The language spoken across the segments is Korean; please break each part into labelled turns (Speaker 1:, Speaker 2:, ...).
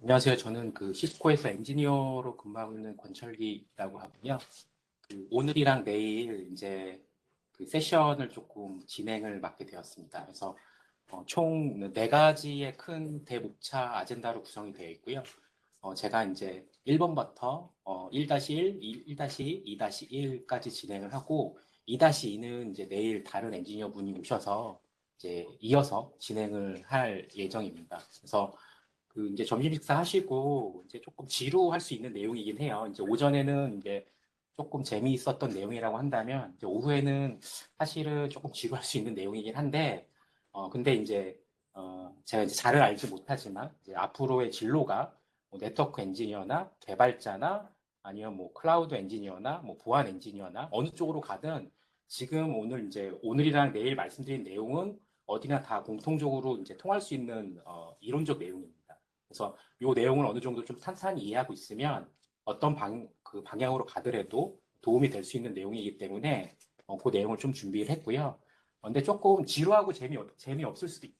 Speaker 1: 안녕하세요. 저는 시스코에서 엔지니어로 근무하고 있는 권철기라고 하고요. 오늘이랑 내일 이제 세션을 조금 진행을 맡게 되었습니다. 그래서 총 네 가지의 큰 대목차 아젠다로 구성이 되어 있고요. 제가 이제 1번부터 1-1, 1-2, 2-1까지 진행을 하고 2-2는 이제 내일 다른 엔지니어 분이 오셔서 이제 이어서 진행을 할 예정입니다. 그래서 이제 점심 식사 하시고 이제 조금 지루할 수 있는 내용이긴 해요. 이제 오전에는 이제 조금 재미있었던 내용이라고 한다면 이제 오후에는 사실은 조금 지루할 수 있는 내용이긴 한데 근데 이제 제가 이제 잘은 알지 못하지만 이제 앞으로의 진로가 뭐 네트워크 엔지니어나 개발자나 아니면 뭐 클라우드 엔지니어나 뭐 보안 엔지니어나 어느 쪽으로 가든 지금 오늘 이제 오늘이랑 내일 말씀드린 내용은 어디나 다 공통적으로 이제 통할 수 있는 이론적 내용입니다. 그래서 이 내용을 어느 정도 좀 탄탄히 이해하고 있으면 어떤 방향으로 가더라도 도움이 될 수 있는 내용이기 때문에 그 내용을 좀 준비를 했고요. 근데 조금 지루하고 재미없을 수도 있어요.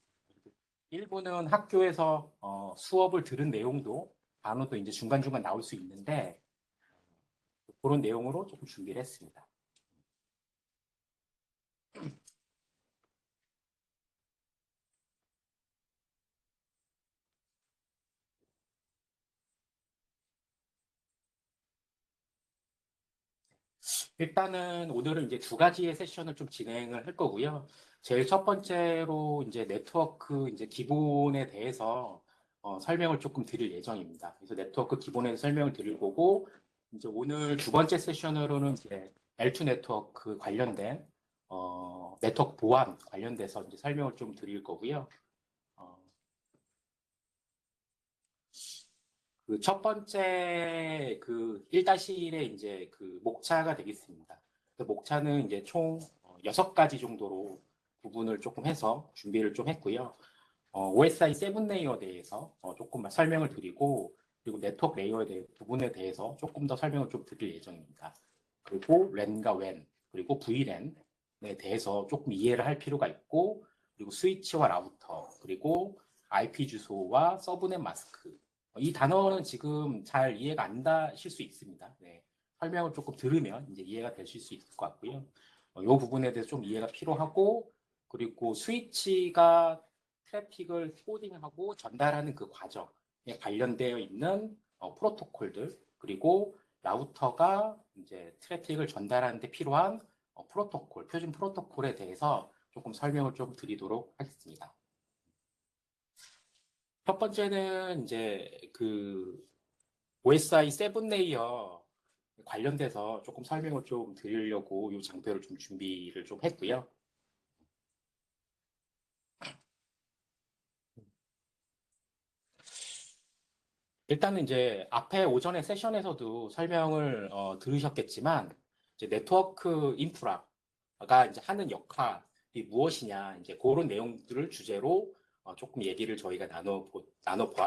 Speaker 1: 일부는 학교에서 수업을 들은 내용도 단어도 이제 중간중간 나올 수 있는데 그런 내용으로 조금 준비를 했습니다. 일단은 오늘은 이제 두 가지의 세션을 좀 진행을 할 거고요. 제일 첫 번째로 이제 네트워크 이제 기본에 대해서 설명을 조금 드릴 예정입니다. 그래서 네트워크 기본에 대해서 설명을 드릴 거고, 이제 오늘 두 번째 세션으로는 이제 L2 네트워크 관련된 네트워크 보안 관련돼서 이제 설명을 좀 드릴 거고요. 그 첫 번째 1-1의 이제 목차가 되겠습니다. 그 목차는 이제 총 6가지 정도로 부분을 조금 해서 준비를 좀 했고요. OSI 7 레이어에 대해서 조금 설명을 드리고, 그리고 네트워크 레이어에 대해 부분에 대해서 조금 더 설명을 좀 드릴 예정입니다. 그리고 랜과 웬, 그리고 VLAN에 대해서 조금 이해를 할 필요가 있고, 그리고 스위치와 라우터, 그리고 IP 주소와 서브넷 마스크. 이 단어는 지금 잘 이해가 안 되실 수 있습니다. 네. 설명을 조금 들으면 이제 이해가 되실 수 있을 것 같고요. 이 부분에 대해서 좀 이해가 필요하고, 그리고 스위치가 트래픽을 코딩하고 전달하는 그 과정에 관련되어 있는 프로토콜들, 그리고 라우터가 이제 트래픽을 전달하는 데 필요한 프로토콜, 표준 프로토콜에 대해서 조금 설명을 좀 드리도록 하겠습니다. 첫 번째는 이제 OSI 7 레이어 관련돼서 조금 설명을 좀 드리려고 이 장표를 좀 준비를 좀 했고요. 일단은 이제 앞에 오전에 세션에서도 설명을 들으셨겠지만 이제 네트워크 인프라가 이제 하는 역할이 무엇이냐 이제 그런 내용들을 주제로 조금 얘기를 저희가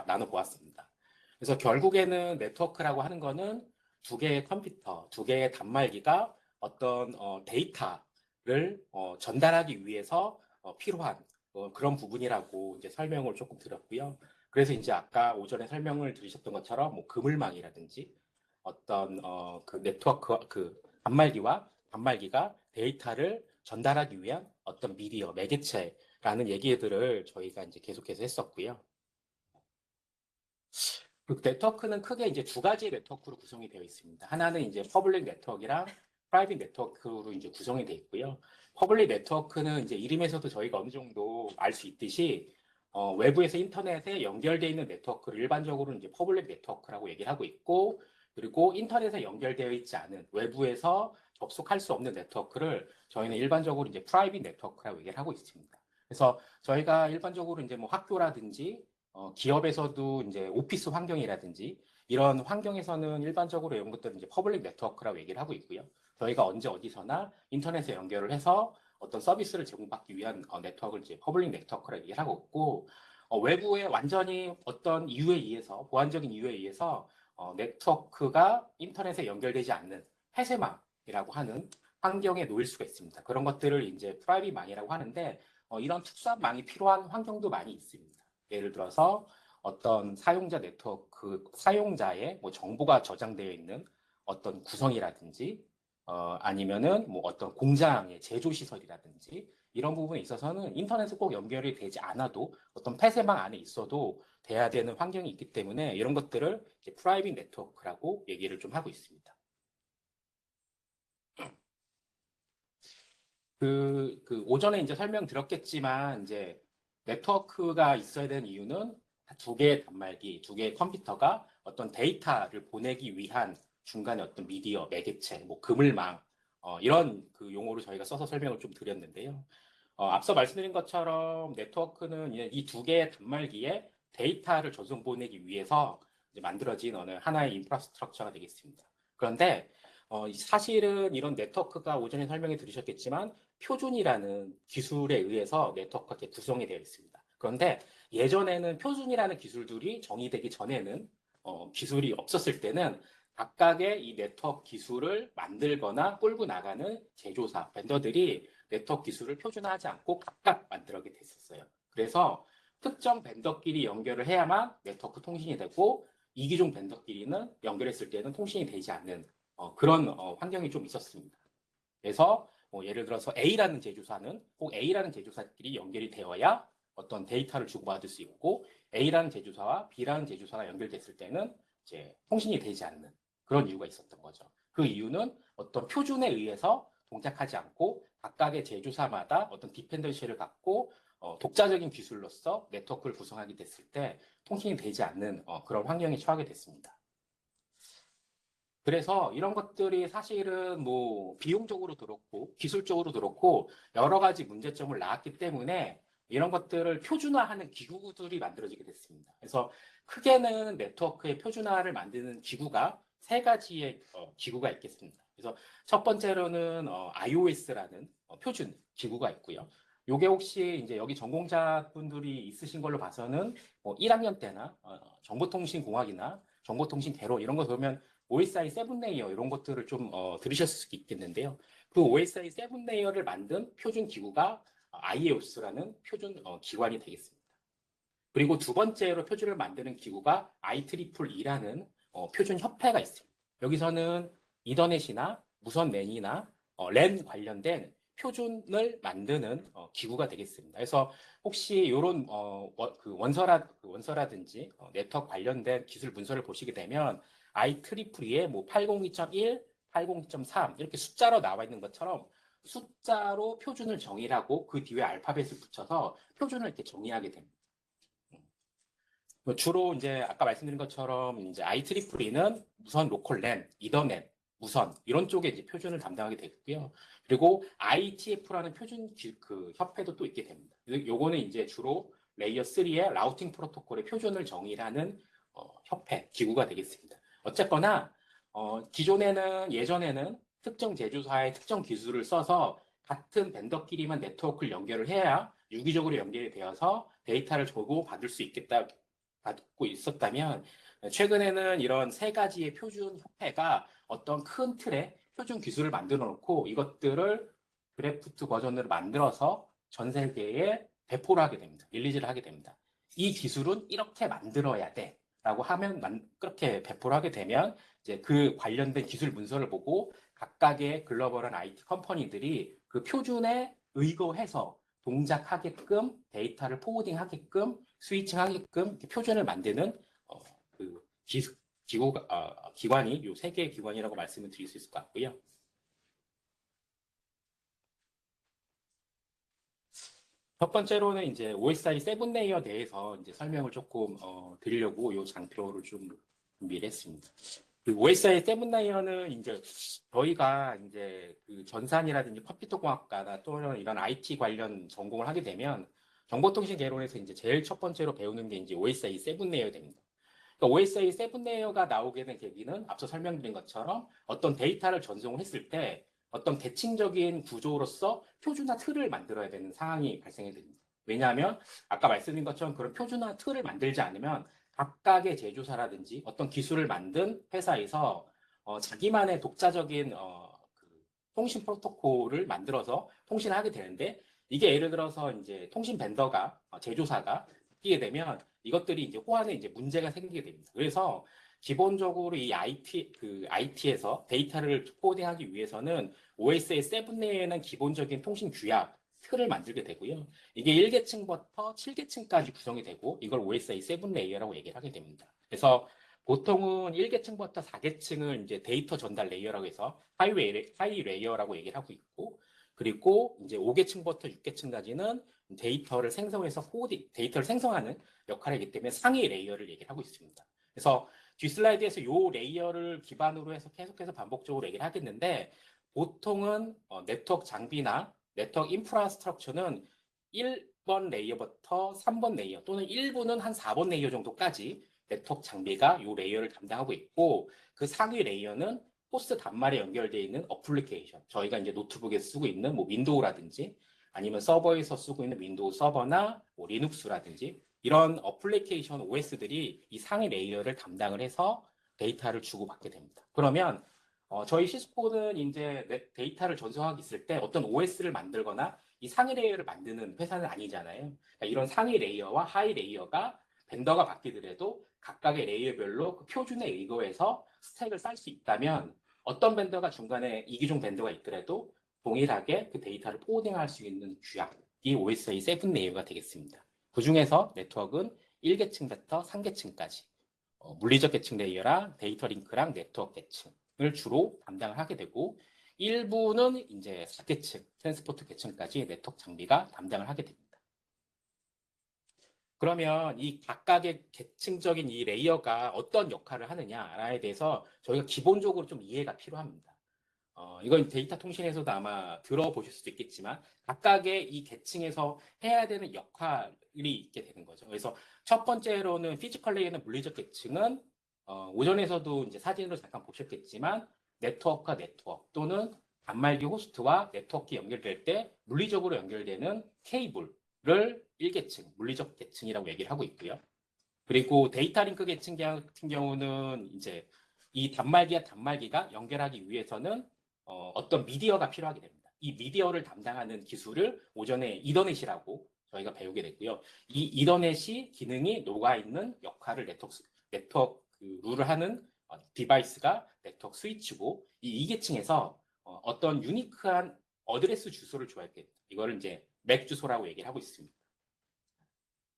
Speaker 1: 나눠보았습니다. 그래서 결국에는 네트워크라고 하는 거는 두 개의 컴퓨터, 두 개의 단말기가 어떤 데이터를 전달하기 위해서 필요한 그런 부분이라고 이제 설명을 조금 드렸고요. 그래서 이제 아까 오전에 설명을 들으셨던 것처럼 뭐 그물망이라든지 어떤 그 네트워크 단말기가 데이터를 전달하기 위한 어떤 미디어 매개체라는 얘기들을 저희가 이제 계속해서 했었고요. 그 네트워크는 크게 이제 두 가지 네트워크로 구성이 되어 있습니다. 하나는 이제 퍼블릭 네트워크랑 프라이빗 네트워크로 이제 구성이 되어 있고요. 퍼블릭 네트워크는 이제 이름에서도 저희가 어느 정도 알 수 있듯이 외부에서 인터넷에 연결되어 있는 네트워크를 일반적으로 이제 퍼블릭 네트워크라고 얘기를 하고 있고, 그리고 인터넷에 연결되어 있지 않은 외부에서 접속할 수 없는 네트워크를 저희는 일반적으로 이제 프라이빗 네트워크라고 얘기를 하고 있습니다. 그래서 저희가 일반적으로 이제 뭐 학교라든지 기업에서도 이제 오피스 환경이라든지 이런 환경에서는 일반적으로 이런 것들은 이제 퍼블릭 네트워크라고 얘기를 하고 있고요. 저희가 언제 어디서나 인터넷에 연결을 해서 어떤 서비스를 제공받기 위한 네트워크를 이제 퍼블릭 네트워크라고 얘기를 하고 있고, 외부에 완전히 어떤 이유에 의해서 보안적인 이유에 의해서 네트워크가 인터넷에 연결되지 않는 폐쇄망이라고 하는 환경에 놓일 수가 있습니다. 그런 것들을 이제 프라이빗 망이라고 하는데 이런 특수한 망이 필요한 환경도 많이 있습니다. 예를 들어서 어떤 사용자 네트워크, 사용자의 뭐 정보가 저장되어 있는 어떤 구성이라든지, 아니면은 뭐 어떤 공장의 제조 시설이라든지, 이런 부분에 있어서는 인터넷에 꼭 연결이 되지 않아도 어떤 폐쇄망 안에 있어도 돼야 되는 환경이 있기 때문에 이런 것들을 이제 프라이빗 네트워크라고 얘기를 좀 하고 있습니다. 오전에 이제 설명드렸겠지만, 이제 네트워크가 있어야 되는 이유는 두 개의 단말기, 두 개의 컴퓨터가 어떤 데이터를 보내기 위한 중간에 어떤 미디어, 매개체, 뭐 그물망, 이런 그 용어로 저희가 써서 설명을 좀 드렸는데요. 앞서 말씀드린 것처럼 네트워크는 이 두 개의 단말기에 데이터를 전송 보내기 위해서 이제 만들어진 어느 하나의 인프라스트럭처가 되겠습니다. 그런데 사실은 이런 네트워크가 오전에 설명해 드리셨겠지만 표준이라는 기술에 의해서 네트워크가 이렇게 구성이 되어 있습니다. 그런데 예전에는 표준이라는 기술들이 정의되기 전에는 기술이 없었을 때는 각각의 이 네트워크 기술을 만들거나 끌고 나가는 제조사, 벤더들이 네트워크 기술을 표준화하지 않고 각각 만들게 됐었어요. 그래서 특정 벤더끼리 연결을 해야만 네트워크 통신이 되고 이기종 벤더끼리는 연결했을 때는 통신이 되지 않는 그런 환경이 좀 있었습니다. 그래서 예를 들어서 A라는 제조사는 꼭 A라는 제조사끼리 연결이 되어야 어떤 데이터를 주고받을 수 있고 A라는 제조사와 B라는 제조사가 연결됐을 때는 이제 통신이 되지 않는 그런 이유가 있었던 거죠. 그 이유는 어떤 표준에 의해서 동작하지 않고 각각의 제조사마다 어떤 디펜던시를 갖고 독자적인 기술로서 네트워크를 구성하게 됐을 때 통신이 되지 않는 그런 환경에 처하게 됐습니다. 그래서 이런 것들이 사실은 뭐 비용적으로도 그렇고 기술적으로도 그렇고 여러 가지 문제점을 낳았기 때문에 이런 것들을 표준화하는 기구들이 만들어지게 됐습니다. 그래서 크게는 네트워크의 표준화를 만드는 기구가 세 가지의 기구가 있겠습니다. 그래서 첫 번째로는 iOS라는 표준 기구가 있고요. 요게 혹시 이제 여기 전공자분들이 있으신 걸로 봐서는 1학년 때나 정보통신공학이나 정보통신개론 이런 거 보면 OSI 7레이어 이런 것들을 좀 들으셨을 수 있겠는데요. 그 OSI 7레이어를 만든 표준 기구가 IEOS라는 표준 기관이 되겠습니다. 그리고 두 번째로 표준을 만드는 기구가 IEEE라는 표준 협회가 있습니다. 여기서는 이더넷이나 무선 랜이나 랜 관련된 표준을 만드는 기구가 되겠습니다. 그래서 혹시 이런 원서라든지 네트워크 관련된 기술 문서를 보시게 되면 IEEE의 뭐 802.1, 802.3 이렇게 숫자로 나와 있는 것처럼 숫자로 표준을 정의하고 그 뒤에 알파벳을 붙여서 표준을 이렇게 정의하게 됩니다. 주로 이제 아까 말씀드린 것처럼 이제 IEEE는 무선 로컬 랜, 이더넷, 무선 이런 쪽에 이제 표준을 담당하게 되고요. 그리고 IETF라는 표준 그 협회도 또 있게 됩니다. 요거는 이제 주로 레이어 3의 라우팅 프로토콜의 표준을 정의하는 협회 기구가 되겠습니다. 어쨌거나 기존에는 예전에는 특정 제조사의 특정 기술을 써서 같은 벤더끼리만 네트워크를 연결을 해야 유기적으로 연결이 되어서 데이터를 주고 받을 수 있겠다 받고 있었다면 최근에는 이런 세 가지의 표준 협회가 어떤 큰 틀의 표준 기술을 만들어 놓고 이것들을 드래프트 버전으로 만들어서 전 세계에 배포를 하게 됩니다. 릴리즈를 하게 됩니다. 이 기술은 이렇게 만들어야 돼. 라고 하면 그렇게 배포를 하게 되면 이제 그 관련된 기술 문서를 보고 각각의 글로벌한 IT 컴퍼니들이 그 표준에 의거해서 동작하게끔 데이터를 포워딩하게끔 스위칭하게끔 표준을 만드는 그 기관이 이 세 개의 기관이라고 말씀을 드릴 수 있을 것 같고요. 첫 번째로는 이제 OSI 7레이어 대해서 이제 설명을 조금 드리려고 이 장표를 좀 준비를 했습니다. 그 OSI 7레이어는 이제 저희가 이제 그 전산이라든지 컴퓨터공학과나 또는 이런 IT 관련 전공을 하게 되면 정보통신 개론에서 이제 제일 첫 번째로 배우는 게 이제 OSI 7레이어 됩니다. 그러니까 OSI 7레이어가 나오게 된 계기는 앞서 설명드린 것처럼 어떤 데이터를 전송을 했을 때 어떤 대칭적인 구조로서 표준화 틀을 만들어야 되는 상황이 발생이 됩니다. 왜냐하면 아까 말씀드린 것처럼 그런 표준화 틀을 만들지 않으면 각각의 제조사라든지 어떤 기술을 만든 회사에서 자기만의 독자적인 통신 프로토콜을 만들어서 통신을 하게 되는데 이게 예를 들어서 이제 통신 벤더가 제조사가 바뀌게 되면 이것들이 이제 호환에 이제 문제가 생기게 됩니다. 그래서 기본적으로 이 IT에서 데이터를 코딩하기 위해서는 OS의 7레이어는 기본적인 통신 규약 틀을 만들게 되고요. 이게 1계층부터 7계층까지 구성이 되고 이걸 OSI 7레이어라고 얘기를 하게 됩니다. 그래서 보통은 1계층부터 4계층을 이제 데이터 전달 레이어라고 해서 하이 레이어라고 얘기를 하고 있고, 그리고 이제 5계층부터 6계층까지는 데이터를 생성해서 데이터를 생성하는 역할이기 때문에 상위 레이어를 얘기를 하고 있습니다. 그래서 뒤 슬라이드에서 이 레이어를 기반으로 해서 계속해서 반복적으로 얘기를 하겠는데, 보통은 네트워크 장비나 네트워크 인프라스트럭처는 1번 레이어부터 3번 레이어 또는 일부는 한 4번 레이어 정도까지 네트워크 장비가 이 레이어를 담당하고 있고, 그 상위 레이어는 호스트 단말에 연결되어 있는 어플리케이션, 저희가 이제 노트북에 쓰고 있는 뭐 윈도우라든지 아니면 서버에서 쓰고 있는 윈도우 서버나 뭐 리눅스라든지 이런 어플리케이션 OS들이 이 상위 레이어를 담당을 해서 데이터를 주고받게 됩니다. 그러면 저희 시스코는 이제 데이터를 전송하기 있을 때 어떤 OS를 만들거나 이 상위 레이어를 만드는 회사는 아니잖아요. 그러니까 이런 상위 레이어와 하위 레이어가 벤더가 바뀌더라도 각각의 레이어별로 그 표준에 의거해서 스택을 쌓을 수 있다면 어떤 벤더가 중간에 이기종 벤더가 있더라도 동일하게 그 데이터를 포워딩할 수 있는 규약이 OSI 7 레이어가 되겠습니다. 그 중에서 네트워크는 1계층부터 3계층까지 물리적 계층 레이어랑 데이터 링크랑 네트워크 계층을 주로 담당을 하게 되고, 일부는 이제 4계층, 트랜스포트 계층까지 네트워크 장비가 담당을 하게 됩니다. 그러면 이 각각의 계층적인 이 레이어가 어떤 역할을 하느냐에 대해서 저희가 기본적으로 좀 이해가 필요합니다. 이건 데이터 통신에서도 아마 들어보실 수도 있겠지만 각각의 이 계층에서 해야 되는 역할이 있게 되는 거죠. 그래서 첫 번째로는 피지컬 레이어는 물리적 계층은 오전에서도 이제 사진으로 잠깐 보셨겠지만 네트워크와 네트워크 또는 단말기 호스트와 네트워크 연결될 때 물리적으로 연결되는 케이블을 1계층, 물리적 계층이라고 얘기를 하고 있고요. 그리고 데이터 링크 계층 같은 경우는 이제 이 단말기와 단말기가 연결하기 위해서는 어떤 미디어가 필요하게 됩니다. 이 미디어를 담당하는 기술을 오전에 이더넷이라고 저희가 배우게 됐고요. 이 이더넷이 기능이 녹아있는 역할을 네트워크 룰을 하는 디바이스가 네트워크 스위치고, 이 2계층에서 어떤 유니크한 어드레스 주소를 줘야 됩니다. 이거를 이제 맥 주소라고 얘기를 하고 있습니다.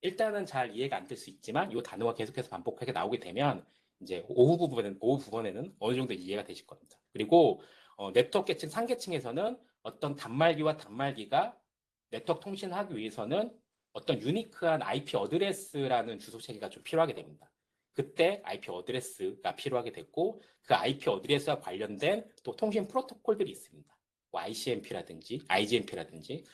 Speaker 1: 일단은 잘 이해가 안 될 수 있지만 이 단어가 계속해서 반복하게 나오게 되면 이제 오후 부분에는 어느 정도 이해가 되실 겁니다. 그리고 네트워크 계층 3계층에서는 어떤 단말기와 단말기가 네트워크 통신을 하기 위해서는 어떤 유니크한 IP 어드레스라는 주소 체계가 좀 필요하게 됩니다. 그때 IP 어드레스가 필요하게 됐고, 그 IP 어드레스와 관련된 또 통신 프로토콜들이 있습니다. 뭐 ICMP라든지 IGMP라든지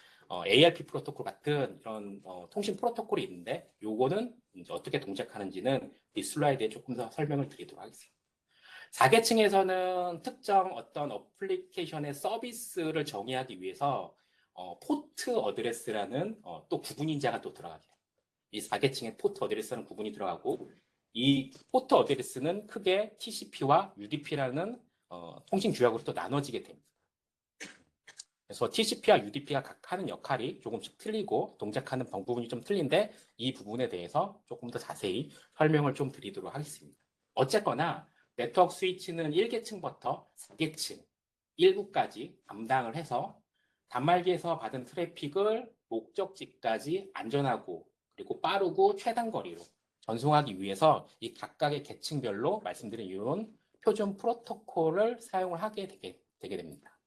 Speaker 1: ARP 프로토콜 같은 이런 통신 프로토콜이 있는데, 요거는 이제 어떻게 동작하는지는 이 슬라이드에 조금 더 설명을 드리도록 하겠습니다. 4계층에서는 특정 어떤 어플리케이션의 서비스를 정의하기 위해서 포트 어드레스라는 또 구분인자가 또 들어가게 됩니다. 이 4계층의 포트 어드레스라는 구분이 들어가고, 이 포트 어드레스는 크게 TCP와 UDP라는 통신 규약으로 또 나눠지게 됩니다. 그래서 TCP와 UDP가 각 하는 역할이 조금씩 틀리고 동작하는 부분이 좀 틀린데, 이 부분에 대해서 조금 더 자세히 설명을 좀 드리도록 하겠습니다. 어쨌거나 네트워크 스위치는 1계층부터 4계층 일부까지 담당을 해서 단말기에서 받은 트래픽을 목적지까지 안전하고 그리고 빠르고 최단 거리로 전송하기 위해서 이 각각의 계층별로 말씀드린 이런 표준 프로토콜을 사용을 하게 되게 됩니다.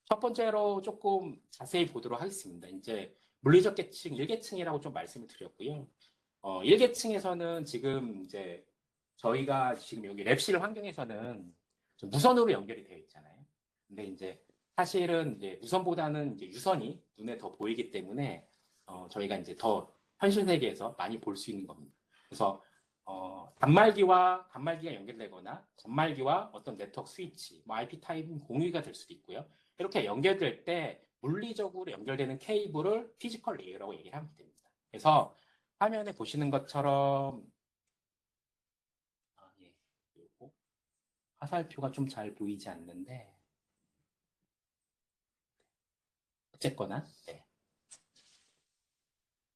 Speaker 1: 첫 번째로 조금 자세히 보도록 하겠습니다. 이제 물리적 계층 1계층이라고 좀 말씀을 드렸고요. 1계층에서는 지금 이제 저희가 지금 여기 랩실 환경에서는 무선으로 연결이 되어 있잖아요. 근데 이제 사실은 이제 무선보다는 이제 유선이 눈에 더 보이기 때문에 저희가 이제 더 현실 세계에서 많이 볼 수 있는 겁니다. 그래서 단말기와 단말기가 연결되거나 단말기와 어떤 네트워크 스위치, 뭐 IP 타입 공유가 될 수도 있고요. 이렇게 연결될 때 물리적으로 연결되는 케이블을 피지컬 레이어라고 얘기를 하면 됩니다. 그래서 화면에 보시는 것처럼 예, 그리고 화살표가 좀 잘 보이지 않는데 어쨌거나 네.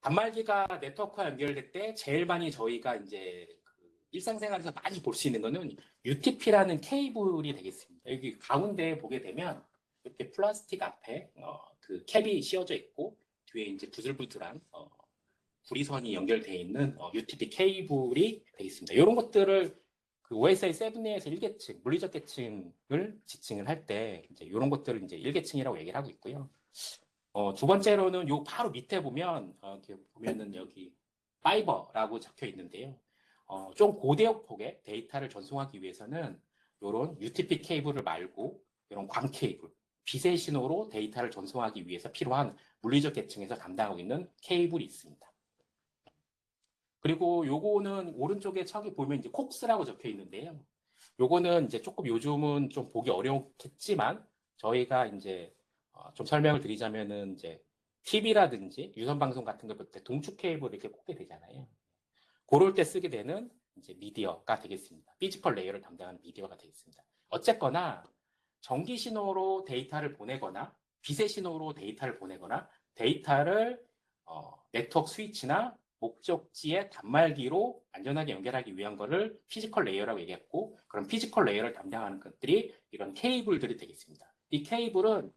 Speaker 1: 단말기가 네트워크와 연결될 때 제일 많이 저희가 이제 그 일상생활에서 많이 볼 수 있는 거는 UTP라는 케이블이 되겠습니다. 여기 가운데 보게 되면 이렇게 플라스틱 앞에 그 캡이 씌워져 있고 뒤에 이제 부들부들한 구리선이 연결되어 있는 UTP 케이블이 되겠습니다. 이런 것들을 그 OSI 7A에서 1계층, 물리적 계층을 지칭을 할 때 이제 이런 것들을 이제 1계층이라고 얘기를 하고 있고요. 두 번째로는 요 바로 밑에 보면 이렇게 보면은 여기 파이버라고 적혀 있는데요. 좀 고대역 폭의 데이터를 전송하기 위해서는 이런 UTP 케이블을 말고 이런 광 케이블, 비세 신호로 데이터를 전송하기 위해서 필요한 물리적 계층에서 담당하고 있는 케이블이 있습니다. 그리고 요거는 오른쪽에 척이 보면 이제 콕스라고 적혀 있는데요. 요거는 이제 조금 요즘은 좀 보기 어렵겠지만 저희가 이제 좀 설명을 드리자면은 이제 TV라든지 유선 방송 같은 걸 볼 때 동축 케이블을 이렇게 꽂게 되잖아요. 그럴 때 쓰게 되는 이제 미디어가 되겠습니다. 피지컬 레이어를 담당하는 미디어가 되겠습니다. 어쨌거나 전기 신호로 데이터를 보내거나 비세 신호로 데이터를 보내거나 데이터를 네트워크 스위치나 목적지의 단말기로 안전하게 연결하기 위한 거를 피지컬 레이어라고 얘기했고, 그럼 피지컬 레이어를 담당하는 것들이 이런 케이블들이 되겠습니다. 이 케이블은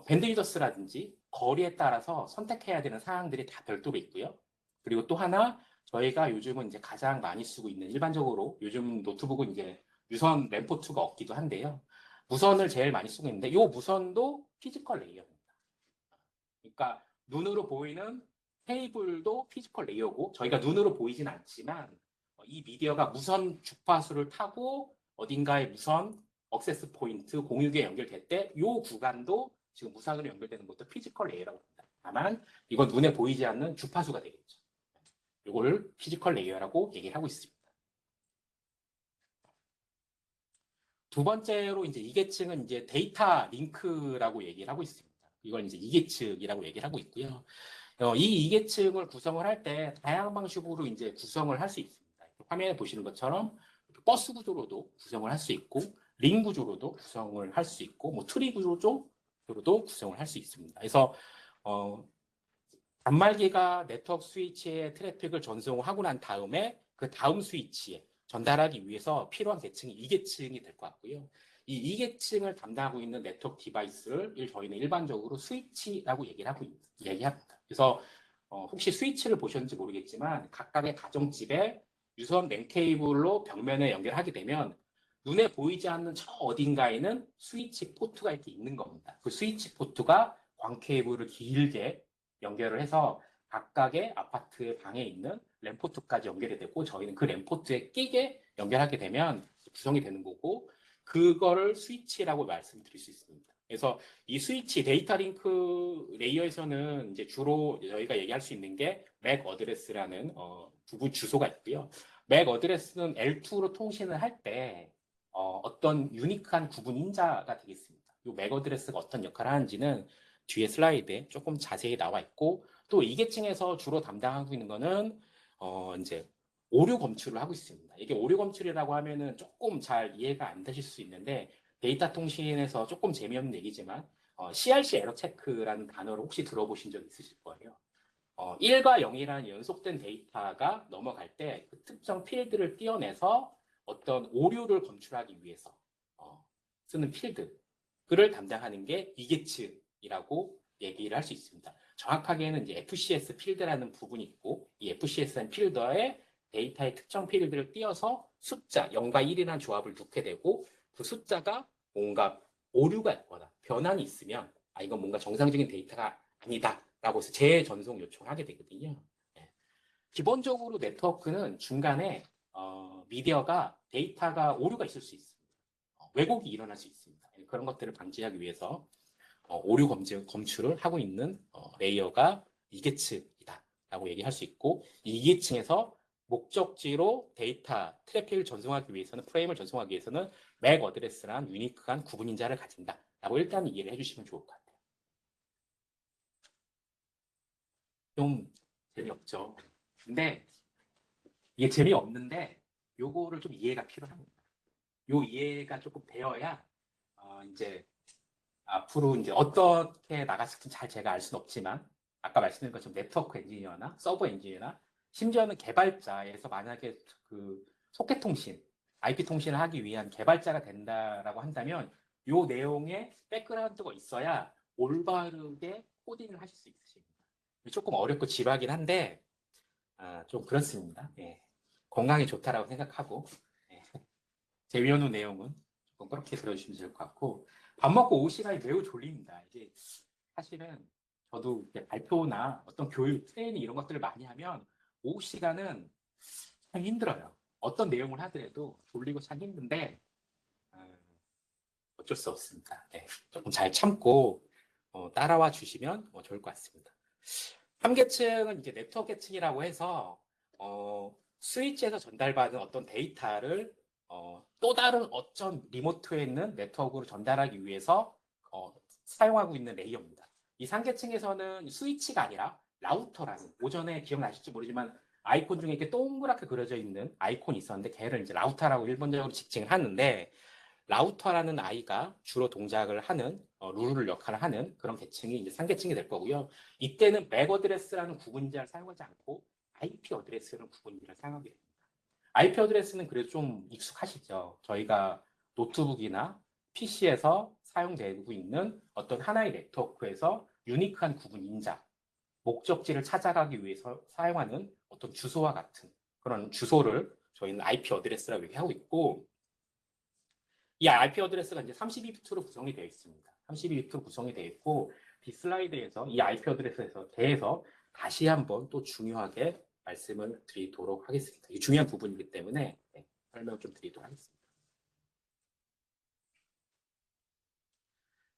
Speaker 1: 밴드위더스라든지 거리에 따라서 선택해야 되는 사항들이 다 별도로 있고요. 그리고 또 하나 저희가 요즘은 이제 가장 많이 쓰고 있는 일반적으로 요즘 노트북은 이제 유선 램포트가 없기도 한데요. 무선을 제일 많이 쓰고 있는데 이 무선도 피지컬 레이어입니다. 그러니까 눈으로 보이는 케이블도 피지컬 레이어고 저희가 눈으로 보이진 않지만 이 미디어가 무선 주파수를 타고 어딘가에 무선 억세스 포인트 공유기에 연결될 때 이 구간도 지금 무선으로 연결되는 것도 피지컬 레이어라고 합니다. 다만 이건 눈에 보이지 않는 주파수가 되겠죠. 이걸 피지컬 레이어라고 얘기를 하고 있습니다. 두 번째로 이제 이계층은 이제 데이터 링크라고 얘기를 하고 있습니다. 이걸 이제 이계층이라고 얘기를 하고 있고요. 이 이계층을 구성을 할 때 다양한 방식으로 이제 구성을 할 수 있습니다. 화면에 보시는 것처럼 버스 구조로도 구성을 할 수 있고 링 구조로도 구성을 할 수 있고 뭐 트리 구조로도 구성을 할 수 있습니다. 그래서 단말기가 네트워크 스위치에 트래픽을 전송하고 난 다음에 그 다음 스위치에 전달하기 위해서 필요한 계층이 이 계층이 될 것 같고요. 이 계층을 담당하고 있는 네트워크 디바이스를 저희는 일반적으로 스위치라고 얘기합니다. 그래서 혹시 스위치를 보셨는지 모르겠지만 각각의 가정집에 유선 랜 케이블로 벽면에 연결하게 되면 눈에 보이지 않는 저 어딘가에는 스위치 포트가 이렇게 있는 겁니다. 그 스위치 포트가 광 케이블을 길게 연결을 해서 각각의 아파트의 방에 있는 램포트까지 연결이 되고 저희는 그 램포트에 끼게 연결하게 되면 구성이 되는 거고 그거를 스위치라고 말씀드릴 수 있습니다. 그래서 이 스위치 데이터 링크 레이어에서는 이제 주로 저희가 얘기할 수 있는 게 맥 어드레스라는 부분 주소가 있고요. 맥 어드레스는 L2로 통신을 할 때 어떤 유니크한 구분 인자가 되겠습니다. 이 맥 어드레스가 어떤 역할을 하는지는 뒤에 슬라이드에 조금 자세히 나와 있고 또 이 계층에서 주로 담당하고 있는 거는 이제 오류 검출을 하고 있습니다. 이게 오류 검출이라고 하면은 조금 잘 이해가 안 되실 수 있는데 데이터 통신에서 조금 재미없는 얘기지만 CRC 에러 체크라는 단어를 혹시 들어보신 적 있으실 거예요. 1과 0이라는 연속된 데이터가 넘어갈 때 그 특정 필드를 띄어내서 어떤 오류를 검출하기 위해서 쓰는 필드 그를 담당하는 게 이계층이라고 얘기를 할 수 있습니다. 정확하게는 이제 FCS 필드라는 부분이 있고 이 FCS라는 필더에 데이터의 특정 필드를 띄어서 숫자 0과 1이라는 조합을 넣게 되고 그 숫자가 뭔가 오류가 있거나 변환이 있으면 이건 뭔가 정상적인 데이터가 아니다라고 해서 재전송 요청을 하게 되거든요. 네. 기본적으로 네트워크는 중간에 미디어가 데이터가 오류가 있을 수 있습니다. 왜곡이 일어날 수 있습니다. 그런 것들을 방지하기 위해서 오류 검출을 하고 있는 레이어가 2계층이다라고 얘기할 수 있고 이 2계층에서 목적지로 데이터 트래픽을 전송하기 위해서는 프레임을 전송하기 위해서는 맥 어드레스란 유니크한 구분 인자를 가진다라고 일단 이해를 해주시면 좋을 것 같아요. 좀 재미없죠. 근데 이게 재미없는데 요거를 좀 이해가 필요합니다. 요 이해가 조금 되어야 이제 앞으로 이제 어떻게 나갔을지 잘 제가 알 수는 없지만 아까 말씀드린 것처럼 네트워크 엔지니어나 서버 엔지니어나 심지어는 개발자에서 만약에 그 소켓 통신, IP 통신을 하기 위한 개발자가 된다라고 한다면 요 내용에 백그라운드가 있어야 올바르게 코딩을 하실 수 있으십니다. 조금 어렵고 지루하긴 한데 좀 그렇습니다. 예. 건강에 좋다라고 생각하고 예. 제 위원회 내용은 조금 그렇게 들어주시면 될 것 같고 밥 먹고 오후 시간이 매우 졸립니다. 이게 사실은 저도 발표나 어떤 교육, 트레이닝 이런 것들을 많이 하면 오후 시간은 참 힘들어요. 어떤 내용을 하더라도 졸리고 참 힘든데 어쩔 수 없습니다. 네, 조금 잘 참고 따라와 주시면 좋을 것 같습니다. 3계층은 이제 네트워크 계층이라고 해서 스위치에서 전달받은 어떤 데이터를 또 다른 어떤 리모트에 있는 네트워크로 전달하기 위해서 사용하고 있는 레이어입니다. 이 3계층에서는 스위치가 아니라 라우터라는 오전에 기억나실지 모르지만 아이콘 중에 이렇게 동그랗게 그려져 있는 아이콘이 있었는데 걔를 이제 라우터라고 일본적으로 직칭을 하는데 라우터라는 아이가 주로 동작을 하는 룰을 역할을 하는 그런 계층이 이제 3계층이 될 거고요. 이때는 맥 어드레스라는 구분자를 사용하지 않고 IP 어드레스라는 구분자를 사용하게 됩니다. IP 어드레스는 그래도 좀 익숙하시죠. 저희가 노트북이나 PC에서 사용되고 있는 어떤 하나의 네트워크에서 유니크한 구분 인자, 목적지를 찾아가기 위해서 사용하는 어떤 주소와 같은 그런 주소를 저희는 IP 어드레스라고 얘기하고 있고 이 IP 어드레스가 이제 32비트로 구성이 되어 있습니다. 32비트로 구성이 되어 있고 이 슬라이드에서 이 IP 어드레스에서 대해서 다시 한번 또 중요하게 말씀을 드리도록 하겠습니다. 이 중요한 부분이기 때문에 설명을 좀 드리도록 하겠습니다.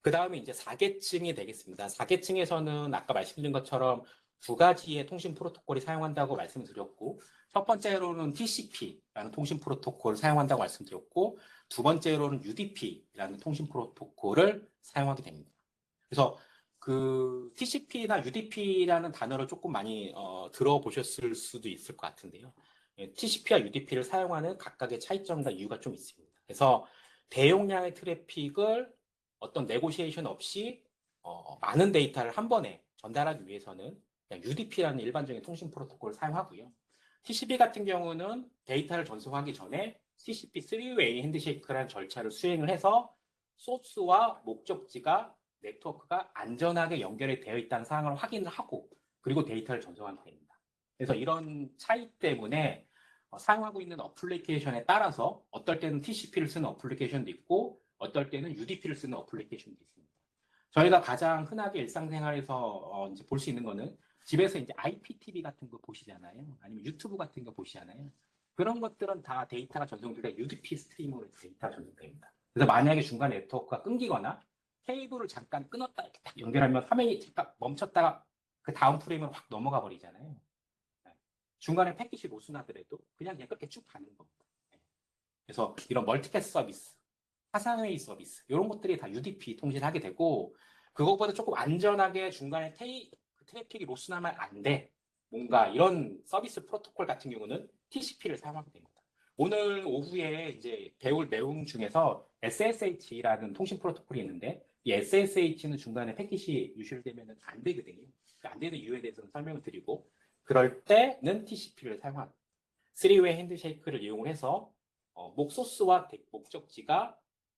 Speaker 1: 그 다음에 이제 4계층이 되겠습니다. 4계층에서는 아까 말씀드린 것처럼 두 가지의 통신 프로토콜이 사용한다고 말씀드렸고 첫 번째로는 TCP라는 통신 프로토콜을 사용한다고 말씀드렸고 두 번째로는 UDP라는 통신 프로토콜을 사용하게 됩니다. 그래서 그 TCP나 UDP라는 단어를 조금 많이 들어보셨을 수도 있을 것 같은데요. TCP와 UDP를 사용하는 각각의 차이점과 이유가 좀 있습니다. 그래서 대용량의 트래픽을 어떤 네고시에이션 없이 많은 데이터를 한 번에 전달하기 위해서는 그냥 UDP라는 일반적인 통신 프로토콜을 사용하고요. TCP 같은 경우는 데이터를 전송하기 전에 TCP 3웨이 핸드쉐이크라는 절차를 수행을 해서 소스와 목적지가 네트워크가 안전하게 연결이 되어 있다는 사항을 확인을 하고 그리고 데이터를 전송하게 됩니다. 그래서 이런 차이 때문에 사용하고 있는 어플리케이션에 따라서 어떨 때는 TCP를 쓰는 어플리케이션도 있고 어떨 때는 UDP를 쓰는 어플리케이션도 있습니다. 저희가 가장 흔하게 일상생활에서 이제 볼 수 있는 거는 집에서 이제 IPTV 같은 거 보시잖아요. 아니면 유튜브 같은 거 보시잖아요. 그런 것들은 다 데이터가 전송될 때 UDP 스트리머로 데이터가 전송됩니다. 그래서 만약에 중간 네트워크가 끊기거나 케이블을 잠깐 끊었다 이렇게 딱 연결하면 화면이 잠깐 멈췄다가 그 다음 프레임으로 확 넘어가 버리잖아요. 중간에 패킷이 로스나더라도 그냥 그렇게 쭉 가는 겁니다. 그래서 이런 멀티패스 서비스, 화상회의 서비스 이런 것들이 다 UDP 통신하게 되고 그것보다 조금 안전하게 중간에 트래픽이 로스나면 안 돼. 뭔가 이런 서비스 프로토콜 같은 경우는 TCP를 사용하게 됩니다. 오늘 오후에 이제 배울 내용 중에서 SSH라는 통신 프로토콜이 있는데 이 SSH는 중간에 패킷이 유실되면 안 되거든요. 안 되는 이유에 대해서는 설명을 드리고 그럴 때는 TCP를 사용합니다. 3웨이 핸드쉐이크를 이용해서 소스와 목적지가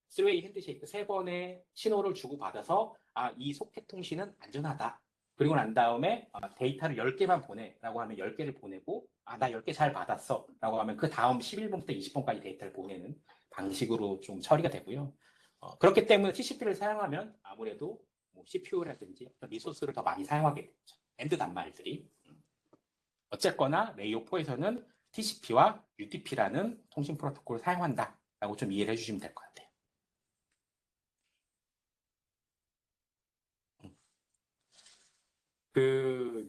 Speaker 1: 3웨이 핸드쉐이크 3번의 신호를 주고받아서 이 소켓 통신은 안전하다. 그리고 난 다음에 데이터를 10개만 보내라고 하면 10개를 보내고 나 10개 잘 받았어 라고 하면 그 다음 11번부터 20번까지 데이터를 보내는 방식으로 좀 처리가 되고요. 그렇기 때문에 TCP를 사용하면 아무래도 뭐 CPU라든지 리소스를 더 많이 사용하게 되죠. 엔드 단말들이. 어쨌거나 레이어 4에서는 TCP와 UDP라는 통신 프로토콜을 사용한다라고 좀 이해를 해주시면 될 것 같아요.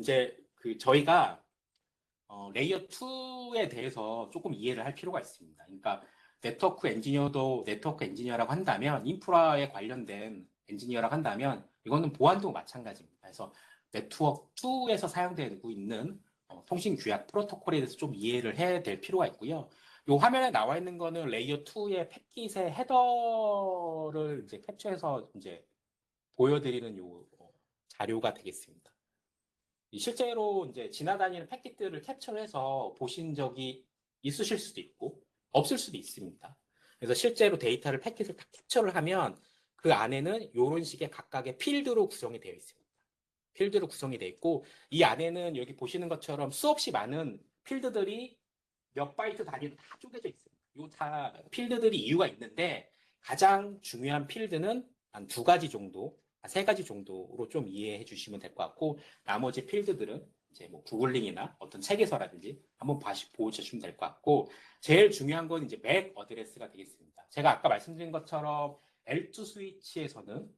Speaker 1: 이제 저희가 레이어 2에 대해서 조금 이해를 할 필요가 있습니다. 그러니까 네트워크 엔지니어도 네트워크 엔지니어라고 한다면 인프라에 관련된 엔지니어라고 한다면 이거는 보안도 마찬가지입니다. 그래서 네트워크 2에서 사용되고 있는 통신 규약 프로토콜에 대해서 좀 이해를 해야 될 필요가 있고요. 이 화면에 나와 있는 거는 레이어 2의 패킷의 헤더를 이제 캡처해서 이제 보여드리는 요 자료가 되겠습니다. 실제로 이제 지나다니는 패킷들을 캡처해서 보신 적이 있으실 수도 있고 없을 수도 있습니다. 그래서 실제로 데이터를 패킷을 다 캡처를 하면 그 안에는 이런 식의 각각의 필드로 구성이 되어 있습니다. 필드로 구성이 되어 있고 이 안에는 여기 보시는 것처럼 수없이 많은 필드들이 몇 바이트 단위로 다 쪼개져 있습니다. 이 다 필드들이 이유가 있는데 가장 중요한 필드는 한 두 가지 정도, 세 가지 정도로 좀 이해해 주시면 될 것 같고 나머지 필드들은 이제 뭐 구글링이나 어떤 책에서라든지 한번 보셔주시면 될 것 같고 제일 중요한 건 이제 맥 어드레스가 되겠습니다. 제가 아까 말씀드린 것처럼 L2 스위치에서는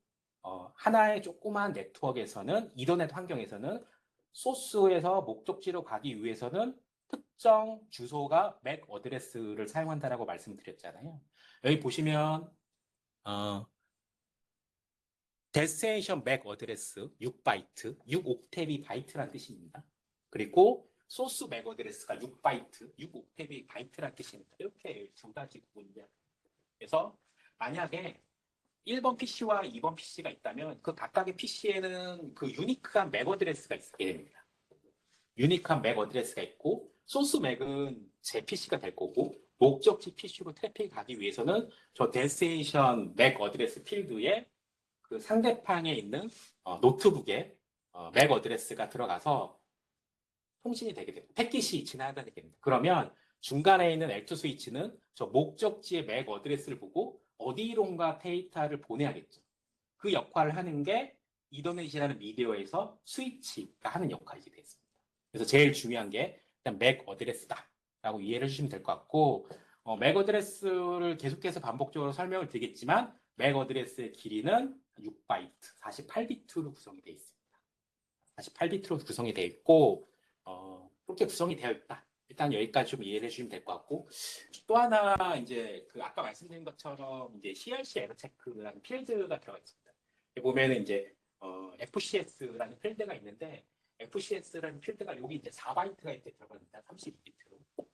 Speaker 1: 하나의 조그만 네트워크에서는 이더넷 환경에서는 소스에서 목적지로 가기 위해서는 특정 주소가 맥 어드레스를 사용한다라고 말씀드렸잖아요. 여기 보시면 데스티네이션 맥 어드레스 6바이트, 6옥테비 바이트란 뜻입니다. 그리고 소스 맥 어드레스가 6바이트, 6옥테비 바이트란 뜻입니다. 이렇게 두 가지 구분이에요. 그래서 만약에 1번 PC와 2번 PC가 있다면 그 각각의 PC에는 그 유니크한 맥 어드레스가 있게 됩니다. 유니크한 맥 어드레스가 있고 소스 맥은 제 PC가 될 거고 목적지 PC로 트래픽이 가기 위해서는 저 데스티네이션 맥 어드레스 필드에 그 상대방에 있는 노트북에 맥 어드레스가 들어가서 통신이 되게 됩니다. 패킷이 지나가게 됩니다. 그러면 중간에 있는 L2 스위치는 저 목적지의 맥 어드레스를 보고 어디론가 데이터를 보내야겠죠. 그 역할을 하는 게 이더넷이라는 미디어에서 스위치가 하는 역할이 됐습니다. 그래서 제일 중요한 게 일단 맥 어드레스다라고 이해를 해주시면 될 것 같고 맥 어드레스를 계속해서 반복적으로 설명을 드리겠지만 맥 어드레스의 길이는 6바이트, 48비트로 구성이 되어 있습니다. 48비트로 구성이 되어 있고 그렇게 구성이 되어 있다. 일단 여기까지 좀 이해를 해주시면 될 것 같고 또 하나 이제 그 아까 말씀드린 것처럼 이제 CRC 에러 체크라는 필드가 들어가 있습니다. 보면은 이제 FCS라는 필드가 있는데 FCS라는 필드가 여기 이제 4바이트가 이렇게 들어갑니다. 32비트로.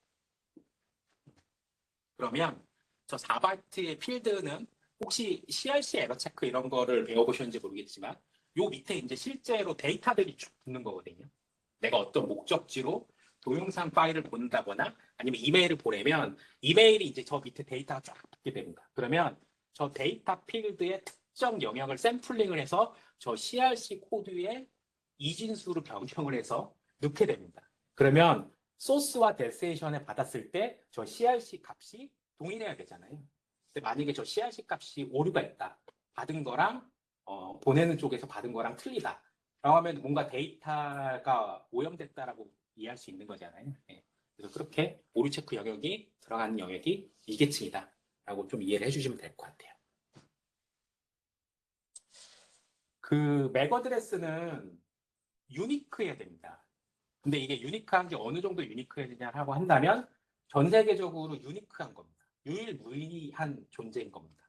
Speaker 1: 그러면 저 4바이트의 필드는 혹시 CRC 에러 체크 이런 거를 배워보셨는지 모르겠지만 요 밑에 이제 실제로 데이터들이 쭉 붙는 거거든요. 내가 어떤 목적지로 동영상 파일을 본다거나 아니면 이메일을 보내면 이메일이 이제 저 밑에 데이터가 쫙 붙게 됩니다. 그러면 저 데이터 필드의 특정 영역을 샘플링을 해서 저 CRC 코드에 이진수로 변경을 해서 넣게 됩니다. 그러면 소스와 데스티네이션에 받았을 때 저 CRC 값이 동일해야 되잖아요. 근데 만약에 저 CRC 값이 오류가 있다. 받은 거랑 보내는 쪽에서 받은 거랑 틀리다. 라고 하면 뭔가 데이터가 오염됐다라고 이해할 수 있는 거잖아요. 네. 그래서 그렇게 오류 체크 영역이 들어가는 영역이 이계층이다. 라고 좀 이해를 해주시면 될 것 같아요. 그 맥 어드레스는 유니크해야 됩니다. 근데 이게 유니크한 게 어느 정도 유니크해야 되냐고 한다면 전 세계적으로 유니크한 겁니다. 유일무이한 존재인 겁니다.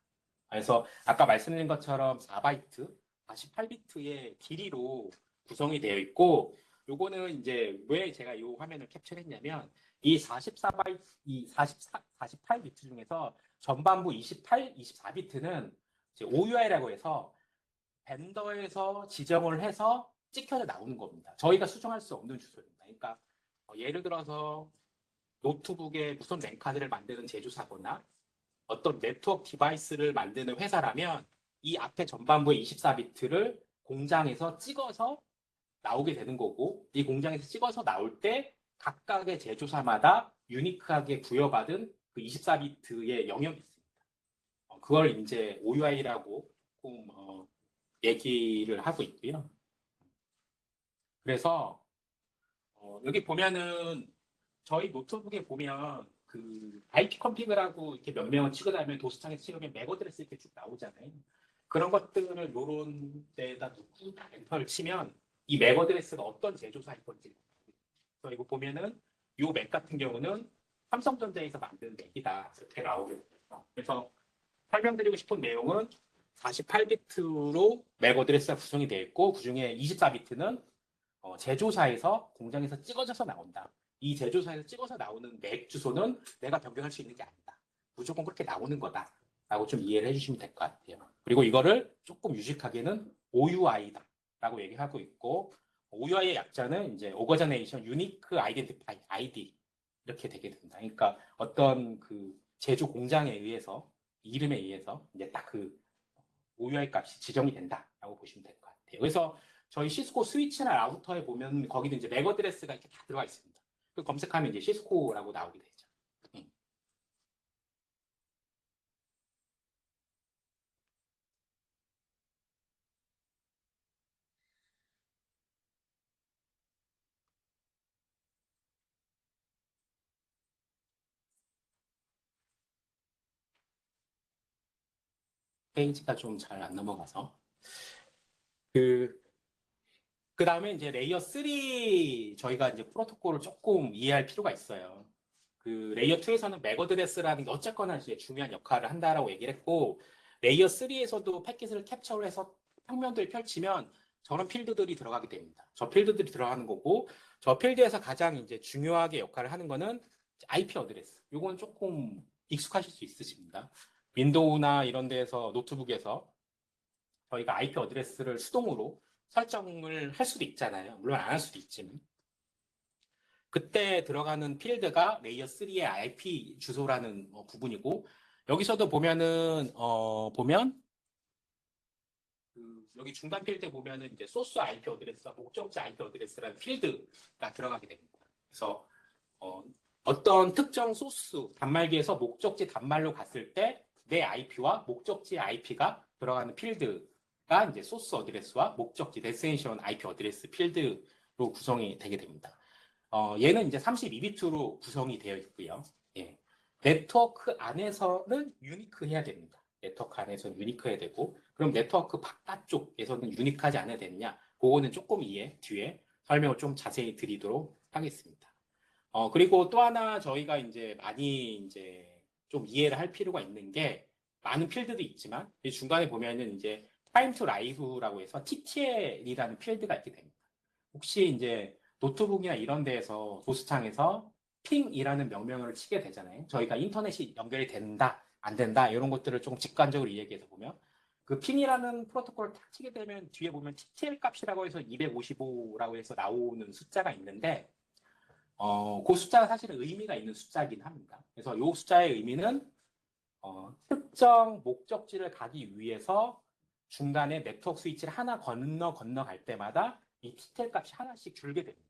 Speaker 1: 그래서 아까 말씀드린 것처럼 4바이트, 48비트의 길이로 구성이 되어 있고 요거는 이제 왜 제가 이 화면을 캡처했냐면 이 44바이트, 이 48비트 중에서 전반부 24비트는 OUI라고 해서 벤더에서 지정을 해서 찍혀서 나오는 겁니다. 저희가 수정할 수 없는 주소입니다. 그러니까 예를 들어서 노트북에 무선 랜카드를 만드는 제조사거나 어떤 네트워크 디바이스를 만드는 회사라면 이 앞에 전반부의 24비트를 공장에서 찍어서 나오게 되는 거고 이 공장에서 찍어서 나올 때 각각의 제조사마다 유니크하게 부여받은 그 24비트의 영역이 있습니다. 그걸 이제 OUI라고 조금 얘기를 하고 있고요. 그래서 여기 보면은 저희 노트북에 보면 그 IP 컨피그라고 이렇게 몇 명을 치고 나면 도스창에서 찍으면 맥 어드레스 이렇게 쭉 나오잖아요. 그런 것들을 요런 데다 놓고 엔터를 치면 이 맥 어드레스가 어떤 제조사일 건지. 그래서 이거 보면은 요 맥 같은 경우는 삼성전자에서 만든 맥이다 이렇게 나오거든요. 그래서 설명드리고 싶은 내용은 48비트로 맥 어드레스가 구성이 되어 있고 그중에 24비트는 제조사에서 공장에서 찍어져서 나온다. 이 제조사에서 찍어서 나오는 맥 주소는 내가 변경할 수 있는 게 아니다. 무조건 그렇게 나오는 거다. 라고 좀 이해를 해주시면 될 것 같아요. 그리고 이거를 조금 유식하게는 OUI다. 라고 얘기하고 있고 OUI의 약자는 이제 오거저네이션 유니크 아이덴티파이 아이디 이렇게 되게 된다. 그러니까 어떤 그 제조 공장에 의해서 이름에 의해서 이제 딱 그 OUI 값이 지정이 된다라고 보시면 될 것 같아요. 그래서 저희 시스코 스위치나 라우터에 보면 거기도 이제 맥 어드레스가 이렇게 다 들어가 있습니다. 그 검색하면 이제 시스코라고 나오게 되죠. 페이지가 좀 잘 안 넘어가서 그 다음에 이제 레이어 3 저희가 이제 프로토콜을 조금 이해할 필요가 있어요. 그 레이어 2에서는 맥 어드레스라는 게 어쨌거나 이제 중요한 역할을 한다라고 얘기를 했고 레이어 3에서도 패킷을 캡처를 해서 평면도를 펼치면 저런 필드들이 들어가게 됩니다. 저 필드들이 들어가는 거고 저 필드에서 가장 이제 중요하게 역할을 하는 거는 IP 어드레스. 요건 조금 익숙하실 수 있으십니다. 윈도우나 이런 데에서 노트북에서 저희가 IP 어드레스를 수동으로 설정을 할 수도 있잖아요. 물론 안 할 수도 있지만. 그때 들어가는 필드가 레이어 3의 IP 주소라는 부분이고 여기서도 보면은 보면 여기 중간 필드에 보면은 이제 소스 IP 어드레스와 목적지 IP 어드레스라는 필드가 들어가게 됩니다. 그래서 어떤 특정 소스 단말기에서 목적지 단말로 갔을 때 내 IP와 목적지 IP가 들어가는 필드가 이제 소스 어드레스와 목적지 데스티네이션 IP 어드레스 필드로 구성이 되게 됩니다. 얘는 이제 32비트로 구성이 되어 있고요. 예. 네트워크 안에서는 유니크 해야 됩니다. 네트워크 안에서는 유니크 해야 되고, 그럼 네트워크 바깥쪽에서는 유니크하지 않아야 되느냐? 그거는 조금 뒤에 설명을 좀 자세히 드리도록 하겠습니다. 그리고 또 하나 저희가 이제 많이 이제 좀 이해를 할 필요가 있는 게 많은 필드도 있지만 중간에 보면은 이제 타임 투 라이브라고 해서 TTL이라는 필드가 있게 됩니다. 혹시 이제 노트북이나 이런 데에서 도스창에서 핑이라는 명령어를 치게 되잖아요. 저희가 인터넷이 연결이 된다, 안 된다 이런 것들을 좀 직관적으로 이야기해서 보면 그 핑이라는 프로토콜을 탁 치게 되면 뒤에 보면 TTL 값이라고 해서 255라고 해서 나오는 숫자가 있는데 그 숫자가 사실은 의미가 있는 숫자이긴 합니다. 그래서 이 숫자의 의미는 특정 목적지를 가기 위해서 중간에 네트워크 스위치를 하나 건너갈 때마다 이 TTL 값이 하나씩 줄게 됩니다.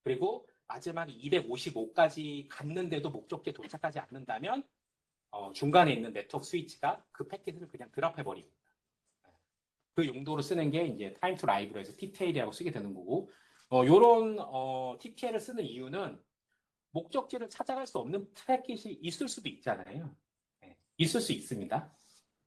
Speaker 1: 그리고 마지막에 255까지 갔는데도 목적지에 도착하지 않는다면 중간에 있는 네트워크 스위치가 그 패킷을 그냥 드랍해버립니다. 그 용도로 쓰는 게 이제 타임 투 라이브로 해서 TTL이라고 쓰게 되는 거고 요런 TTL을 쓰는 이유는 목적지를 찾아갈 수 없는 패킷이 있을 수도 있잖아요. 네, 있을 수 있습니다.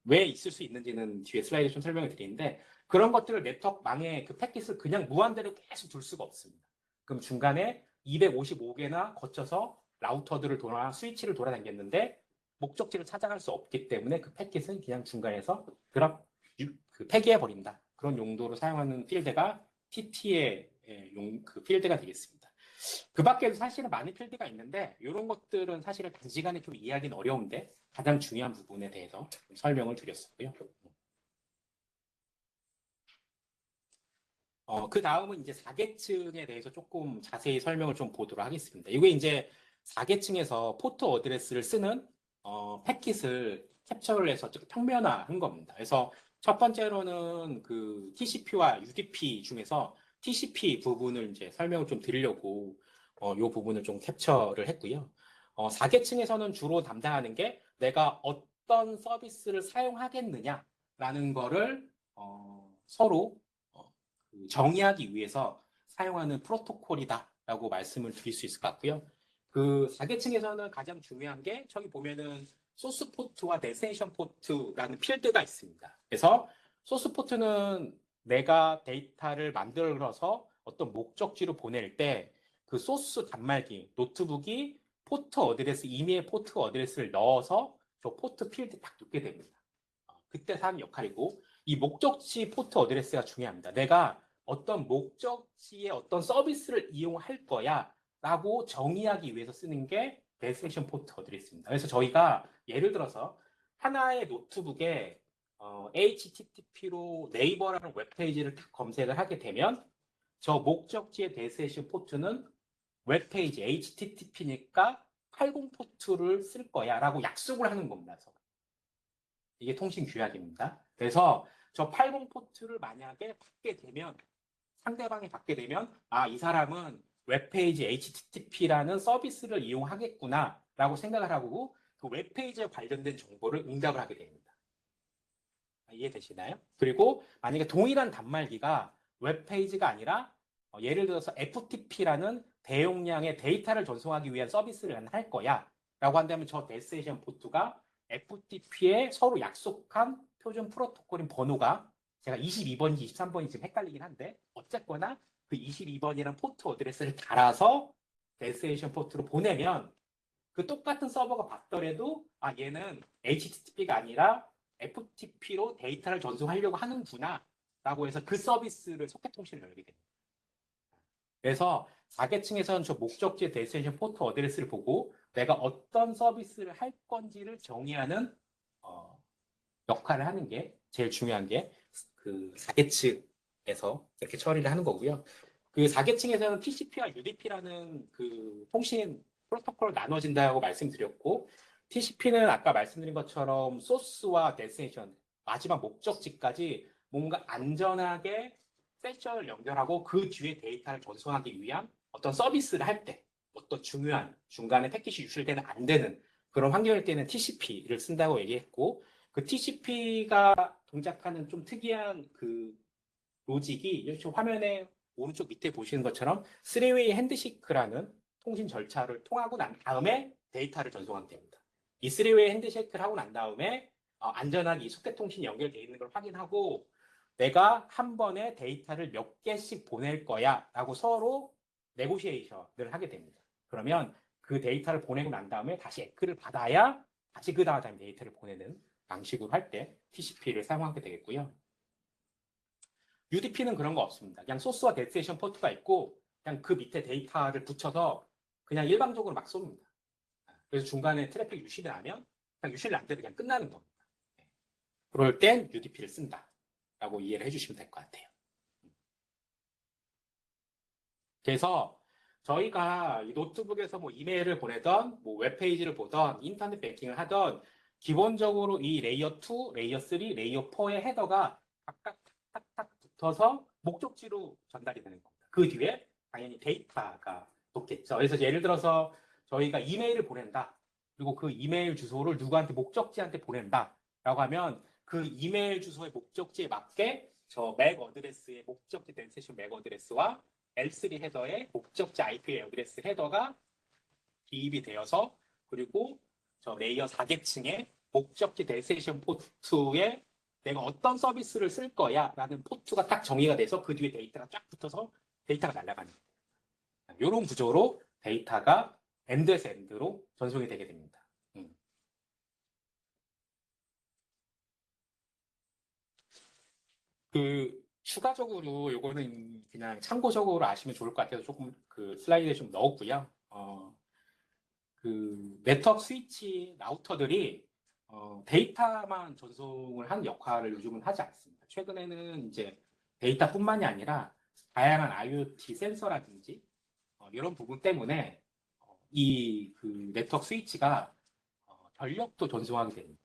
Speaker 1: 왜 있을 수 있는지는 뒤에 슬라이드 좀 설명을 드리는데 그런 것들을 네트워크망에 그 패킷을 그냥 무한대로 계속 둘 수가 없습니다. 그럼 중간에 255개나 거쳐서 라우터들을 스위치를 돌아다녔는데 목적지를 찾아갈 수 없기 때문에 그 패킷은 그냥 중간에서 폐기해 버린다. 그런 용도로 사용하는 필드가 TT의 그 필드가 되겠습니다. 그 밖에도 사실은 많은 필드가 있는데 이런 것들은 사실은 단시간에 좀 이해하기는 어려운데 가장 중요한 부분에 대해서 설명을 드렸었고요. 그 다음은 이제 4계층에 대해서 조금 자세히 설명을 좀 보도록 하겠습니다. 이게 이제 4계층에서 포트 어드레스를 쓰는 패킷을 캡처를 해서 평면화한 겁니다. 그래서 첫 번째로는 그 TCP와 UDP 중에서 TCP 부분을 이제 설명을 좀 드리려고 이 부분을 좀 캡처를 했고요. 4계층에서는 주로 담당하는 게 내가 어떤 서비스를 사용하겠느냐라는 거를 서로 정의하기 위해서 사용하는 프로토콜이다라고 말씀을 드릴 수 있을 것 같고요. 그 4계층에서는 가장 중요한 게 저기 보면은 소스 포트와 데스티네이션 포트라는 필드가 있습니다. 그래서 소스 포트는 내가 데이터를 만들어서 어떤 목적지로 보낼 때 그 소스 단말기, 노트북이 포트 어드레스, 이메일 포트 어드레스를 넣어서 저 포트 필드 딱 넣게 됩니다. 그때 하는 역할이고 이 목적지 포트 어드레스가 중요합니다. 내가 어떤 목적지의 어떤 서비스를 이용할 거야 라고 정의하기 위해서 쓰는 게 데스티네이션 포트 어드레스입니다. 그래서 저희가 예를 들어서 하나의 노트북에 HTTP로 네이버라는 웹페이지를 딱 검색을 하게 되면 저 목적지의 데스티네이션 포트는 웹페이지 HTTP니까 80 포트를 쓸 거야 라고 약속을 하는 겁니다. 이게 통신 규약입니다. 그래서 저 80 포트를 만약에 받게 되면, 상대방이 받게 되면, 아, 이 사람은 웹페이지 HTTP라는 서비스를 이용하겠구나 라고 생각을 하고 그 웹페이지에 관련된 정보를 응답을 하게 됩니다. 이해되시나요? 그리고 만약에 동일한 단말기가 웹페이지가 아니라 예를 들어서 FTP라는 대용량의 데이터를 전송하기 위한 서비스를 할 거야 라고 한다면 저 데스티네이션 포트가 FTP에 서로 약속한 표준 프로토콜인 번호가 제가 22번인지 23번인지 지금 헷갈리긴 한데 어쨌거나 그 22번이라는 포트 어드레스를 달아서 데스티네이션 포트로 보내면 그 똑같은 서버가 받더라도 아 얘는 HTTP가 아니라 FTP로 데이터를 전송하려고 하는구나 라고 해서 그 서비스를 소켓 통신을 열게 됩니다. 그래서 4계층에서는 저 목적지 데스티네이션 포트 어드레스를 보고 내가 어떤 서비스를 할 건지를 정의하는 역할을 하는 게 제일 중요한 게 그 4계층에서 이렇게 처리를 하는 거고요. 그 4계층에서는 TCP와 UDP라는 그 통신 프로토콜로 나눠진다고 말씀드렸고 TCP는 아까 말씀드린 것처럼 소스와 데스티네이션 마지막 목적지까지 뭔가 안전하게 세션을 연결하고 그 뒤에 데이터를 전송하기 위한 어떤 서비스를 할 때 어떤 중요한 중간에 패킷이 유출되는 안 되는 그런 환경일 때는 TCP를 쓴다고 얘기했고 그 TCP가 동작하는 좀 특이한 그 로직이 이렇게 화면에 오른쪽 밑에 보시는 것처럼 3웨이 핸드쉐이크라는 통신 절차를 통하고 난 다음에 데이터를 전송하면 됩니다. 이 3웨이 핸드쉐이크를 하고 난 다음에 안전하게 이 소켓 통신이 연결되어 있는 걸 확인하고 내가 한 번에 데이터를 몇 개씩 보낼 거야 라고 서로 네고시에이션을 하게 됩니다. 그러면 그 데이터를 보내고 난 다음에 다시 에크를 받아야 다시 그 다음에 데이터를 보내는 방식으로 할 때 TCP를 사용하게 되겠고요. UDP는 그런 거 없습니다. 그냥 소스와 데스티네이션 포트가 있고 그냥 그 밑에 데이터를 붙여서 그냥 일방적으로 막 쏩니다. 그래서 중간에 트래픽 유실이 나면 그냥 유실이 안 돼도 그냥 끝나는 겁니다. 그럴 땐 UDP를 쓴다 라고 이해를 해주시면 될 것 같아요. 그래서 저희가 이 노트북에서 뭐 이메일을 보내던 뭐 웹페이지를 보던 인터넷 뱅킹을 하던 기본적으로 이 레이어 2, 레이어 3, 레이어 4의 헤더가 각각 탁탁탁 붙어서 목적지로 전달이 되는 겁니다. 그 뒤에 당연히 데이터가 붙겠죠. 그래서 예를 들어서 저희가 이메일을 보낸다. 그리고 그 이메일 주소를 누구한테 목적지한테 보낸다. 라고 하면 그 이메일 주소의 목적지에 맞게 저 맥 어드레스의 목적지 데스티네이션 맥 어드레스와 L3 헤더의 목적지 IP 어드레스 헤더가 기입이 되어서 그리고 저 레이어 4계층의 목적지 데스티네이션 포트에 내가 어떤 서비스를 쓸 거야 라는 포트가 딱 정의가 돼서 그 뒤에 데이터가 쫙 붙어서 데이터가 날아가는 거예요. 이런 구조로 데이터가 엔드에서 엔드로 전송이 되게 됩니다. 그 추가적으로 요거는 그냥 참고적으로 아시면 좋을 것 같아서 조금 그 슬라이드에 좀 넣었고요. 그 네트워크 스위치 라우터들이 데이터만 전송을 하는 역할을 요즘은 하지 않습니다. 최근에는 이제 데이터뿐만이 아니라 다양한 IoT 센서라든지 이런 부분 때문에 이 그 네트워크 스위치가 전력도 전송하게 됩니다.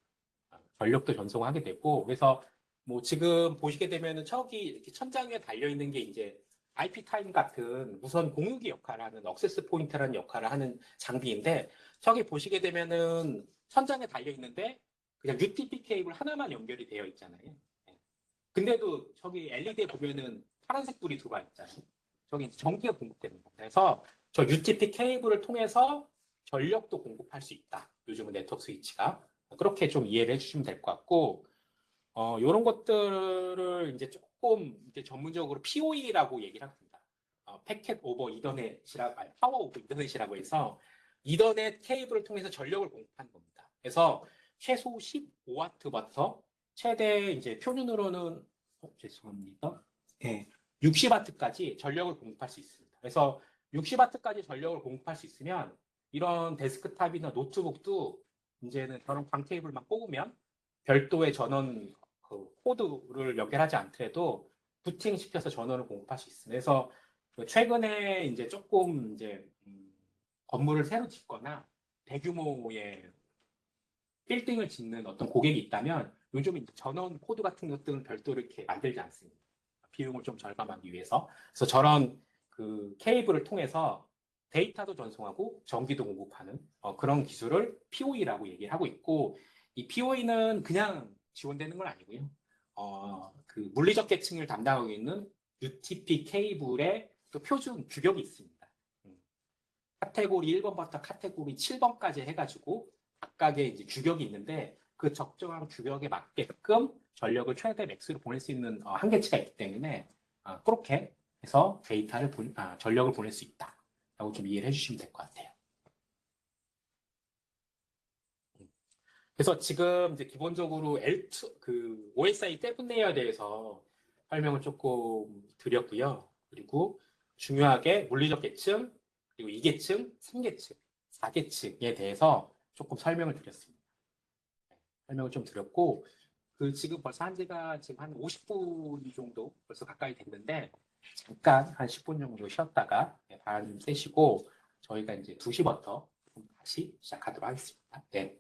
Speaker 1: 전력도 전송하게 되고 그래서 뭐 지금 보시게 되면은 저기 이렇게 천장 위에 달려 있는 게 이제 IP 타임 같은 무선 공유기 역할을 하는 억세스 포인트라는 역할을 하는 장비인데 저기 보시게 되면은 천장에 달려 있는데 그냥 UTP 케이블 하나만 연결이 되어 있잖아요. 예. 근데도 저기 LED에 보면은 파란색 불이 들어와 있잖아요. 저기 전기가 공급됩니다. 그래서 저 UTP 케이블을 통해서 전력도 공급할 수 있다. 요즘은 네트워크 스위치가 그렇게 좀 이해를 해주시면 될 것 같고 이런 것들을 이제 조금 이제 전문적으로 PoE라고 얘기를 합니다. 패켓 오버 이더넷이라고, 파워 오버 이더넷이라고 해서 이더넷 케이블을 통해서 전력을 공급하는 겁니다. 그래서 최소 15W부터 최대 이제 표준으로는 죄송합니다. 네, 60W까지 전력을 공급할 수 있습니다. 그래서 60W까지 전력을 공급할 수 있으면 이런 데스크탑이나 노트북도 이제는 저런 광 케이블만 꼽으면 별도의 전원 그 코드를 연결하지 않더라도 부팅시켜서 전원을 공급할 수 있습니다. 그래서 최근에 이제 조금 이제 건물을 새로 짓거나 대규모의 빌딩을 짓는 어떤 고객이 있다면 요즘 이제 전원 코드 같은 것들은 별도로 이렇게 만들지 않습니다. 비용을 좀 절감하기 위해서. 그래서 저런 그 케이블을 통해서 데이터도 전송하고 전기도 공급하는 그런 기술을 POE라고 얘기하고 있고, 이 POE는 그냥 지원되는 건 아니고요. 그 물리적 계층을 담당하고 있는 UTP 케이블의 또 표준 규격이 있습니다. 카테고리 1번부터 카테고리 7번까지 해가지고 각각의 이제 규격이 있는데 그 적정한 규격에 맞게끔 전력을 최대 맥스로 보낼 수 있는 한계치가 있기 때문에 그렇게 해서 전력을 보낼 수 있다라고 좀 이해를 해주시면 될 것 같아요. 그래서 지금 이제 기본적으로 L2 그 OSI 세븐 레이어에 대해서 설명을 조금 드렸고요. 그리고 중요하게 물리적 계층, 그리고 2계층, 3계층, 4계층에 대해서 조금 설명을 드렸습니다. 설명을 좀 드렸고, 그 지금 벌써 한 지가 지금 한 50분 정도 벌써 가까이 됐는데, 잠깐 한 10분 정도 쉬었다가 반 떼시고 저희가 이제 2시부터 다시 시작하도록 하겠습니다. 네.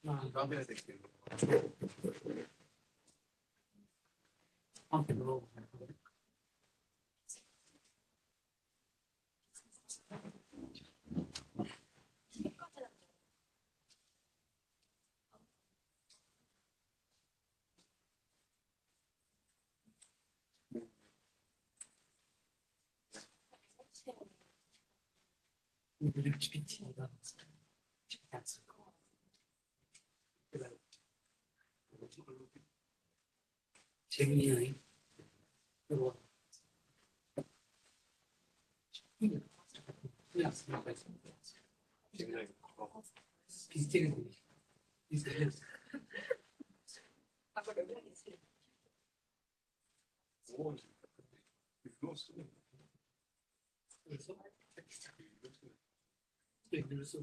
Speaker 2: 까매야 되겠네.
Speaker 3: GPT가 재미있는 그거 비슷해 비슷해 그래서 또 있는 수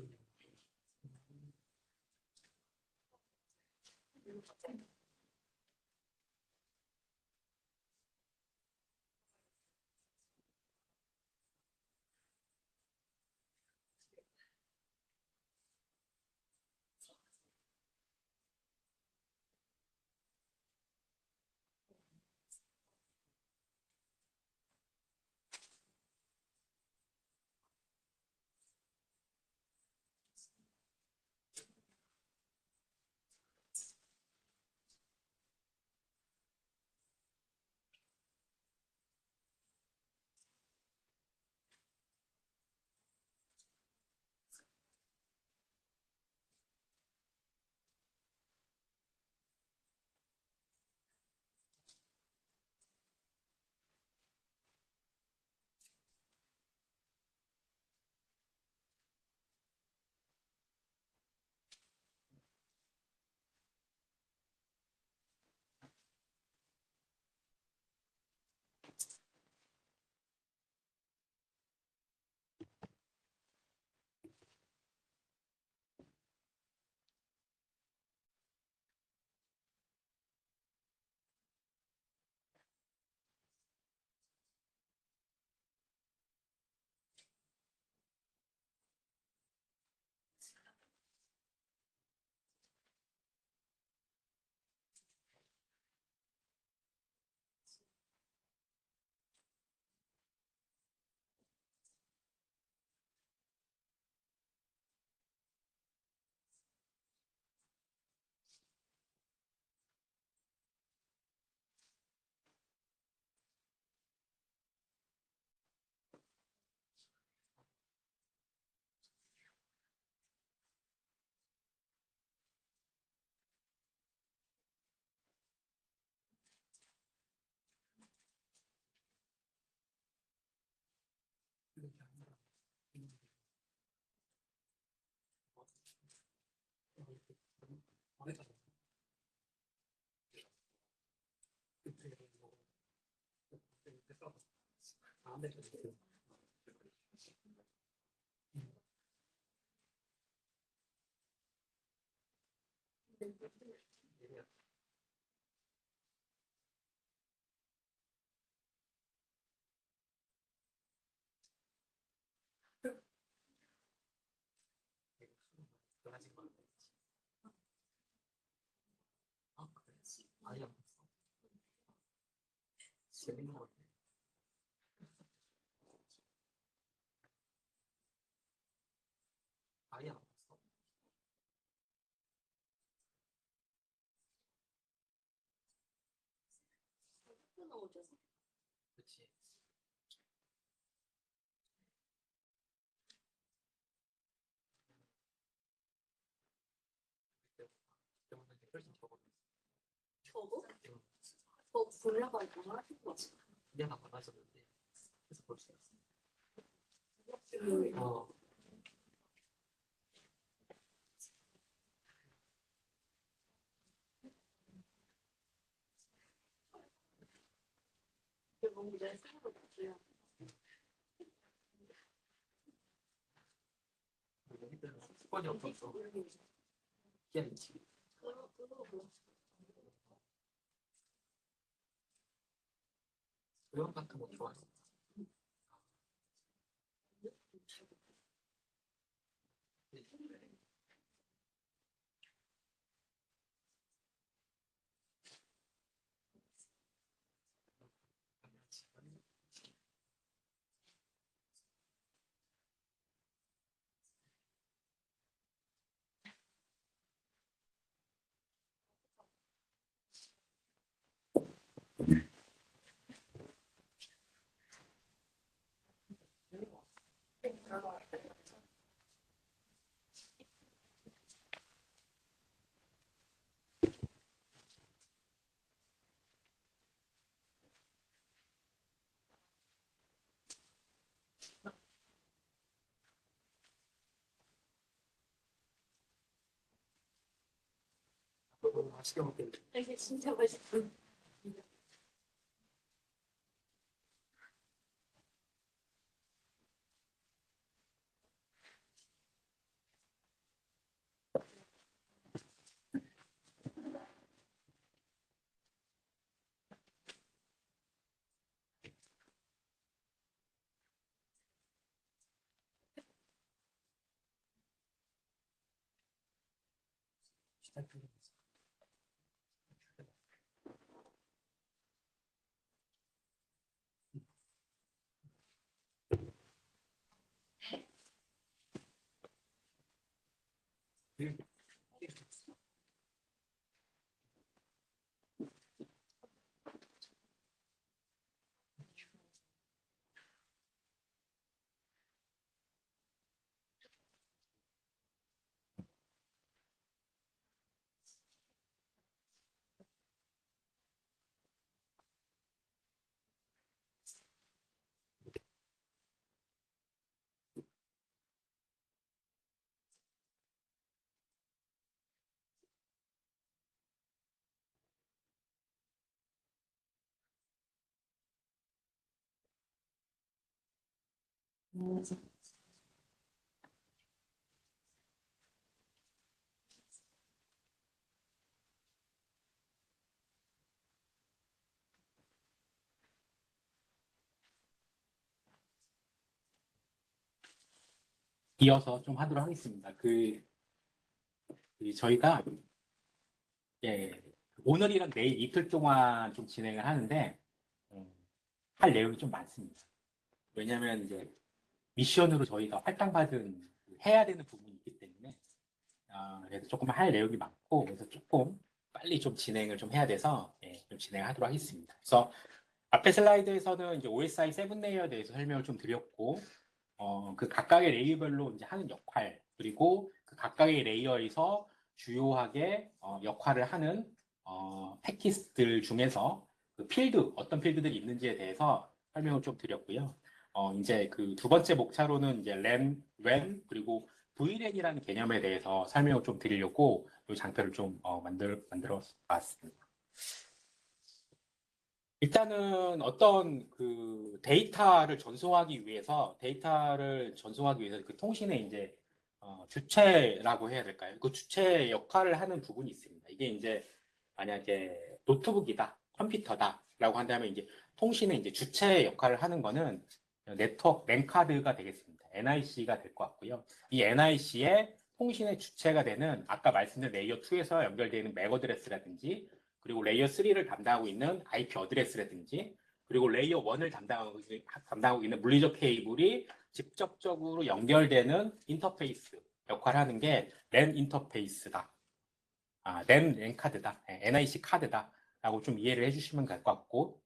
Speaker 3: 아니야 재밌는 거 같아 아예 안 봤어 그치 때문에 훨씬 적었네
Speaker 4: 저도? 저 분야가 있구나 하신 거지.
Speaker 3: 그냥 안 맞았는데 그래서 볼 수 있어
Speaker 4: 음. 뭔가 내 생각을 못해요.
Speaker 3: 습관이 없어서 희한이지 조형 같은 거 좋아했어 너무 맛있게 먹겠네.
Speaker 4: 이게 진짜 맛있어.
Speaker 1: 이어서 좀 하도록 하겠습니다. 저희가 예, 오늘이랑 내일 이틀 동안 좀 진행을 하는데 할 내용이 좀 많습니다. 왜냐하면 이제 미션으로 저희가 할당받은 해야 되는 부분이 있기 때문에 그래서 조금 할 내용이 많고 그래서 조금 빨리 좀 진행을 좀 해야 돼서 좀 진행하도록 하겠습니다. 그래서 앞에 슬라이드에서는 이제 OSI 7레이어에 대해서 설명을 좀 드렸고 그 각각의 레이어별로 이제 하는 역할 그리고 그 각각의 레이어에서 주요하게 역할을 하는 패키지들 중에서 그 필드 어떤 필드들이 있는지에 대해서 설명을 좀 드렸고요. 이제 그 두 번째 목차로는 이제 램 그리고 VLAN이라는 개념에 대해서 설명을 좀 드리려고 이 장표를 좀 만들어 봤습니다. 일단은 어떤 그 데이터를 전송하기 위해서 그 통신의 이제 주체라고 해야 될까요? 그 주체 역할을 하는 부분이 있습니다. 이게 이제 만약에 노트북이다, 컴퓨터다라고 한다면 이제 통신의 이제 주체 역할을 하는 거는 네트워크 랜카드가 되겠습니다. NIC가 될 것 같고요. 이 NIC의 통신의 주체가 되는 아까 말씀드린 레이어 2에서 연결되는 맥 어드레스라든지 그리고 레이어 3를 담당하고 있는 IP 어드레스라든지 그리고 레이어 1을 담당하고 있는 물리적 케이블이 직접적으로 연결되는 인터페이스 역할을 하는 게 랜 인터페이스다. 랜 카드다. NIC 카드다. 라고 좀 이해를 해주시면 될 것 같고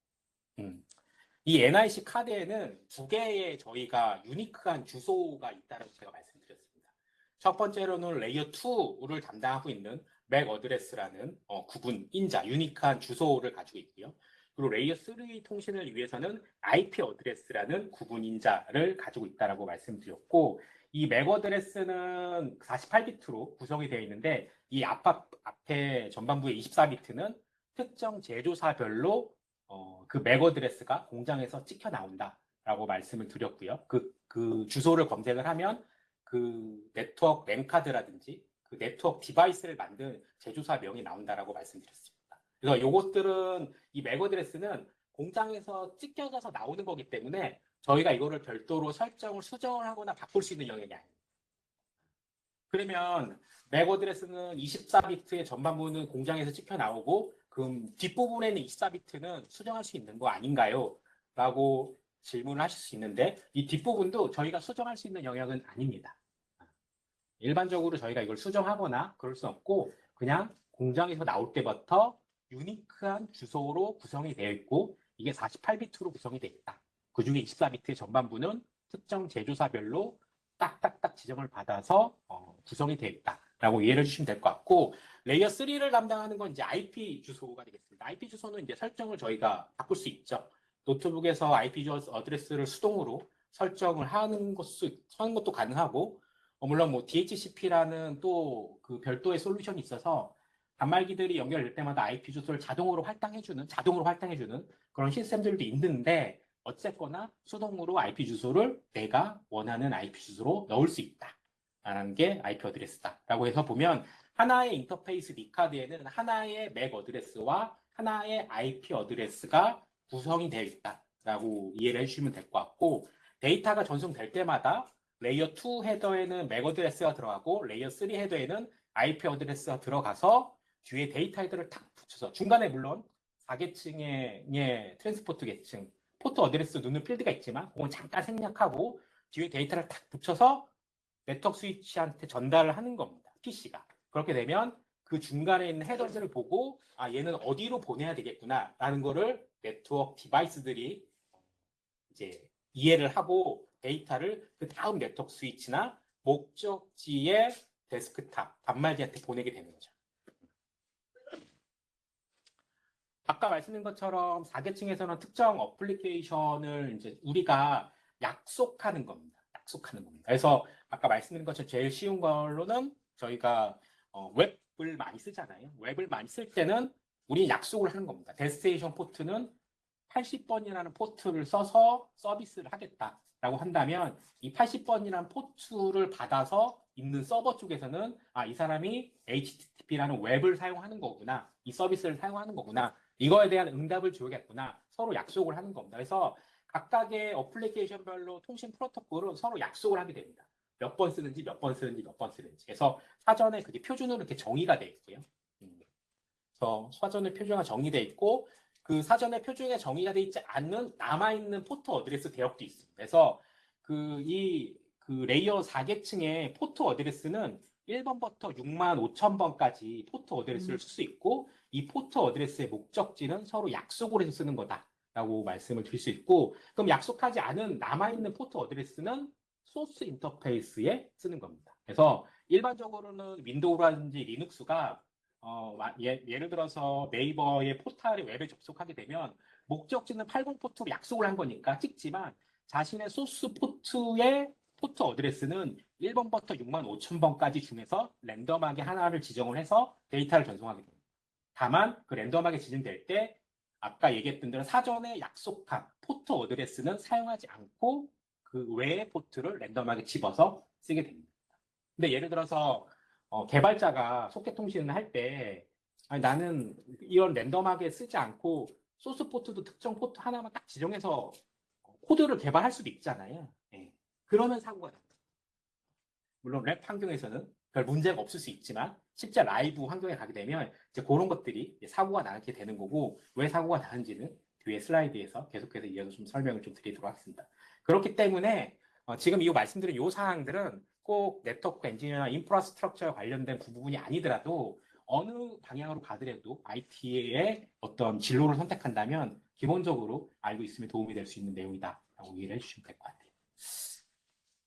Speaker 1: 이 NIC 카드에는 두 개의 저희가 유니크한 주소가 있다고 제가 말씀드렸습니다. 첫 번째로는 레이어 2를 담당하고 있는 맥 어드레스라는 구분 인자, 유니크한 주소를 가지고 있고요. 그리고 레이어 3 통신을 위해서는 IP 어드레스라는 구분 인자를 가지고 있다고 말씀드렸고 이 맥 어드레스는 48비트로 구성이 되어 있는데 이 앞에 전반부의 24비트는 특정 제조사별로 그 맥 어드레스가 공장에서 찍혀 나온다라고 말씀을 드렸고요. 그 주소를 검색을 하면 그 네트워크 랜카드라든지 그 네트워크 디바이스를 만든 제조사 명이 나온다라고 말씀드렸습니다. 그래서 이것들은 이 맥 어드레스는 공장에서 찍혀져서 나오는 거기 때문에 저희가 이거를 별도로 수정을 하거나 바꿀 수 있는 영역이 아닙니다. 그러면 맥 어드레스는 24비트의 전반부는 공장에서 찍혀 나오고 그럼 뒷부분에 있는 24비트는 수정할 수 있는 거 아닌가요? 라고 질문을 하실 수 있는데 이 뒷부분도 저희가 수정할 수 있는 영역은 아닙니다. 일반적으로 저희가 이걸 수정하거나 그럴 수 없고 그냥 공장에서 나올 때부터 유니크한 주소로 구성이 되어 있고 이게 48비트로 구성이 되어 있다. 그 중에 24비트의 전반부는 특정 제조사별로 딱딱딱 지정을 받아서 구성이 되어 있다라고 이해를 해주시면 될 것 같고, 레이어 3를 담당하는 건 이제 IP 주소가 되겠습니다. IP 주소는 이제 설정을 저희가 바꿀 수 있죠. 노트북에서 IP 어드레스를 수동으로 설정을 하는 것도 가능하고, 물론 뭐 DHCP라는 또 그 별도의 솔루션이 있어서 단말기들이 연결될 때마다 IP 주소를 자동으로 할당해주는 그런 시스템들도 있는데, 어쨌거나 수동으로 IP 주소를 내가 원하는 IP 주소로 넣을 수 있다라는 게 IP 어드레스다라고 해서 보면, 하나의 인터페이스 V카드에는 하나의 맥 어드레스와 하나의 IP 어드레스가 구성이 되어 있다라고 이해를 해주시면 될 것 같고, 데이터가 전송될 때마다 레이어 2 헤더에는 맥 어드레스가 들어가고 레이어 3 헤더에는 IP 어드레스가 들어가서 뒤에 데이터 헤더를 탁 붙여서, 중간에 물론 4계층의 트랜스포트 계층 포트 어드레스 넣는 필드가 있지만 그건 잠깐 생략하고 뒤에 데이터를 탁 붙여서 네트워크 스위치한테 전달을 하는 겁니다. PC가. 그렇게 되면 그 중간에 있는 헤더들을 보고 얘는 어디로 보내야 되겠구나라는 거를 네트워크 디바이스들이 이제 이해를 하고 데이터를 그 다음 네트워크 스위치나 목적지의 데스크탑 단말기한테 보내게 되는 거죠. 아까 말씀드린 것처럼 4계층에서는 특정 어플리케이션을 이제 우리가 약속하는 겁니다. 그래서 아까 말씀드린 것처럼 제일 쉬운 걸로는 저희가 웹을 많이 쓰잖아요. 웹을 많이 쓸 때는 우리 약속을 하는 겁니다. 데스티네이션 포트는 80번이라는 포트를 써서 서비스를 하겠다라고 한다면, 이 80번이라는 포트를 받아서 있는 서버 쪽에서는 이 사람이 HTTP라는 웹을 사용하는 거구나, 이 서비스를 사용하는 거구나, 이거에 대한 응답을 줘야겠구나, 서로 약속을 하는 겁니다. 그래서 각각의 어플리케이션별로 통신 프로토콜은 서로 약속을 하게 됩니다. 몇 번 쓰는지. 그래서 사전에 그게 표준으로 이렇게 정의가 돼 있고요. 그래서 사전에 표준화가 정의돼 있고, 그 사전에 표준에 정의가 되어 있지 않는 남아있는 포트 어드레스 대역도 있습니다. 그래서 그 레이어 4계층의 포트 어드레스는 1번부터 65,000번까지 포트 어드레스를 쓸 수 있고, 이 포트 어드레스의 목적지는 서로 약속을 해서 쓰는 거다라고 말씀을 드릴 수 있고, 그럼 약속하지 않은 남아있는 포트 어드레스는 소스 인터페이스에 쓰는 겁니다. 그래서 일반적으로는 윈도우라든지 리눅스가 예를 들어서 네이버의 포털의 웹에 접속하게 되면 목적지는 80 포트로 약속을 한 거니까 찍지만, 자신의 소스 포트의 포트 어드레스는 1번부터 65,000번까지 중에서 랜덤하게 하나를 지정을 해서 데이터를 전송하게 됩니다. 다만 그 랜덤하게 지정될 때 아까 얘기했던 대로 사전에 약속한 포트 어드레스는 사용하지 않고 그 외의 포트를 랜덤하게 집어서 쓰게 됩니다. 근데 예를 들어서 개발자가 소켓통신을 할 때 나는 이런 랜덤하게 쓰지 않고 소스 포트도 특정 포트 하나만 딱 지정해서 코드를 개발할 수도 있잖아요. 예. 그러면 사고가 납니다. 물론 랩 환경에서는 별 문제가 없을 수 있지만 실제 라이브 환경에 가게 되면 이제 그런 것들이 사고가 나게 되는 거고, 왜 사고가 나는지는 뒤에 슬라이드에서 계속해서 이어서 좀 설명을 좀 드리도록 하겠습니다. 그렇기 때문에 지금 이 말씀드린 이 사항들은 꼭 네트워크 엔지니어나 인프라스트럭처에 관련된 부분이 아니더라도 어느 방향으로 가더라도 IT의 어떤 진로를 선택한다면 기본적으로 알고 있으면 도움이 될 수 있는 내용이다라고 이해를 해주시면 될 것 같아요.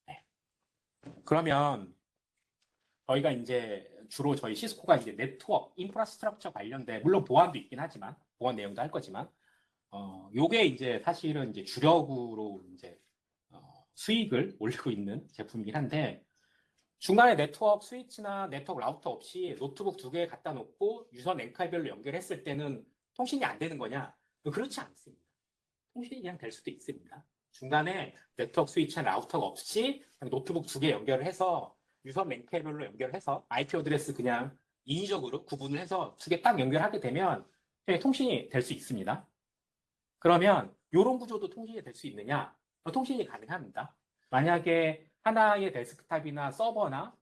Speaker 1: 네. 그러면 저희가 이제 주로 저희 시스코가 이제 네트워크, 인프라스트럭처 관련된, 물론 보안도 있긴 하지만 보안 내용도 할 거지만 요게 이제 사실은 이제 주력으로 이제 수익을 올리고 있는 제품이긴 한데, 중간에 네트워크 스위치나 네트워크 라우터 없이 노트북 2개 갖다 놓고 유선 랜카이별로 연결했을 때는 통신이 안 되는 거냐? 그렇지 않습니다. 통신이 그냥 될 수도 있습니다. 중간에 네트워크 스위치나 라우터가 없이 그냥 노트북 2개 연결을 해서 유선 랜카이별로 연결해서 IP 어드레스 그냥 인위적으로 구분을 해서 2개 딱 연결하게 되면 통신이 될 수 있습니다. 그러면 이런 구조도 통신이 될 수 있느냐? 통신이 가능합니다. 만약에 하나의 데스크탑이나 서버나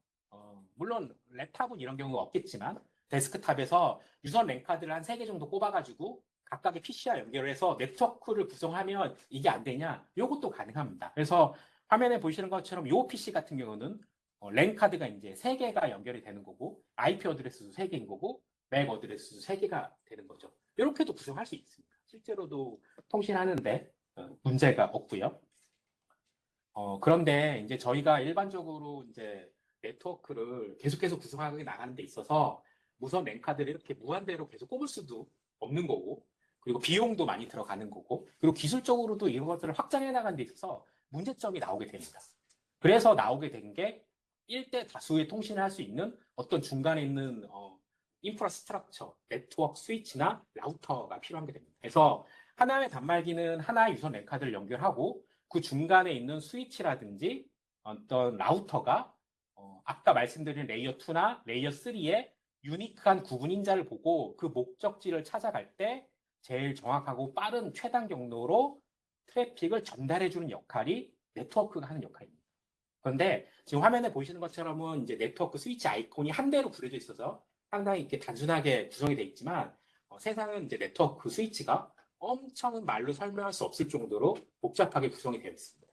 Speaker 1: 물론 랩탑은 이런 경우가 없겠지만 데스크탑에서 유선 랜카드를 한 3개 정도 꼽아가지고 각각의 PC와 연결을 해서 네트워크를 구성하면 이게 안 되냐? 이것도 가능합니다. 그래서 화면에 보시는 것처럼 이 PC 같은 경우는 랜카드가 이제 3개가 연결이 되는 거고, IP 어드레스도 3개인 거고, 맥 어드레스도 3개가 되는 거죠. 이렇게도 구성할 수 있습니다. 실제로도 통신하는데 문제가 없고요. 그런데 이제 저희가 일반적으로 이제 네트워크를 계속해서 구성하게 나가는 데 있어서 무선 랜카드를 이렇게 무한대로 계속 꼽을 수도 없는 거고, 그리고 비용도 많이 들어가는 거고, 그리고 기술적으로도 이런 것들을 확장해 나가는 데 있어서 문제점이 나오게 됩니다. 그래서 나오게 된 게 1대 다수의 통신을 할 수 있는 어떤 중간에 있는 인프라스트럭처, 네트워크 스위치나 라우터가 필요한 게 됩니다. 그래서 하나의 단말기는 하나의 유선 랜카드를 연결하고 그 중간에 있는 스위치라든지 어떤 라우터가 아까 말씀드린 레이어 2나 레이어 3의 유니크한 구분 인자를 보고 그 목적지를 찾아갈 때 제일 정확하고 빠른 최단 경로로 트래픽을 전달해주는 역할이 네트워크가 하는 역할입니다. 그런데 지금 화면에 보시는 것처럼은 이제 네트워크 스위치 아이콘이 한 대로 그려져 있어서 상당히 이렇게 단순하게 구성이 되어 있지만 세상은 이제 네트워크 스위치가 엄청 말로 설명할 수 없을 정도로 복잡하게 구성이 되어 있습니다.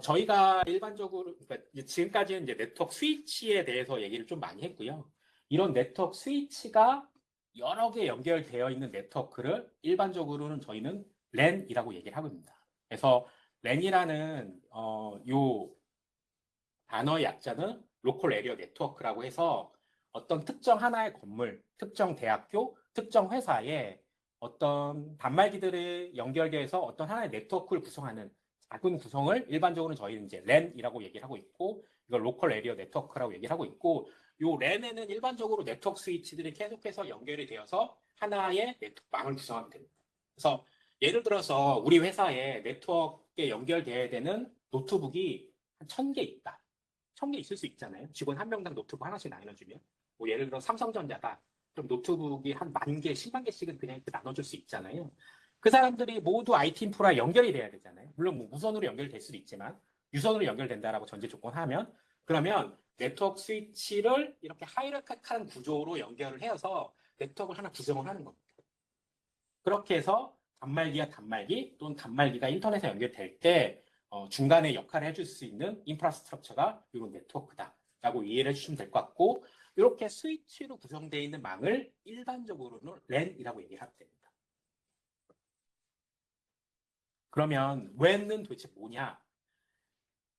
Speaker 1: 저희가 일반적으로, 그러니까 지금까지는 이제 네트워크 스위치에 대해서 얘기를 좀 많이 했고요. 이런 네트워크 스위치가 여러 개 연결되어 있는 네트워크를 일반적으로는 저희는 랜이라고 얘기를 하고 있습니다. 그래서 랜이라는 요 단어의 약자는 로컬 에리어 네트워크라고 해서 어떤 특정 하나의 건물, 특정 대학교, 특정 회사에 어떤 단말기들이 연결돼서 어떤 하나의 네트워크를 구성하는 작은 구성을 일반적으로 저희는 이제 랜이라고 얘기를 하고 있고, 이걸 로컬 에리어 네트워크라고 얘기를 하고 있고, 요 랜에는 일반적으로 네트워크 스위치들이 계속해서 연결이 되어서 하나의 네트워크망을 구성하게 됩니다. 그래서 예를 들어서 우리 회사에 네트워크에 연결돼야 되는 노트북이 한 1000개 있다. 1000개 있을 수 있잖아요. 직원 한 명당 노트북 하나씩 나눠주면. 뭐 예를 들어 삼성전자다. 그럼 노트북이 한 10,000개, 100,000개씩은 그냥 이렇게 나눠줄 수 있잖아요. 그 사람들이 모두 IT 인프라에 연결이 돼야 되잖아요. 물론 뭐 무선으로 연결될 수도 있지만 유선으로 연결된다라고 전제 조건하면, 그러면 네트워크 스위치를 이렇게 하이라키컬한 구조로 연결을 해서 네트워크를 하나 구성을 하는 겁니다. 그렇게 해서 단말기가 단말기 또는 단말기가 인터넷에 연결될 때 중간에 역할을 해줄 수 있는 인프라스트럭처가 이런 네트워크다라고 이해를 해주시면 될 것 같고, 이렇게 스위치로 구성되어 있는 망을 일반적으로는 랜이라고 얘기하면 됩니다. 그러면 랜은 도대체 뭐냐?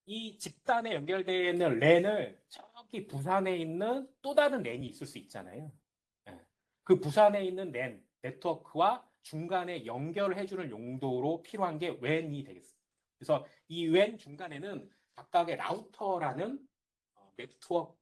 Speaker 1: 이 집단에 연결되어 있는 랜을 저기 부산에 있는 또 다른 랜이 있을 수 있잖아요. 그 부산에 있는 랜 네트워크와 중간에 연결을 해주는 용도로 필요한 게 랜이 되겠습니다. 그래서 이 랜 중간에는 각각의 라우터라는 네트워크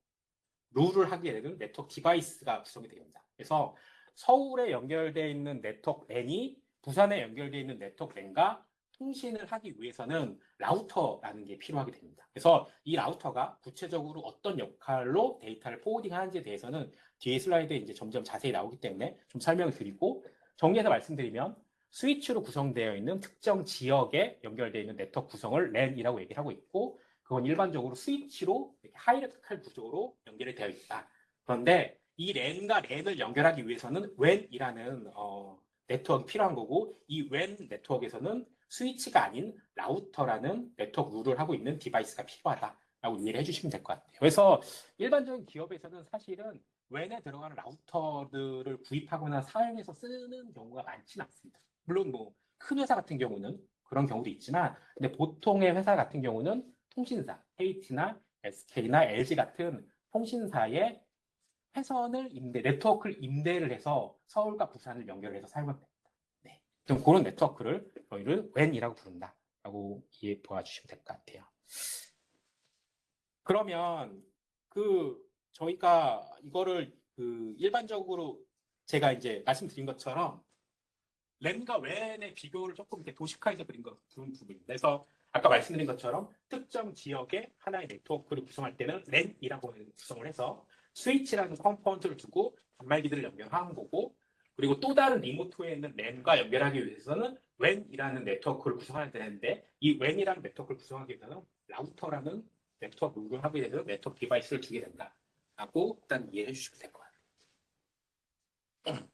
Speaker 1: 룰을 하게 되는 네트워크 디바이스가 구성이 됩니다. 그래서 서울에 연결되어 있는 네트워크 랜이 부산에 연결되어 있는 네트워크 랜과 통신을 하기 위해서는 라우터라는 게 필요하게 됩니다. 그래서 이 라우터가 구체적으로 어떤 역할로 데이터를 포워딩하는지에 대해서는 뒤에 슬라이드에 이제 점점 자세히 나오기 때문에 좀 설명을 드리고, 정리해서 말씀드리면 스위치로 구성되어 있는 특정 지역에 연결되어 있는 네트워크 구성을 랜이라고 얘기를 하고 있고, 그건 일반적으로 스위치로 하이라키컬 구조로 연결이 되어 있다. 그런데 이 랜과 랜을 연결하기 위해서는 웬이라는 네트워크가 필요한 거고, 이 웬 네트워크에서는 스위치가 아닌 라우터라는 네트워크 룰을 하고 있는 디바이스가 필요하다라고 이해를 해주시면 될 것 같아요. 그래서 일반적인 기업에서는 사실은 웬에 들어가는 라우터들을 구입하거나 사용해서 쓰는 경우가 많지는 않습니다. 물론 뭐 큰 회사 같은 경우는 그런 경우도 있지만, 근데 보통의 회사 같은 경우는 통신사, KT나 SK나 LG 같은 통신사의 회선을 네트워크를 임대를 해서 서울과 부산을 연결해서 사용합니다. 네. 좀 그런 네트워크를 저희를 웬이라고 부른다라고 이해 보아주시면 될 것 같아요. 그러면 저희가 이거를 일반적으로 제가 이제 말씀드린 것처럼 랜과 웬의 비교를 조금 이렇게 도식화해서 그런 부분입니다. 그래서 아까 말씀드린 것처럼 특정 지역의 하나의 네트워크를 구성할 때는 랜이라고 구성을 해서 스위치라는 컴포넌트를 두고 단말기들을 연결하는 거고, 그리고 또 다른 리모트에 있는 랜과 연결하기 위해서는 웬이라는 네트워크를 구성해야 되는데, 이 웬이라는 네트워크를 구성하기 위해서는 라우터라는 네트워크 룰을 하기 위해서 네트워크 디바이스를 주게 된다라고 일단 이해해 주시면 될 것 같아요.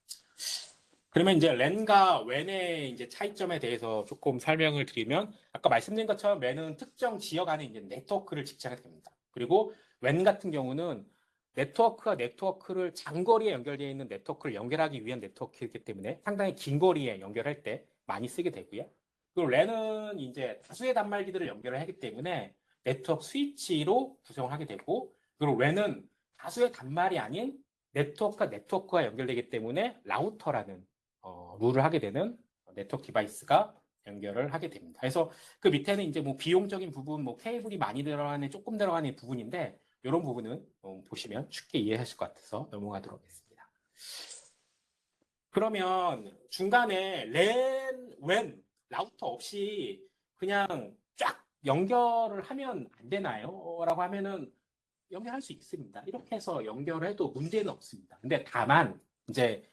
Speaker 1: 그러면 이제 랜과 웬의 이제 차이점에 대해서 조금 설명을 드리면, 아까 말씀드린 것처럼 랜은 특정 지역 안에 이제 네트워크를 집착하게 됩니다. 그리고 웬 같은 경우는 네트워크가 네트워크를 장거리에 연결되어 있는 네트워크를 연결하기 위한 네트워크이기 때문에 상당히 긴 거리에 연결할 때 많이 쓰게 되고요. 그리고 랜은 이제 다수의 단말기들을 연결을 하기 때문에 네트워크 스위치로 구성을 하게 되고, 그리고 랜은 다수의 단말이 아닌 네트워크가 네트워크가 연결되기 때문에 라우터라는 룰을 하게 되는 네트워크 디바이스가 연결을 하게 됩니다. 그래서 그 밑에는 이제 뭐 비용적인 부분, 뭐 케이블이 많이 들어가는 조금 들어가는 부분인데 이런 부분은 보시면 쉽게 이해하실 것 같아서 넘어가도록 하겠습니다. 그러면 중간에 랜, 라우터 없이 그냥 쫙 연결을 하면 안 되나요? 라고 하면은 연결할 수 있습니다. 이렇게 해서 연결을 해도 문제는 없습니다. 근데 다만 이제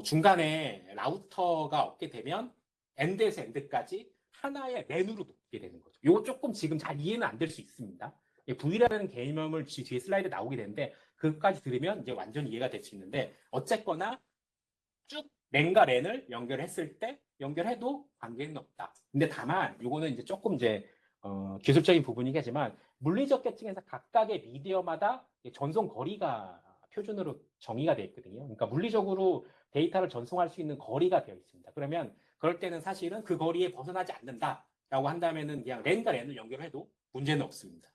Speaker 1: 중간에 라우터가 없게 되면 엔드에서 엔드까지 하나의 랜으로 놓게 되는 거죠. 이거 조금 지금 잘 이해는 안 될 수 있습니다. V라는 개념을 뒤에 슬라이드 나오게 되는데 그것까지 들으면 이제 완전 이해가 될 수 있는데 어쨌거나 쭉 랜과 랜을 연결했을 때 연결해도 관계는 없다. 근데 다만 이거는 이제 조금 이제 기술적인 부분이겠지만 물리적 계층에서 각각의 미디어마다 전송 거리가 표준으로 정의가 되어 있거든요. 그러니까 물리적으로 데이터를 전송할 수 있는 거리가 되어 있습니다. 그러면 그럴 때는 사실은 그 거리에 벗어나지 않는다라고 한다면은 그냥 랜과 랜을 연결해도 문제는 없습니다.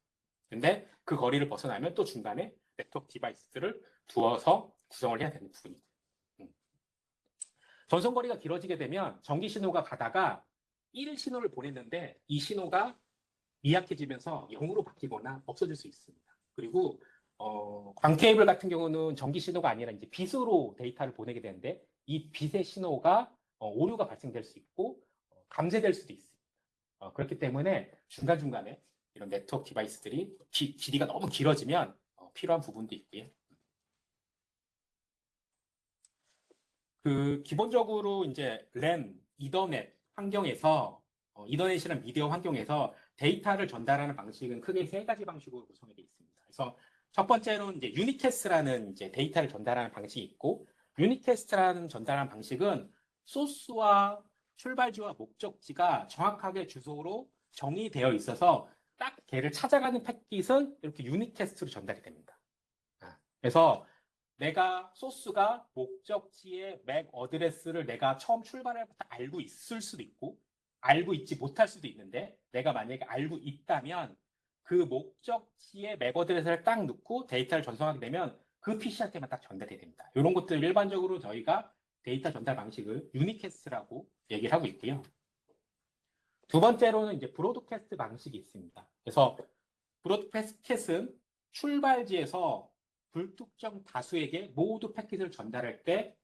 Speaker 1: 근데 그 거리를 벗어나면 또 중간에 네트워크 디바이스들을 두어서 구성을 해야 되는 부분이고. 전송거리가 길어지게 되면 전기 신호가 가다가 1 신호를 보냈는데 이 신호가 미약해지면서 0으로 바뀌거나 없어질 수 있습니다. 그리고 광 케이블 같은 경우는 전기 신호가 아니라 이제 빛으로 데이터를 보내게 되는데 이 빛의 신호가 오류가 발생될 수 있고 감쇄될 수도 있습니다. 그렇기 때문에 중간중간에 이런 네트워크 디바이스들이 길이가 너무 길어지면 필요한 부분도 있고요. 그 기본적으로 이제 랜, 이더넷 환경에서 이더넷이라는 미디어 환경에서 데이터를 전달하는 방식은 크게 세 가지 방식으로 구성이 되어 있습니다. 그래서 첫 번째로는 이제 유니캐스트라는 이제 데이터를 전달하는 방식이 있고, 유니캐스트라는 전달하는 방식은 소스와 출발지와 목적지가 정확하게 주소로 정의되어 있어서 딱 걔를 찾아가는 패킷은 이렇게 유니캐스트로 전달이 됩니다. 그래서 내가 소스가 목적지의 맥 어드레스를 내가 처음 출발할 때부터 알고 있을 수도 있고 알고 있지 못할 수도 있는데 내가 만약에 알고 있다면 그 목적지의 맥 어드레스를 딱 넣고 데이터를 전송하게 되면 그 PC한테만 딱 전달이 됩니다. 이런 것들 일반적으로 저희가 데이터 전달 방식을 유니캐스트라고 얘기를 하고 있고요. 두 번째로는 이제 브로드캐스트 방식이 있습니다. 그래서 브로드캐스트는 출발지에서 불특정 다수에게 모두 패킷을 전달할 때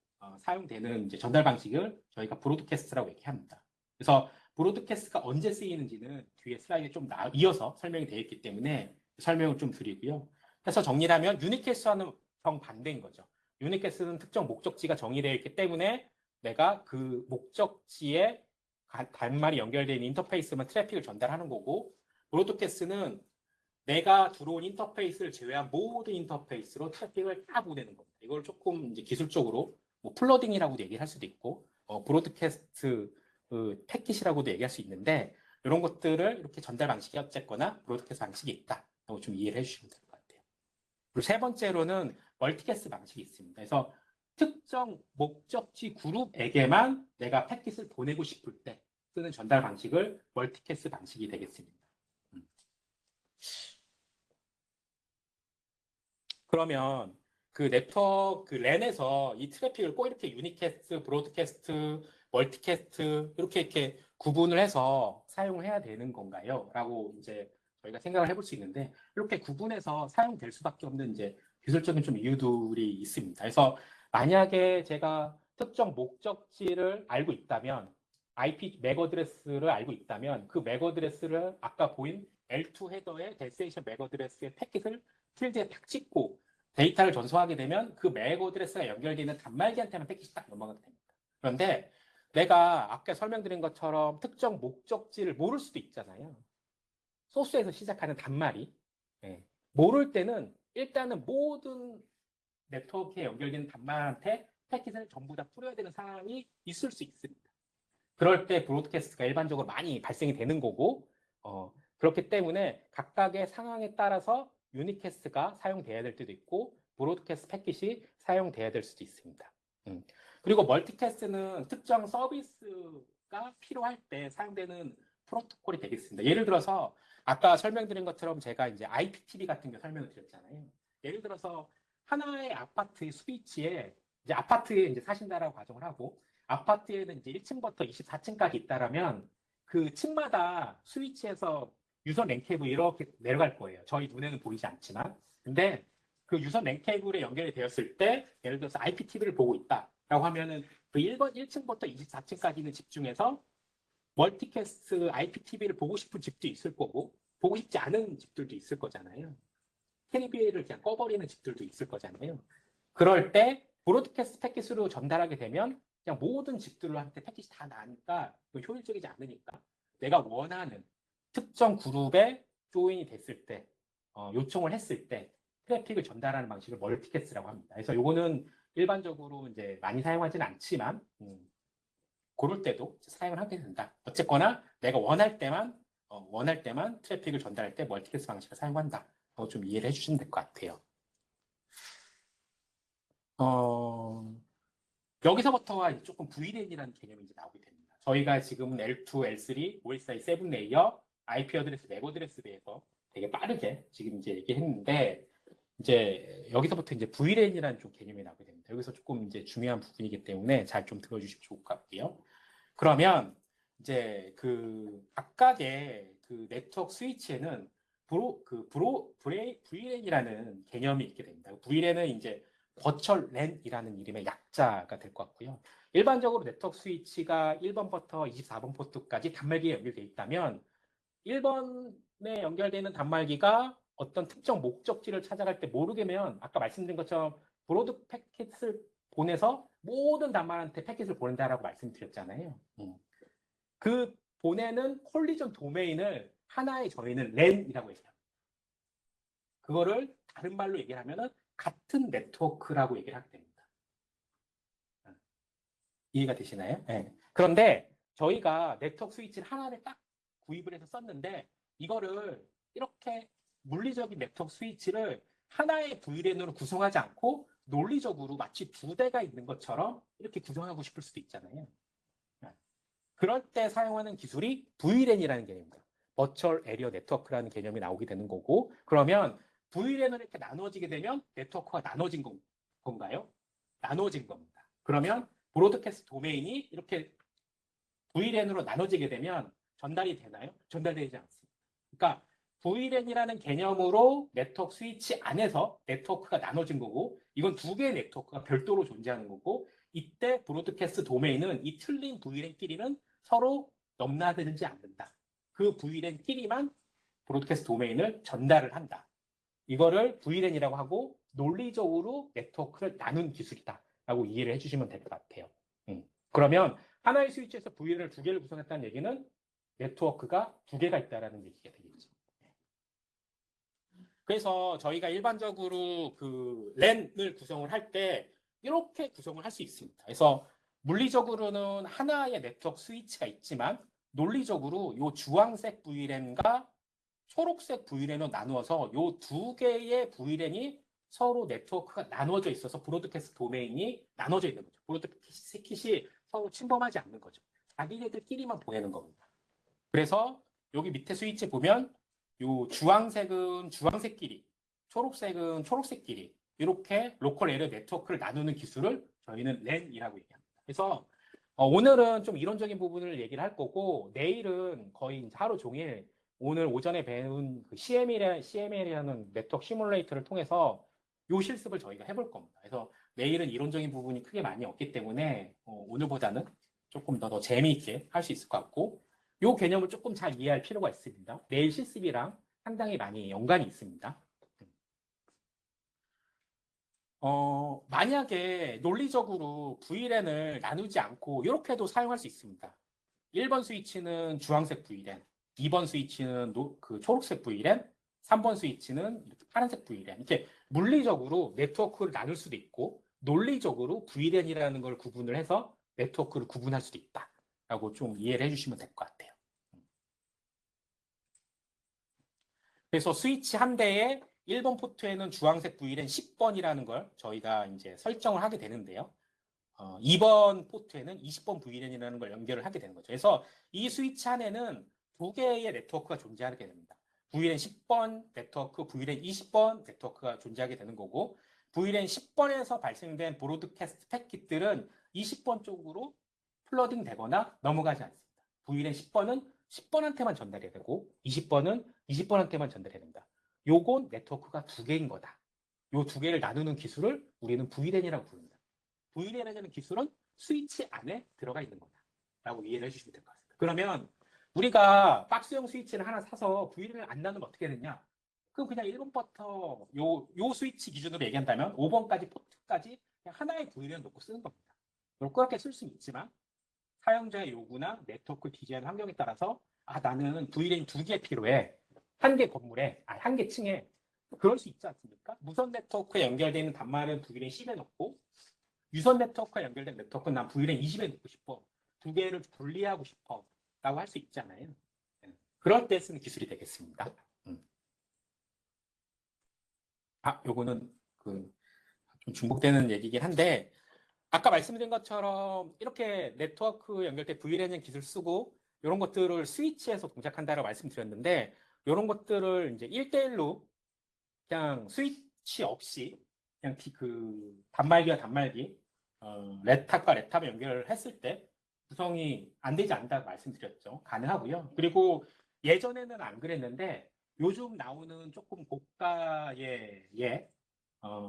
Speaker 1: 사용되는 이제 전달 방식을 저희가 브로드캐스트라고 얘기합니다. 그래서 브로드캐스트가 언제 쓰이는지는 뒤에 슬라이드에 좀 이어서 설명이 되어 있기 때문에 설명을 좀 드리고요. 그래서 정리를 하면 유니캐스트와는 정반대인 거죠. 유니캐스트는 특정 목적지가 정의되어 있기 때문에 내가 그 목적지에 단말이 연결되어 있는 인터페이스만 트래픽을 전달하는 거고, 브로드캐스트는 내가 들어온 인터페이스를 제외한 모든 인터페이스로 트래픽을 다 보내는 겁니다. 이걸 조금 이제 기술적으로 뭐 플러딩이라고도 얘기할 수도 있고, 브로드캐스트 패킷이라고도 얘기할 수 있는데, 이런 것들을 이렇게 전달 방식이 어쨌거나 브로드캐스트 방식이 있다라고 좀 이해를 해주시면 될 것 같아요. 그리고 세 번째로는 멀티캐스트 방식이 있습니다. 그래서 특정 목적지 그룹에게만 내가 패킷을 보내고 싶을 때 쓰는 전달 방식을 멀티캐스트 방식이 되겠습니다. 그러면 그 네트워크 그 랜에서 이 트래픽을 꼭 이렇게 유니캐스트, 브로드캐스트, 멀티캐스트 이렇게 구분을 해서 사용을 해야 되는 건가요? 라고 이제 저희가 생각을 해볼 수 있는데 이렇게 구분해서 사용될 수밖에 없는 이제 기술적인 좀 이유들이 있습니다. 그래서 만약에 제가 특정 목적지를 알고 있다면 IP 맥 어드레스를 알고 있다면 그 맥 어드레스를 아까 보인 L2 헤더의 데스티네이션 맥 어드레스의 패킷을 필드에 딱 찍고 데이터를 전송하게 되면 그 맥 어드레스가 연결되어 있는 단말기한테만 패킷이 딱 넘어가게 됩니다. 그런데 내가 아까 설명드린 것처럼 특정 목적지를 모를 수도 있잖아요. 소스에서 시작하는 단말이. 네. 모를 때는 일단은 모든 네트워크에 연결된 단말한테 패킷을 전부 다 뿌려야 되는 상황이 있을 수 있습니다. 그럴 때 브로드캐스트가 일반적으로 많이 발생이 되는 거고, 그렇기 때문에 각각의 상황에 따라서 유니캐스트가 사용돼야 될 때도 있고, 브로드캐스트 패킷이 사용돼야 될 수도 있습니다. 그리고 멀티캐스트는 특정 서비스 가 필요할 때 사용되는 프로토콜이 되겠습니다. 예를 들어서 아까 설명드린 것처럼 제가 이제 IPTV 같은 거 설명을 드렸잖아요. 예를 들어서 하나의 아파트 스위치에 이제 아파트에 이제 사신다라고 가정을 하고 아파트에는 이제 1층부터 24층까지 있다라면 그 층마다 스위치에서 유선 랜 케이블 이렇게 내려갈 거예요. 저희 눈에는 보이지 않지만. 근데 그 유선 랜 케이블에 연결이 되었을 때 예를 들어서 IPTV를 보고 있다라고 하면은 그 1층부터 24층까지는 집중해서 멀티캐스트 IPTV를 보고 싶은 집도 있을 거고 보고 싶지 않은 집들도 있을 거잖아요. KBL을 그냥 꺼버리는 집들도 있을 거잖아요. 그럴 때 브로드캐스트 패킷으로 전달하게 되면 그냥 모든 집들한테 패킷이 다 나니까 효율적이지 않으니까 내가 원하는 특정 그룹에 조인이 됐을 때 요청을 했을 때 트래픽을 전달하는 방식을 멀티캐스트라고 합니다. 그래서 요거는 일반적으로 이제 많이 사용하지는 않지만 그럴 때도 사용을 하게 된다. 어쨌거나 내가 원할 때만 트래픽을 전달할 때 멀티캐스트 방식을 사용한다. 좀 이해를 해주시면 될 것 같아요. 여기서부터가 조금 VLAN이라는 개념이 이제 나오게 됩니다. 저희가 지금은 L2, L3, OSI 7 레이어, IP 어드레스, 맥 어드레스에 대해서 되게 빠르게 지금 이제 얘기했는데 이제 여기서부터 이제 VLAN이라는 좀 개념이 나오게 됩니다. 여기서 조금 이제 중요한 부분이기 때문에 잘 좀 들어주시면 좋을 것 같고요. 그러면 이제 그 각각의 그 네트워크 스위치에는 VLAN이라는 개념이 있게 됩니다. VLAN은 이제 버추얼 랜이라는 이름의 약자가 될 것 같고요. 일반적으로 네트워크 스위치가 1번부터 24번 포트까지 단말기에 연결되어 있다면 1번에 연결되는 단말기가 어떤 특정 목적지를 찾아갈 때 모르게면 아까 말씀드린 것처럼 브로드 패킷을 보내서 모든 단말한테 패킷을 보낸다라고 말씀드렸잖아요. 그 보내는 콜리전 도메인을 하나의 저희는 랜이라고 얘기합니다. 그거를 다른 말로 얘기를 하면은 같은 네트워크라고 얘기를 하게 됩니다. 이해가 되시나요? 네. 그런데 저희가 네트워크 스위치를 하나를 딱 구입을 해서 썼는데 이거를 이렇게 물리적인 네트워크 스위치를 하나의 VLAN으로 구성하지 않고 논리적으로 마치 두 대가 있는 것처럼 이렇게 구성하고 싶을 수도 있잖아요. 그럴 때 사용하는 기술이 VLAN이라는 개념입니다. 버추얼 에리어 네트워크라는 개념이 나오게 되는 거고 그러면 VLAN으로 이렇게 나눠지게 되면 네트워크가 나눠진 건가요? 나눠진 겁니다. 그러면 브로드캐스트 도메인이 이렇게 VLAN으로 나눠지게 되면 전달이 되나요? 전달되지 않습니다. 그러니까 VLAN이라는 개념으로 네트워크 스위치 안에서 네트워크가 나눠진 거고 이건 두 개의 네트워크가 별도로 존재하는 거고 이때 브로드캐스트 도메인은 이 틀린 VLAN끼리는 서로 넘나들지 않는다. 그 VLAN끼리만 브로드캐스트 도메인을 전달을 한다. 이거를 VLAN이라고 하고 논리적으로 네트워크를 나눈 기술이다 라고 이해를 해주시면 될 것 같아요. 그러면 하나의 스위치에서 VLAN을 두 개를 구성했다는 얘기는 네트워크가 두 개가 있다는 얘기가 되겠죠. 그래서 저희가 일반적으로 그 랜을 구성을 할 때 이렇게 구성을 할 수 있습니다. 그래서 물리적으로는 하나의 네트워크 스위치가 있지만 논리적으로 이 주황색 VLAN과 초록색 VLAN으로 나누어서 이 두 개의 VLAN이 서로 네트워크가 나눠져 있어서 브로드캐스트 도메인이 나눠져 있는 거죠. 브로드캐스트이 서로 침범하지 않는 거죠. 자기네들끼리만 보내는 겁니다. 그래서 여기 밑에 스위치 보면 이 주황색은 주황색끼리, 초록색은 초록색끼리 이렇게 로컬 에리어 네트워크를 나누는 기술을 저희는 랜이라고 얘기합니다. 그래서 오늘은 좀 이론적인 부분을 얘기를 할 거고 내일은 거의 이제 하루 종일 오늘 오전에 배운 그 CML이라는 네트워크 시뮬레이터를 통해서 요 실습을 저희가 해볼 겁니다. 그래서 내일은 이론적인 부분이 크게 많이 없기 때문에 오늘보다는 조금 더 재미있게 할 수 있을 것 같고 요 개념을 조금 잘 이해할 필요가 있습니다. 내일 실습이랑 상당히 많이 연관이 있습니다. 만약에 논리적으로 VLAN을 나누지 않고 이렇게도 사용할 수 있습니다. 1번 스위치는 주황색 VLAN, 2번 스위치는 그 초록색 VLAN, 3번 스위치는 이렇게 파란색 VLAN. 이렇게 물리적으로 네트워크를 나눌 수도 있고 논리적으로 VLAN이라는 걸 구분을 해서 네트워크를 구분할 수도 있다라고 좀 이해를 해주시면 될 것 같아요. 그래서 스위치 한 대에 1번 포트에는 주황색 VLAN 10번이라는 걸 저희가 이제 설정을 하게 되는데요. 2번 포트에는 20번 VLAN이라는 걸 연결을 하게 되는 거죠. 그래서 이 스위치 안에는 두 개의 네트워크가 존재하게 됩니다. VLAN 10번 네트워크, VLAN 20번 네트워크가 존재하게 되는 거고, VLAN 10번에서 발생된 브로드캐스트 패킷들은 20번 쪽으로 플러딩 되거나 넘어가지 않습니다. VLAN 10번은 10번한테만 전달해야 되고 20번은 20번한테만 전달해야 된다. 요건 네트워크가 두 개인 거다. 요 두 개를 나누는 기술을 우리는 VLAN이라고 부릅니다. VLAN이라는 기술은 스위치 안에 들어가 있는 거다 라고 이해를 해주시면 될 것 같습니다. 그러면 우리가 박스형 스위치를 하나 사서 VLAN을 안 나누면 어떻게 되냐? 그럼 그냥 1번부터 요 스위치 기준으로 얘기한다면 5번까지 포트까지 그냥 하나의 VLAN 놓고 쓰는 겁니다. 그렇게 쓸 수는 있지만 사용자의 요구나 네트워크 디자인 환경에 따라서 나는 VLAN 두 개 필요해. 한 개 건물에, 한 개 층에. 그럴 수 있지 않습니까? 무선 네트워크에 연결되어 있는 단말은 VLAN 10에 넣고 유선 네트워크에 연결된 네트워크는 난 VLAN 20에 넣고 싶어. 두 개를 분리하고 싶어. 라고 할 수 있잖아요. 그럴 때 쓰는 기술이 되겠습니다. 요거는 좀 중복되는 얘기긴 한데 아까 말씀드린 것처럼 이렇게 네트워크 연결된 VLAN 기술 쓰고 이런 것들을 스위치에서 동작한다라고 말씀드렸는데 이런 것들을 이제 1대1로 그냥 스위치 없이 그냥 단말기와 단말기, 랩탑과 랩탑을 연결을 했을 때 구성이 안 되지 않는다고 말씀드렸죠. 가능하고요. 그리고 예전에는 안 그랬는데 요즘 나오는 조금 고가의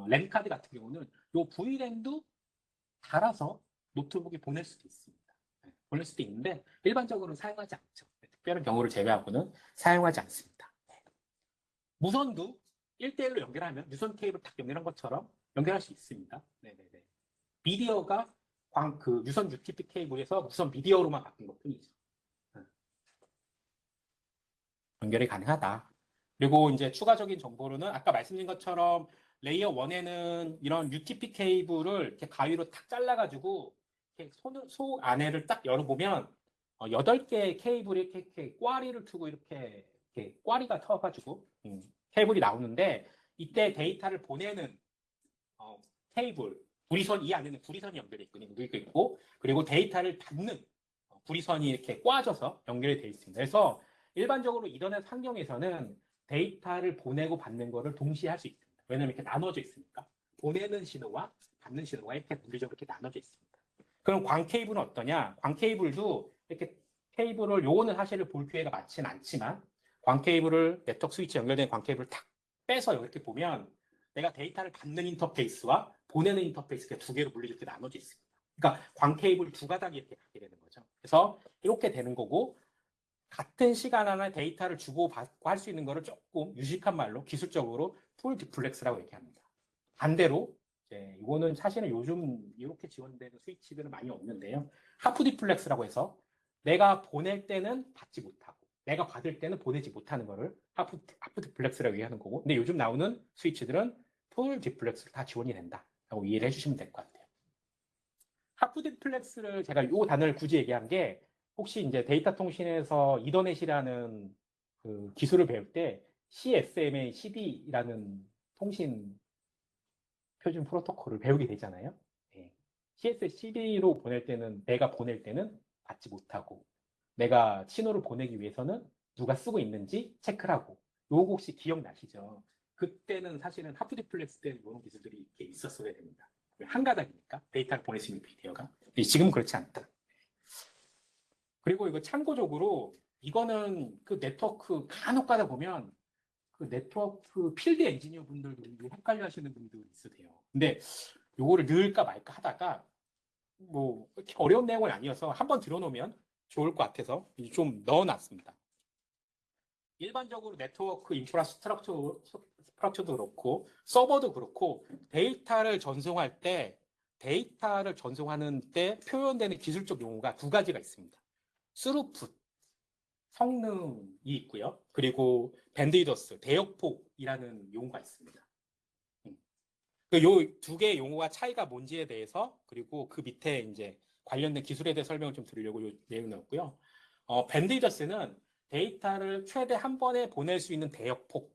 Speaker 1: 램카드 같은 경우는 요 VLAN도 달아서 노트북에 보낼 수도 있습니다. 보낼 수도 있는데 일반적으로는 사용하지 않죠. 특별한 경우를 제외하고는 사용하지 않습니다. 무선도 1대1로 연결하면 유선 케이블 딱 연결한 것처럼 연결할 수 있습니다. 네네네. 미디어가 유선 UTP 케이블에서 무선 미디어로만 바뀐 것 뿐이죠. 연결이 가능하다. 그리고 이제 추가적인 정보로는 아까 말씀드린 것처럼 레이어 1에는 이런 UTP 케이블을 이렇게 가위로 탁 잘라가지고 이렇게 소 안에를 딱 열어보면 8개의 케이블이 이렇게 꽈리를 두고 이렇게 꽈리가 터가지고 케이블이 나오는데 이때 데이터를 보내는 케이블, 구리선 이 안에는 구리선이 연결돼 있고 그리고 데이터를 받는 구리선이 이렇게 꽈져서 연결이 되어 있습니다. 그래서 일반적으로 이더넷 환경에서는 데이터를 보내고 받는 거를 동시에 할 수 있습니다. 왜냐하면 이렇게 나눠져 있으니까. 보내는 신호와 받는 신호가 이렇게 물리적으로 이렇게 나눠져 있습니다. 그럼 광 케이블은 어떠냐? 광 케이블도 이렇게 케이블을 요거는 사실 볼 기회가 많지는 않지만 광 케이블을 네트워크 스위치 연결된 광 케이블을 탁 빼서 이렇게 보면 내가 데이터를 받는 인터페이스와 보내는 인터페이스가 두 개로 물리적으로 이렇게 나눠져 있습니다. 그러니까 광 케이블 두 가닥이 이렇게 갖게 되는 거죠. 그래서 이렇게 되는 거고 같은 시간 안에 데이터를 주고받고 할 수 있는 거를 조금 유식한 말로 기술적으로 풀 디플렉스라고 얘기합니다. 반대로 이거는 사실은 요즘 이렇게 지원되는 스위치들은 많이 없는데요. 하프 디플렉스라고 해서 내가 보낼 때는 받지 못하고 내가 받을 때는 보내지 못하는 거를 하프 디플렉스라고 얘기하는 거고 근데 요즘 나오는 스위치들은 풀 디플렉스로 다 지원이 된다라고 이해를 해주시면 될 것 같아요. 하프 디플렉스를 제가 이 단어를 굳이 얘기한 게 혹시 이제 데이터 통신에서 이더넷이라는 그 기술을 배울 때 CSMA CD라는 통신 표준 프로토콜을 배우게 되잖아요. 네. CSCD로 보낼 때는 내가 보낼 때는 받지 못하고 내가 신호를 보내기 위해서는 누가 쓰고 있는지 체크를 하고 요거 혹시 기억나시죠? 그때는 사실은 하프 디플렉스 때는 이런 기술들이 이렇게 있었어야 됩니다. 한 가닥이니까 데이터를 보낼 수 있는 미디어가. 지금은 그렇지 않다. 그리고 이거 참고적으로 이거는 그 네트워크 간혹 가다 보면 그 네트워크 필드 엔지니어 분들도 헷갈려 하시는 분들이 있으세요. 근데 요거를 넣을까 말까 하다가 뭐 이렇게 어려운 내용은 아니어서 한번 들어놓으면 좋을 것 같아서 좀 넣어놨습니다. 일반적으로 네트워크 인프라스트럭처도 그렇고 서버도 그렇고 데이터를 전송하는 때 표현되는 기술적 용어가 두 가지가 있습니다. 스루풋, 성능이 있고요. 그리고 밴드위더스, 대역폭이라는 용어가 있습니다. 요 두 개의 용어가 차이가 뭔지에 대해서 그리고 그 밑에 이제 관련된 기술에 대해 설명을 좀 드리려고 요 내용 넣었고요. 밴드위더스는 데이터를 최대 한 번에 보낼 수 있는 대역폭이라고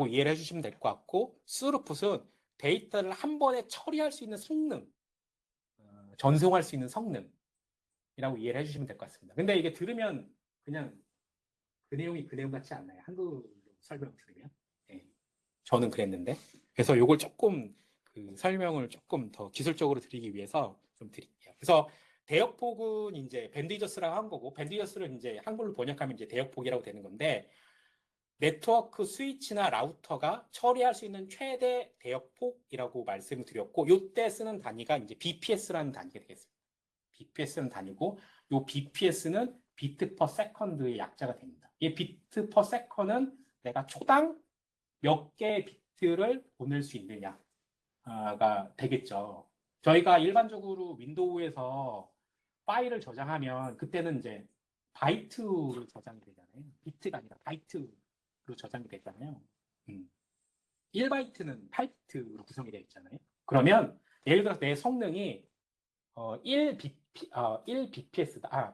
Speaker 1: 이해를 해주시면 될 것 같고, 스루풋은 데이터를 한 번에 처리할 수 있는 성능, 전송할 수 있는 성능이라고 이해를 해주시면 될 것 같습니다. 근데 이게 들으면 그냥 그 내용이 그 내용 같지 않나요? 한글로 설명 들으면. 예, 저는 그랬는데. 그래서 이걸 조금 그 설명을 조금 더 기술적으로 드리기 위해서 좀 드릴게요. 그래서 대역폭은 이제 밴드위저스라고 한 거고, 밴드위저스를 이제 한글로 번역하면 이제 대역폭이라고 되는 건데, 네트워크 스위치나 라우터가 처리할 수 있는 최대 대역폭이라고 말씀을 드렸고, 이때 쓰는 단위가 이제 BPS라는 단위가 되겠습니다. BPS는 단위고, 이 BPS는 비트 퍼 세컨드의 약자가 됩니다. 이 비트 퍼 세컨은 내가 초당 몇 개의 비트를 보낼 수 있느냐가 되겠죠. 저희가 일반적으로 윈도우에서 파일을 저장하면 그때는 이제 바이트로 저장이 되잖아요. 비트가 아니라 바이트로 저장이 되잖아요. 1바이트는 8비트로 구성이 되어 있잖아요. 그러면 예를 들어서 내 성능이 1bps다,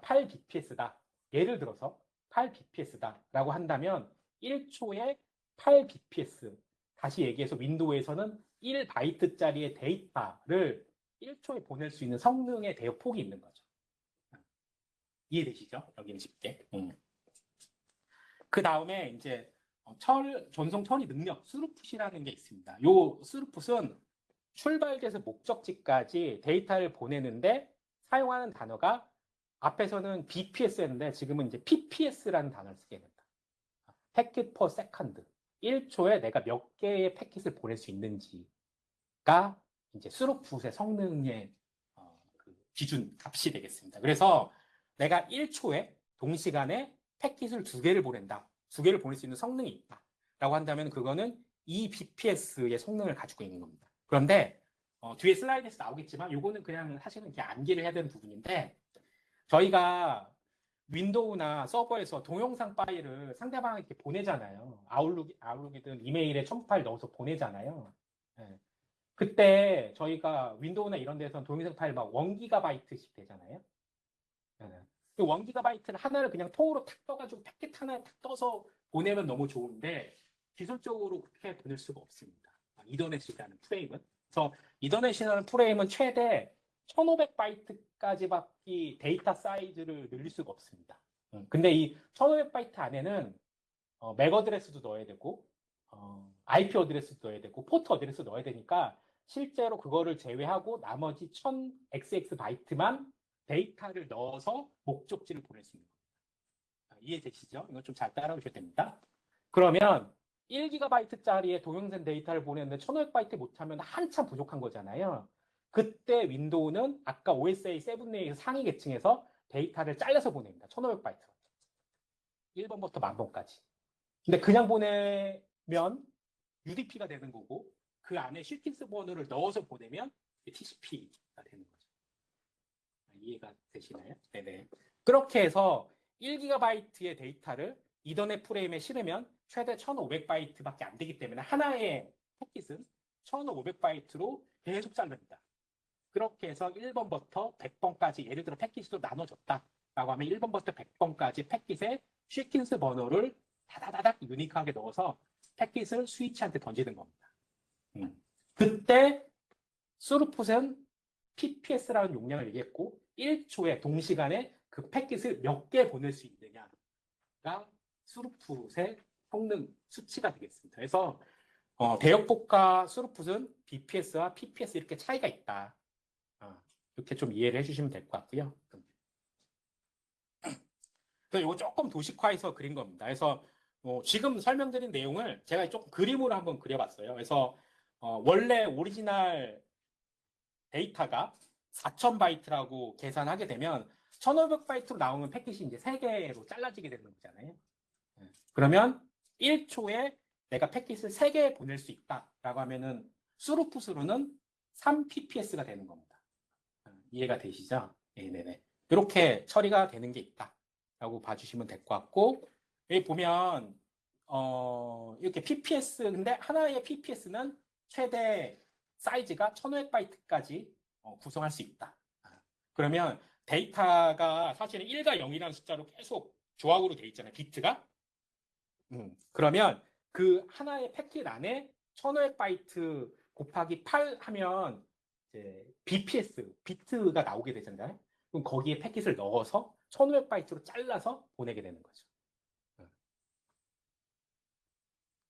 Speaker 1: 8bps다. 예를 들어서 8bps다라고 한다면 1초에 8bps. 다시 얘기해서 윈도우에서는 1바이트짜리의 데이터를 1초에 보낼 수 있는 성능의 대역폭이 있는 거죠. 이해되시죠? 여기는 쉽게. 그 다음에 이제 전송 처리 능력, 스루풋이라는 게 있습니다. 요 스루풋은 출발지에서 목적지까지 데이터를 보내는데 사용하는 단어가 앞에서는 BPS였는데 지금은 이제 PPS라는 단어를 쓰게 된다. 패킷 퍼 세컨드. 1초에 내가 몇 개의 패킷을 보낼 수 있는지가 이제 스루풋의 성능의 그 기준 값이 되겠습니다. 그래서 내가 1초에 동시간에 패킷을 2개를 보낸다. 2개를 보낼 수 있는 성능이 있다. 라고 한다면 그거는 이 BPS의 성능을 가지고 있는 겁니다. 그런데 뒤에 슬라이드에서 나오겠지만 이거는 그냥 사실은 이렇게 암기를 해야 되는 부분인데 저희가 윈도우나 서버에서 동영상 파일을 상대방에게 보내잖아요. 아웃룩이든 이메일에 첨부 파일 넣어서 보내잖아요. 네. 그때 저희가 윈도우나 이런 데서는 동영상 파일 막 1기가바이트씩 되잖아요. 네. 그 1기가바이트를 하나를 그냥 통으로 탁 떠가지고 패킷 하나에 탁 떠서 보내면 너무 좋은데 기술적으로 그렇게 보낼 수가 없습니다. 이더넷이라는 프레임은. 그래서 이더넷이라는 프레임은 최대 1500바이트까지밖에 데이터 사이즈를 늘릴 수가 없습니다. 근데 이 1500바이트 안에는 맥 어드레스도 넣어야 되고 IP 어드레스도 넣어야 되고 포트 어드레스도 넣어야 되니까 실제로 그거를 제외하고 나머지 1000XX 바이트만 데이터를 넣어서 목적지를 보낼 수 있는 겁니다. 이해되시죠? 이건 좀 잘 따라오셔야 됩니다. 그러면 1기가바이트짜리의 동영상 데이터를 보내는데 1500바이트 못하면 한참 부족한 거잖아요. 그때 윈도우는 아까 OSA 7의 상위 계층에서 데이터를 잘라서 보냅니다. 1500바이트. 1번부터 10,000번까지. 근데 그냥 보내면 UDP가 되는 거고 그 안에 시퀀스 번호를 넣어서 보내면 TCP가 되는 거죠. 이해가 되시나요? 네네. 그렇게 해서 1기가바이트의 데이터를 이더넷 프레임에 실으면 최대 1500바이트밖에 안 되기 때문에 하나의 패킷은 1500바이트로 계속 자릅니다. 그렇게 해서 1번부터 100번까지 예를 들어 패킷이 또 나눠졌다라고 하면 1번부터 100번까지 패킷의 시퀀스 번호를 다다다닥 유니크하게 넣어서 패킷을 스위치한테 던지는 겁니다. 그때 스루풋은 PPS라는 용량을 얘기했고 1초에 동시간에 그 패킷을 몇 개 보낼 수 있느냐가 스루풋의 성능 수치가 되겠습니다. 그래서 대역폭과 스루풋은 BPS와 PPS 이렇게 차이가 있다. 이렇게 좀 이해를 해주시면 될 것 같고요. 그래서 이거 조금 도식화해서 그린 겁니다. 그래서 지금 설명드린 내용을 제가 조금 그림으로 한번 그려봤어요. 그래서 원래 오리지널 데이터가 4000바이트라고 계산하게 되면 1500바이트로 나오는 패킷이 이제 3개로 잘라지게 되는 거잖아요. 그러면 1초에 내가 패킷을 3개 보낼 수 있다라고 하면은 스루풋으로는 3PPS가 되는 겁니다. 이해가 되시죠? 네네네. 이렇게 처리가 되는 게 있다라고 봐주시면 될 것 같고 여기 보면 이렇게 PPS 근데 하나의 PPS는 최대 사이즈가 1500바이트까지 구성할 수 있다. 그러면 데이터가 사실은 1과 0이라는 숫자로 계속 조합으로 되어 있잖아요. 비트가. 그러면 그 하나의 패킷 안에 1500바이트 곱하기 8 하면 이제 BPS, 비트가 나오게 되잖아요. 그럼 거기에 패킷을 넣어서 1500바이트로 잘라서 보내게 되는 거죠.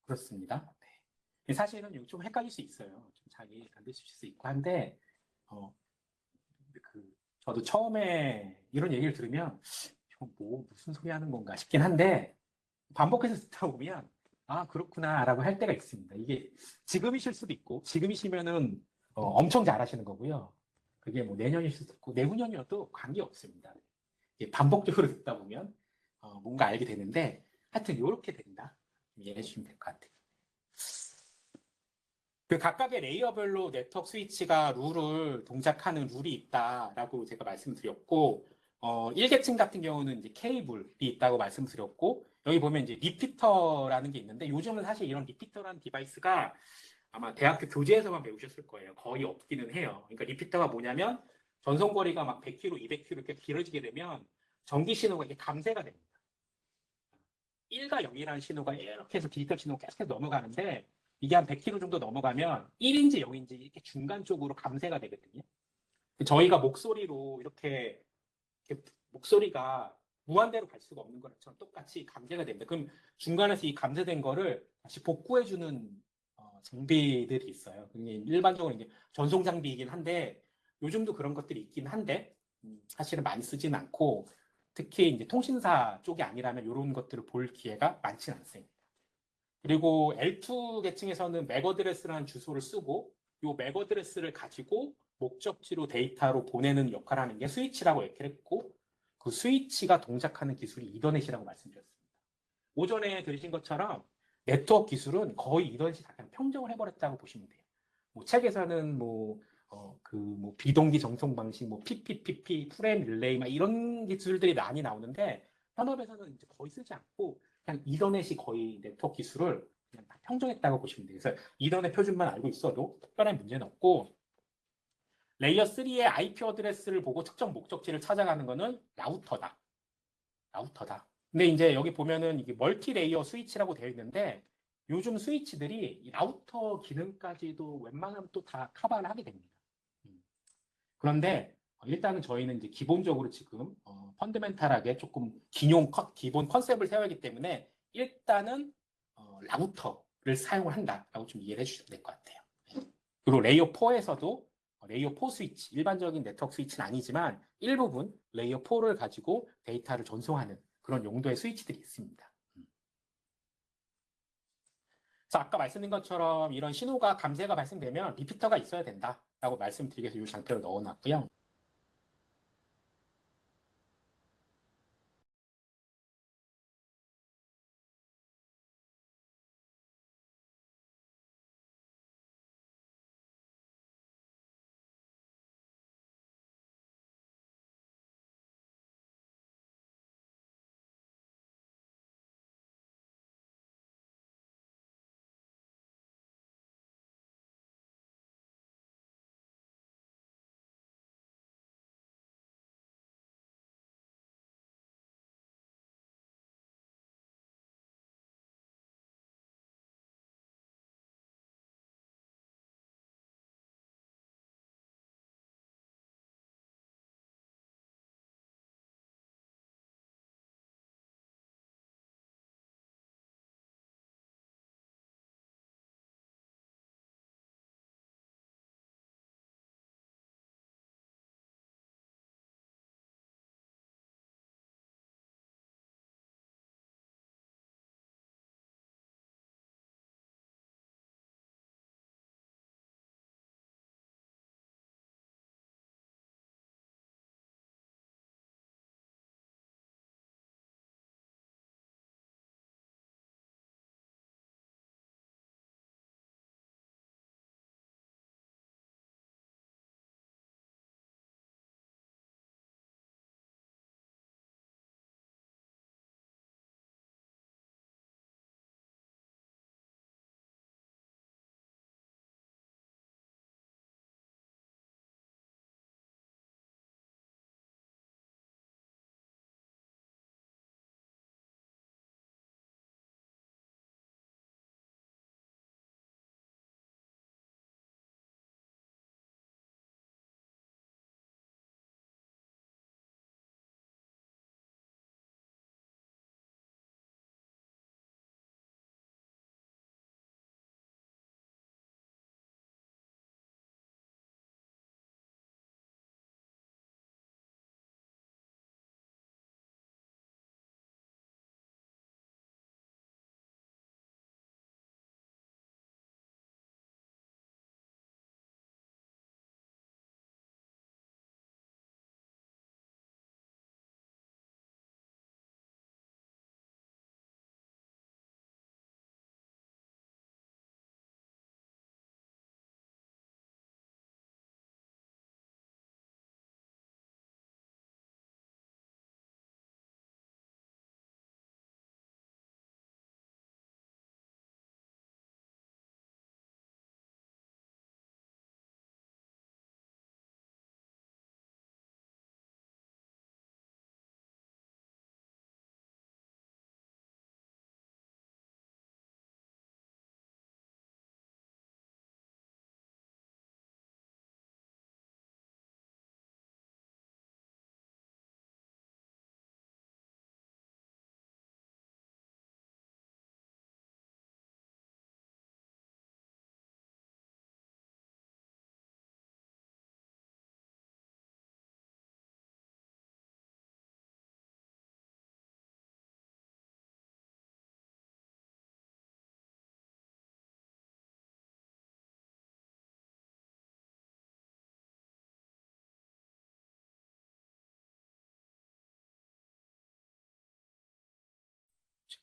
Speaker 1: 그렇습니다. 네. 사실은 좀 헷갈릴 수 있어요. 좀 잘 이해 안 되실 수 있고 한데, 어, 저도 처음에 이런 얘기를 들으면, 무슨 소리 하는 건가 싶긴 한데, 반복해서 듣다 보면, 아, 그렇구나, 라고 할 때가 있습니다. 이게 지금이실 수도 있고, 지금이시면은 엄청 잘하시는 거고요. 그게 뭐 내년일 수도 있고, 내후년이어도 관계 없습니다. 반복적으로 듣다 보면 뭔가 알게 되는데, 하여튼 이렇게 된다. 이해해 주시면 될 것 같아요. 그 각각의 레이어별로 네트워크 스위치가 룰을 동작하는 룰이 있다라고 제가 말씀드렸고, 1계층 같은 경우는 이제 케이블이 있다고 말씀드렸고, 여기 보면 이제 리피터라는 게 있는데, 요즘은 사실 이런 리피터라는 디바이스가 아마 대학교 교재에서만 배우셨을 거예요. 거의 없기는 해요. 그러니까 리피터가 뭐냐면, 전송거리가 막 100km, 200km 이렇게 길어지게 되면 전기 신호가 이게 감쇄가 됩니다. 1과 0이라는 신호가 이렇게 해서 디지털 신호가 계속해서 넘어가는데, 이게 한 100km 정도 넘어가면 1인지 0인지 이렇게 중간 쪽으로 감쇄가 되거든요. 저희가 목소리로 이렇게 목소리가 무한대로 갈 수가 없는 것처럼 똑같이 감쇄가 됩니다. 그럼 중간에서 이 감쇄된 거를 다시 복구해주는 장비들이 있어요. 일반적으로 이제 전송 장비이긴 한데 요즘도 그런 것들이 있긴 한데 사실은 많이 쓰지는 않고 특히 이제 통신사 쪽이 아니라면 이런 것들을 볼 기회가 많지는 않습니다. 그리고 L2 계층에서는 맥어드레스라는 주소를 쓰고 이 맥어드레스를 가지고 목적지로 데이터로 보내는 역할을 하는 게 스위치라고 얘기를 했고 그 스위치가 동작하는 기술이 이더넷이라고 말씀드렸습니다. 오전에 들으신 것처럼 네트워크 기술은 거의 이더넷이 다 그냥 평정을 해버렸다고 보시면 돼요. 뭐 책에서는 비동기 정송 방식, PPPP, 프레임 릴레이, 막 이런 기술들이 많이 나오는데 현업에서는 이제 거의 쓰지 않고 그냥 이더넷이 거의 네트워크 기술을 그냥 다 평정했다고 보시면 돼요. 그래서 이더넷 표준만 알고 있어도 특별한 문제는 없고 레이어 3의 IP 어드레스를 보고 특정 목적지를 찾아가는 거는 라우터다. 근데 이제 여기 보면은 이게 멀티 레이어 스위치라고 되어 있는데 요즘 스위치들이 이 라우터 기능까지도 웬만하면 또 다 커버를 하게 됩니다. 그런데 일단은 저희는 이제 기본적으로 지금 펀드멘탈하게 조금 기본 컨셉을 세우기 때문에 일단은 라우터를 사용을 한다라고 좀 이해를 해주셔야 될 것 같아요. 그리고 레이어 4에서도 레이어 4 스위치, 일반적인 네트워크 스위치는 아니지만 일부분 레이어 4를 가지고 데이터를 전송하는 그런 용도의 스위치들이 있습니다. 그래서 아까 말씀드린 것처럼 이런 신호가 감쇄가 발생되면 리피터가 있어야 된다라고 말씀드리기 위해서 이 장표를 넣어놨고요.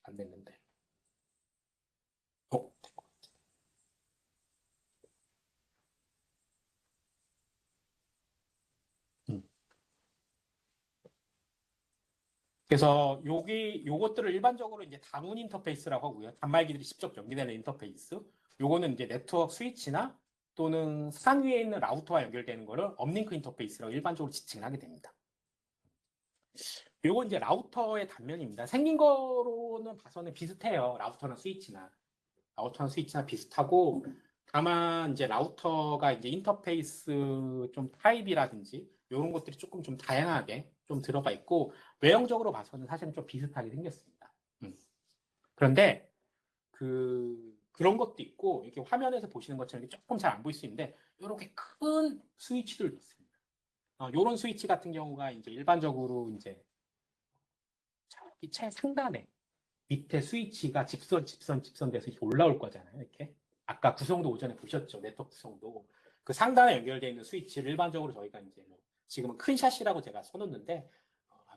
Speaker 1: 안 됐는데. 됐고. 그래서 요것들을 일반적으로 이제 다문 인터페이스라고 하고요. 단말기들이 직접 연결되는 인터페이스. 요거는 이제 네트워크 스위치나 또는 산 위에 있는 라우터와 연결되는 거를 업링크 인터페이스라고 일반적으로 지칭을 하게 됩니다. 요건 이제 라우터의 단면입니다. 생긴 거로는 봐서는 비슷해요. 라우터나 스위치나. 라우터나 스위치나 비슷하고, 다만 이제 라우터가 이제 인터페이스 좀 타입이라든지 이런 것들이 조금 좀 다양하게 좀 들어가 있고, 외형적으로 봐서는 사실은 좀 비슷하게 생겼습니다. 그런데 그런 것도 있고, 이렇게 화면에서 보시는 것처럼 이렇게 조금 잘 안 보일 수 있는데, 이렇게 큰 스위치들도 있습니다. 이런 스위치 같은 경우가 이제 일반적으로 이제 이 최상단에 밑에 스위치가 집선 돼서 이렇게 올라올 거잖아요. 이렇게. 아까 구성도 오전에 보셨죠. 네트워크 구성도. 그 상단에 연결되어 있는 스위치를 일반적으로 저희가 이제 지금은 큰 샷이라고 제가 써놓는데,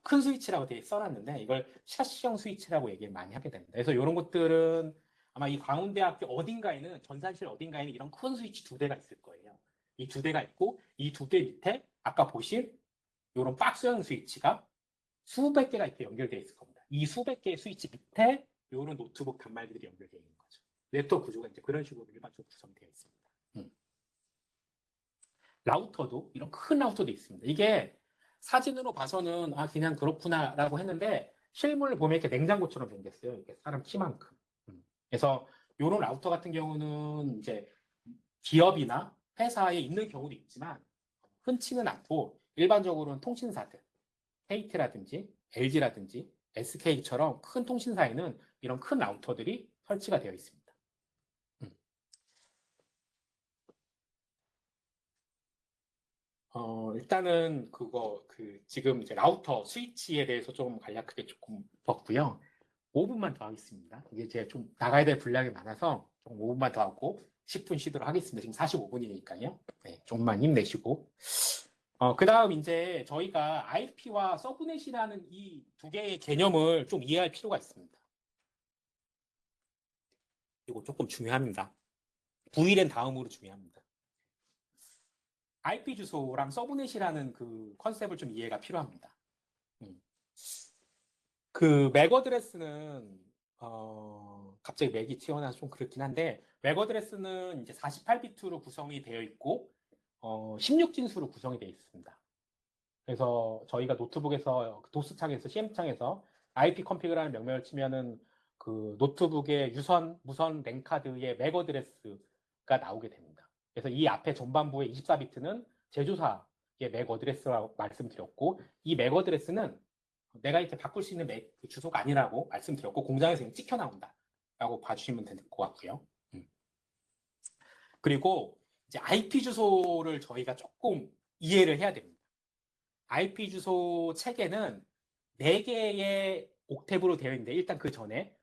Speaker 1: 큰 스위치라고 되게 써놨는데, 이걸 샷형 스위치라고 얘기를 많이 하게 됩니다. 그래서 이런 것들은 아마 이 광운대학교 어딘가에는, 전산실 어딘가에는 이런 큰 스위치 2대가 있을 거예요. 이 2대가 있고, 이 2대 밑에 아까 보신 이런 박스형 스위치가 수백 개가 이렇게 연결되어 있을 겁니다. 이 수백 개의 스위치 밑에 이런 노트북 단말기들이 연결되어 있는 거죠. 네트워크 구조가 이제 그런 식으로 일반적으로 구성되어 있습니다. 라우터도 이런 큰 라우터도 있습니다. 이게 사진으로 봐서는 그냥 그렇구나라고 했는데 실물을 보면 이렇게 냉장고처럼 생겼어요. 이렇게 사람 키만큼. 그래서 이런 라우터 같은 경우는 이제 기업이나 회사에 있는 경우도 있지만 흔치는 않고 일반적으로는 통신사들, KT라든지 LG라든지 SK처럼 큰 통신사에는 이런 큰 라우터들이 설치가 되어 있습니다. 일단은 지금 이제 라우터 스위치에 대해서 좀 간략하게 조금 봤고요. 5분만 더 하겠습니다. 이게 제가 좀 나가야 될 분량이 많아서 좀 5분만 더 하고 10분 쉬도록 하겠습니다. 지금 45분이니까요. 네, 조금만 힘내시고. 그 다음 이제 저희가 IP와 서브넷이라는 이 두 개의 개념을 좀 이해할 필요가 있습니다. 이거 조금 중요합니다. VLAN 다음으로 중요합니다. IP 주소랑 서브넷이라는 그 컨셉을 좀 이해가 필요합니다. 그 맥 어드레스는 갑자기 맥이 튀어나와서 좀 그렇긴 한데, 맥 어드레스는 이제 48비트로 구성이 되어 있고 16진수로 구성이 되어 있습니다. 그래서 저희가 노트북에서 도스창에서 CM창에서 IP 컨피그라는 명령을 치면은 그 노트북의 무선 랜카드의 맥 어드레스가 나오게 됩니다. 그래서 이 앞에 전반부의 24비트는 제조사의 맥 어드레스라고 말씀드렸고, 이 맥 어드레스는 내가 이렇게 바꿀 수 있는 맥 주소가 아니라고 말씀드렸고, 공장에서 찍혀 나온다라고 봐주시면 될 것 같고요. 그리고 이제 IP 주소를 저희가 조금 이해를 해야 됩니다. IP 주소 체계는 4개의 옥탭으로 되어 있는데, 일단 그 전에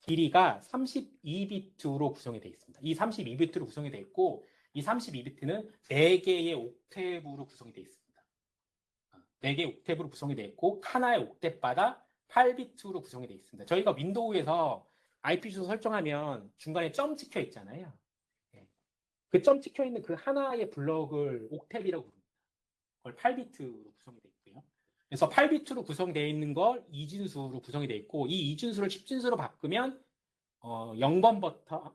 Speaker 1: 길이가 32비트로 구성이 되어 있습니다. 이 32비트로 구성이 되어 있고, 이 32비트는 4개의 옥탭으로 구성이 되어 있습니다. 4개의 옥탭으로 구성이 되어 있고, 하나의 옥탭마다 8비트로 구성이 되어 있습니다. 저희가 윈도우에서 IP 주소 설정하면 중간에 점 찍혀 있잖아요. 그 점 찍혀 있는 그 하나의 블럭을 옥탭이라고 부릅니다. 그걸 8비트로 구성이 되어 있고요. 그래서 8비트로 구성되어 있는 걸 이진수로 구성이 되어 있고, 이 이진수를 10진수로 바꾸면 0번부터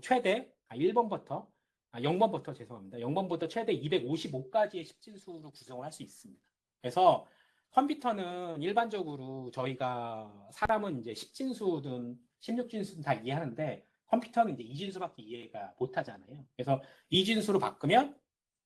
Speaker 1: 최대 1번부터 0번부터 죄송합니다. 0번부터 최대 255까지의 10진수로 구성을 할 수 있습니다. 그래서 컴퓨터는 일반적으로 저희가 사람은 이제 10진수든 16진수든 다 이해하는데, 컴퓨터는 이제 이진수밖에 이해가 못 하잖아요. 그래서 이진수로 바꾸면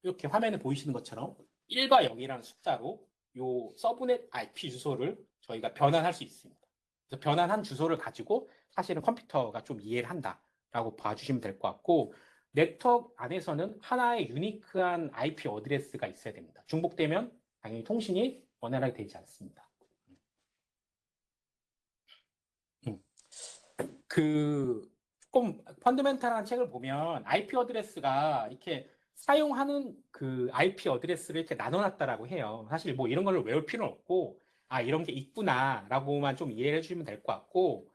Speaker 1: 이렇게 화면에 보이시는 것처럼 1과 0이라는 숫자로 요 서브넷 IP 주소를 저희가 변환할 수 있습니다. 그래서 변환한 주소를 가지고 사실은 컴퓨터가 좀 이해를 한다라고 봐주시면 될 것 같고, 네트워크 안에서는 하나의 유니크한 IP 어드레스가 있어야 됩니다. 중복되면 당연히 통신이 원활하게 되지 않습니다. 조금 펀더멘탈한 책을 보면 IP 어드레스가 이렇게 사용하는 그 IP 어드레스를 이렇게 나눠놨다라고 해요. 사실 뭐 이런 걸 외울 필요는 없고, 아, 이런 게 있구나라고만 좀 이해해 주시면 될 것 같고,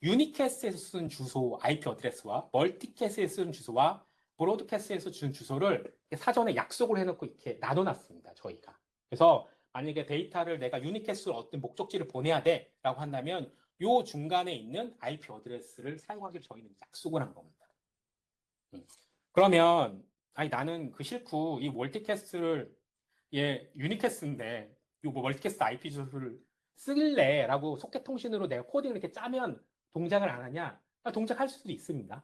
Speaker 1: 유니캐스에서 쓰는 주소 IP 어드레스와 멀티캐스에서 쓰는 주소와 브로드캐스트에서 준 주소를 사전에 약속을 해놓고 이렇게 나눠놨습니다. 저희가. 그래서 만약에 데이터를 내가 유니캐스로 어떤 목적지를 보내야 돼라고 한다면 요 중간에 있는 IP 어드레스를 사용하기로 저희는 약속을 한 겁니다. 그러면 아니 나는 그 싫고 이 멀티캐스트를 유니캐스인데 이뭐 멀티캐스트 IP 주소를 쓸래라고 소켓 통신으로 내가 코딩을 이렇게 짜면 동작을 안 하냐? 동작할 수도 있습니다.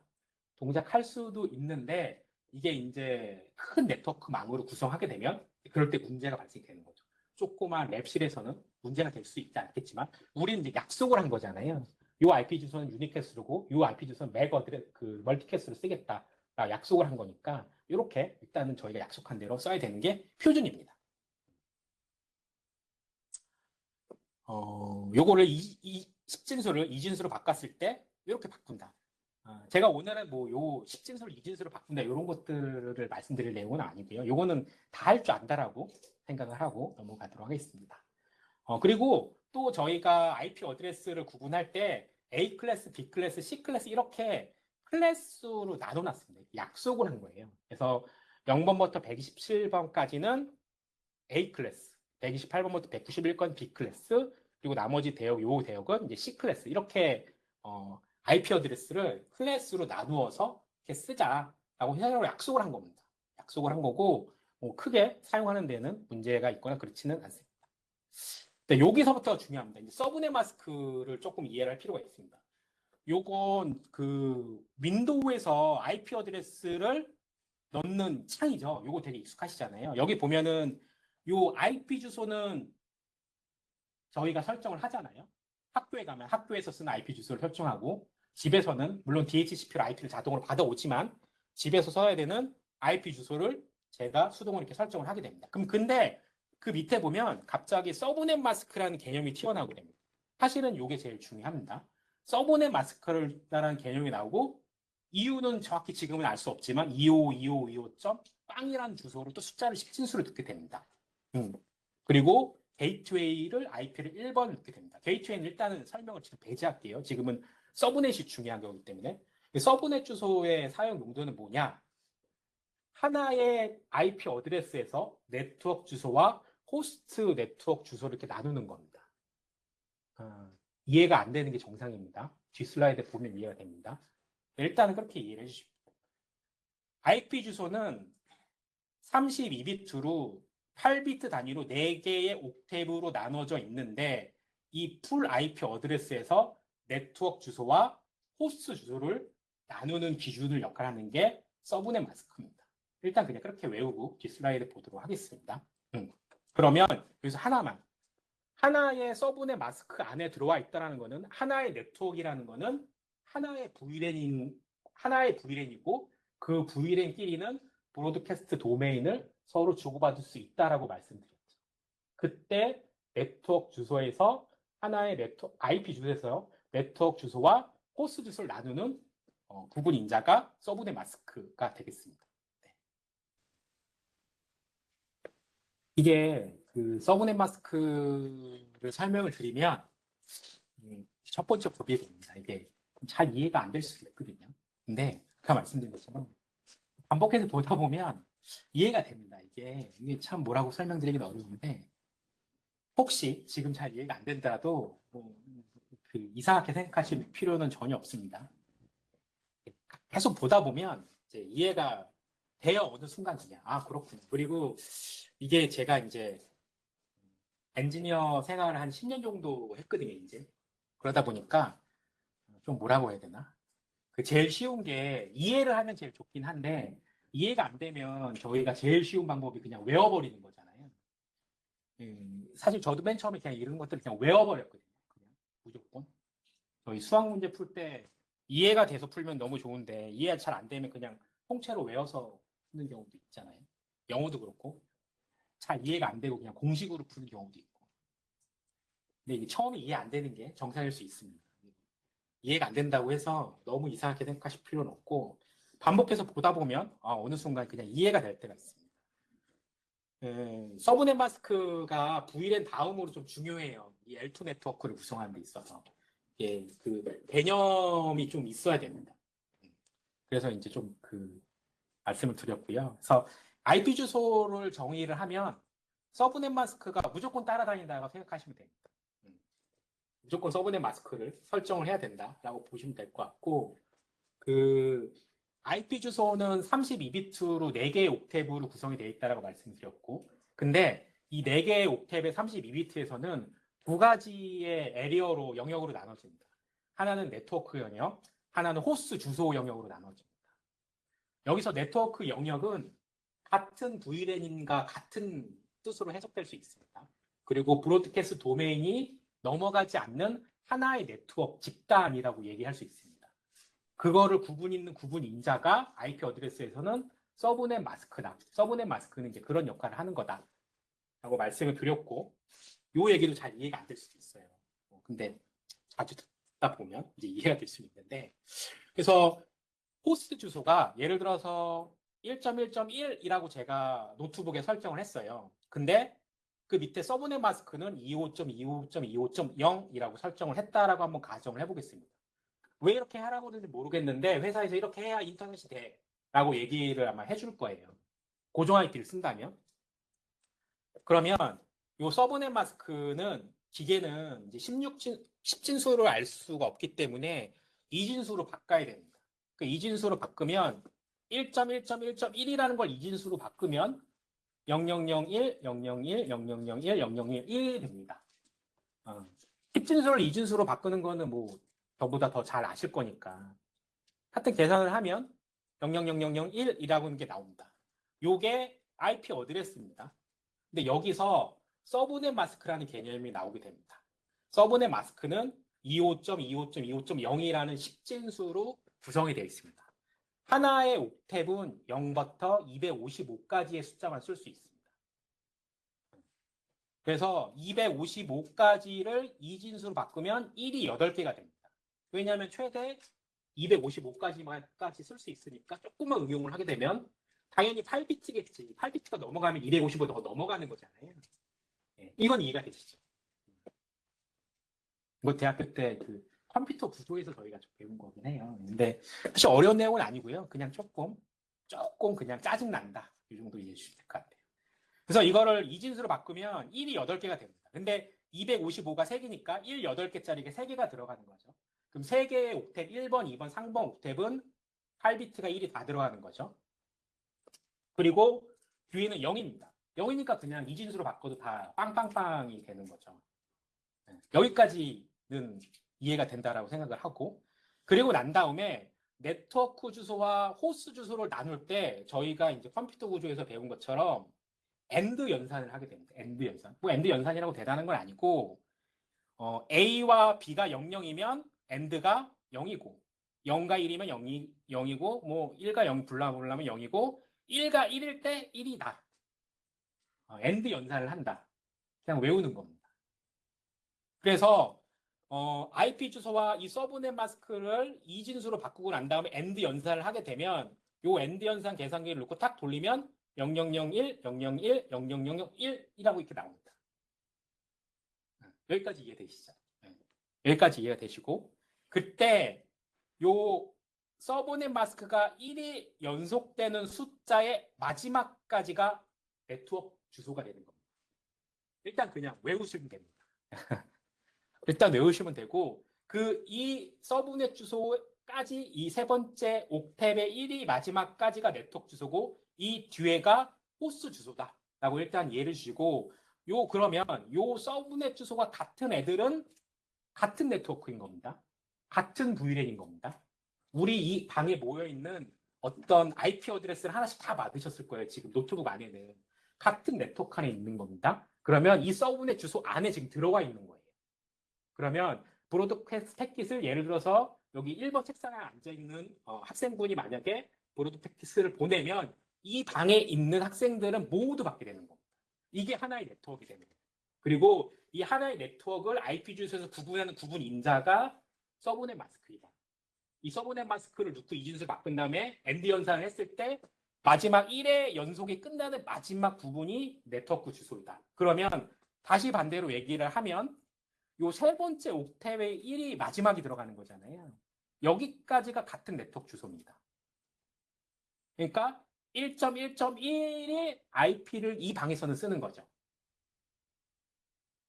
Speaker 1: 동작할 수도 있는데 이게 이제 큰 네트워크망으로 구성하게 되면 그럴 때 문제가 발생되는 거죠. 조그만 랩실에서는 문제가 될 수 있지 않겠지만 우리는 이제 약속을 한 거잖아요. 이 IP 주소는 유니캐스로고 이 IP 주소는 그 멀티캐스로 쓰겠다. 약속을 한 거니까 이렇게 일단은 저희가 약속한 대로 써야 되는 게 표준입니다. 요거를 이 10진수를 2진수로 바꿨을 때 이렇게 바꾼다. 제가 오늘은 뭐 요 10진수를 2진수로 바꾼다 이런 것들을 말씀드릴 내용은 아니고요. 요거는 다 할 줄 안다라고 생각을 하고 넘어가도록 하겠습니다. 그리고 또 저희가 IP 어드레스를 구분할 때 A 클래스, B 클래스, C 클래스 이렇게 클래스로 나눠놨습니다. 약속을 한 거예요. 그래서 0번부터 127번까지는 A 클래스, 128번부터 191건 B 클래스, 그리고 나머지 대역, 요 대역은 이제 C 클래스 이렇게 IP 어드레스를 클래스로 나누어서 이렇게 쓰자라고 회사로 약속을 한 겁니다. 약속을 한 거고 크게 사용하는 데는 문제가 있거나 그렇지는 않습니다. 네, 여기서부터 중요합니다. 이제 서브넷 마스크를 조금 이해를 할 필요가 있습니다. 요건 그 윈도우에서 IP 어드레스를 넣는 창이죠. 요거 되게 익숙하시잖아요. 여기 보면은 요 IP 주소는 저희가 설정을 하잖아요. 학교에 가면 학교에서 쓰는 IP 주소를 설정하고 집에서는 물론 DHCP로 IP를 자동으로 받아오지만 집에서 써야 되는 IP 주소를 제가 수동으로 이렇게 설정을 하게 됩니다. 그럼 근데 그 밑에 보면 갑자기 서브넷 마스크라는 개념이 튀어나오게 됩니다. 사실은 이게 제일 중요합니다. 서브넷 마스크라는 개념이 나오고 이유는 정확히 지금은 알 수 없지만 252525. 빵이라는 주소로 또 숫자를 10진수로 넣게 됩니다. 그리고 게이트웨이를 IP를 1번 넣게 됩니다. 게이트웨이는 일단은 설명을 지금 배제할게요. 지금은 서브넷이 중요한 거기 때문에. 서브넷 주소의 사용 용도는 뭐냐? 하나의 IP 어드레스에서 네트워크 주소와 호스트 네트워크 주소를 이렇게 나누는 겁니다. 이해가 안 되는 게 정상입니다. 뒤 슬라이드 보면 이해가 됩니다. 일단은 그렇게 이해를 해주십시오. IP 주소는 32비트로 8비트 단위로 4개의 옥테이브로 나눠져 있는데 이 풀 IP 어드레스에서 네트워크 주소와 호스트 주소를 나누는 기준을 역할하는 게 서브넷 마스크입니다. 일단 그냥 그렇게 외우고 뒷슬라이드 보도록 하겠습니다. 그러면 여기서 하나의 서브넷 마스크 안에 들어와 있다는 것은 하나의 네트워크라는 것은 하나의 VLAN이고 그 VLAN끼리는 브로드캐스트 도메인을 서로 주고받을 수 있다라고 말씀드렸죠. 그때 네트워크 주소에서 하나의 IP 주소에서 네트워크 주소와 호스트 주소를 나누는 구분 인자가 서브넷 마스크가 되겠습니다. 네. 이게 그 서브넷 마스크를 설명을 드리면 첫 번째 법이 됩니다. 이게 잘 이해가 안 될 수도 있거든요. 근데 아까 말씀드린 것처럼 반복해서 보다 보면 이해가 됩니다. 이게 참 뭐라고 설명드리기는 어려운데 혹시 지금 잘 이해가 안 된다도 그 이상하게 생각하실 필요는 전혀 없습니다. 계속 보다 보면 이제 이해가 돼요. 어느 순간 그냥 그렇군요. 그리고 이게 제가 이제 엔지니어 생활을 한 10년 정도 했거든요. 이제 그러다 보니까 좀 뭐라고 해야 되나? 그 제일 쉬운 게 이해를 하면 제일 좋긴 한데 이해가 안 되면 저희가 제일 쉬운 방법이 그냥 외워버리는 거잖아요. 사실 저도 맨 처음에 그냥 이런 것들을 그냥 외워버렸거든요. 그냥 무조건. 저희 수학 문제 풀 때 이해가 돼서 풀면 너무 좋은데 이해가 잘 안 되면 그냥 통째로 외워서 푸는 경우도 있잖아요. 영어도 그렇고 잘 이해가 안 되고 그냥 공식으로 푸는 경우도 있고. 근데 이게 처음에 이해 안 되는 게 정상일 수 있습니다. 이해가 안 된다고 해서 너무 이상하게 생각하실 필요는 없고 반복해서 보다 보면 어느 순간 그냥 이해가 될 때가 있습니다. 서브넷 마스크가 VLAN 다음으로 좀 중요해요. 이 L2 네트워크를 구성하는 데 있어서. 예, 그 개념이 좀 있어야 됩니다. 그래서 이제 좀 그 말씀을 드렸고요. 그래서 IP 주소를 정의를 하면 서브넷 마스크가 무조건 따라다닌다고 생각하시면 됩니다. 무조건 서브넷 마스크를 설정을 해야 된다라고 보시면 될 것 같고, 그 IP 주소는 32비트로 4개의 옥탭으로 구성이 되어 있다고 말씀드렸고, 근데 이 4개의 옥탭의 32비트에서는 두 가지의 에리어로 영역으로 나눠집니다. 하나는 네트워크 영역, 하나는 호스트 주소 영역으로 나눠집니다. 여기서 네트워크 영역은 같은 VLAN인가 같은 뜻으로 해석될 수 있습니다. 그리고 브로드캐스트 도메인이 넘어가지 않는 하나의 네트워크 집단이라고 얘기할 수 있습니다. 그거를 구분 있는 구분 인자가 IP 어드레스에서는 서브넷 마스크다. 서브넷 마스크는 이제 그런 역할을 하는 거다. 라고 말씀을 드렸고, 요 얘기도 잘 이해가 안 될 수도 있어요. 근데 자주 듣다 보면 이제 이해가 될 수 있는데, 그래서 호스트 주소가 예를 들어서 1.1.1이라고 제가 노트북에 설정을 했어요. 근데 그 밑에 서브넷 마스크는 25.25.25.0이라고 설정을 했다라고 한번 가정을 해보겠습니다. 왜 이렇게 하라고 하는지 모르겠는데 회사에서 이렇게 해야 인터넷이 돼 라고 얘기를 아마 해줄 거예요. 고정 IP를 쓴다면. 그러면 이 서브넷 마스크는 기계는 이제 10진수를 알 수가 없기 때문에 2진수로 바꿔야 됩니다. 그 2진수로 바꾸면 1.1.1.1이라는 걸 2진수로 바꾸면 0001, 001, 0001, 0001이 됩니다. 10진수를 2진수로 바꾸는 거는 뭐 저보다 더 잘 아실 거니까. 하여튼 계산을 하면 000001이라고 하는 게 나옵니다. 요게 IP 어드레스입니다. 근데 여기서 서브넷 마스크라는 개념이 나오게 됩니다. 서브넷 마스크는 25.25.25.0이라는 10진수로 구성이 되어 있습니다. 하나의 옥탭은 0부터 255까지의 숫자만 쓸 수 있습니다. 그래서 255까지를 2진수로 바꾸면 1이 8개가 됩니다. 왜냐하면 최대 255까지 쓸 수 있으니까 조금만 응용을 하게 되면 당연히 8비트겠지. 8비트가 넘어가면 255 더 넘어가는 거잖아요. 네, 이건 이해가 되시죠? 이거 대학교 때 그 컴퓨터 구조에서 저희가 좀 배운 거긴 해요. 근데 사실 어려운 내용은 아니고요. 그냥 조금 그냥 짜증난다. 이 정도 이해해 주시면 될 것 같아요. 그래서 이거를 2진수로 바꾸면 1이 8개가 됩니다. 근데 255가 3개니까 1 8개짜리가 3개가 들어가는 거죠. 그럼 3개의 옥탭 1번, 2번, 3번 옥탭은 8비트가 1이 다 들어가는 거죠. 그리고 뒤에는 0입니다. 0이니까 그냥 2진수로 바꿔도 다 빵빵빵이 되는 거죠. 여기까지는 이해가 된다라고 생각을 하고, 그리고 난 다음에 네트워크 주소와 호스트 주소를 나눌 때 저희가 이제 컴퓨터 구조에서 배운 것처럼 AND 연산을 하게 됩니다. AND 연산. 뭐 AND 연산이라고 대단한 건 아니고, A와 B가 00이면 AND가 0이고, 0과 1이면 0이고, 뭐 1과 0 불러보려면 0이고, 1과 1일 때 1이다. AND 연산을 한다. 그냥 외우는 겁니다. 그래서 IP 주소와 이 서브넷 마스크를 2진수로 바꾸고 난 다음에 AND 연산을 하게 되면 요 AND 연산 계산기를 놓고 탁 돌리면 0001, 001, 0001이라고 이렇게 나옵니다. 여기까지 이해되시죠? 여기까지 이해가 되시고, 그때 요 서브넷 마스크가 1이 연속되는 숫자의 마지막까지가 네트워크 주소가 되는 겁니다. 일단 그냥 외우시면 됩니다. 일단 외우시면 되고, 이 서브넷 주소까지 이 세 번째 옥탭의 1이 마지막까지가 네트워크 주소고, 이 뒤에가 호스트 주소다 라고 일단 이해를 주시고, 그러면 요 서브넷 주소가 같은 애들은 같은 네트워크인 겁니다. 같은 VLAN인 겁니다. 우리 이 방에 모여있는 어떤 IP 어드레스를 하나씩 다 받으셨을 거예요. 지금 노트북 안에는. 같은 네트워크 안에 있는 겁니다. 그러면 이 서브넷 주소 안에 지금 들어와 있는 거예요. 그러면 브로드캐스트 패킷을 예를 들어서 여기 1번 책상에 앉아있는 학생분이 만약에 브로드캐스트를 보내면 이 방에 있는 학생들은 모두 받게 되는 겁니다. 이게 하나의 네트워크가 됩니다. 그리고 이 하나의 네트워크를 IP 주소에서 구분하는 구분 인자가 서브넷 마스크이다. 이 서브넷 마스크를 넣고 이진수를 바꾼 다음에 AND 연산을 했을 때 마지막 1의 연속이 끝나는 마지막 부분이 네트워크 주소이다. 그러면 다시 반대로 얘기를 하면 요 세 번째 옥텟의 1이 마지막이 들어가는 거잖아요. 여기까지가 같은 네트워크 주소입니다. 그러니까 1.1.1의 IP를 이 방에서는 쓰는 거죠.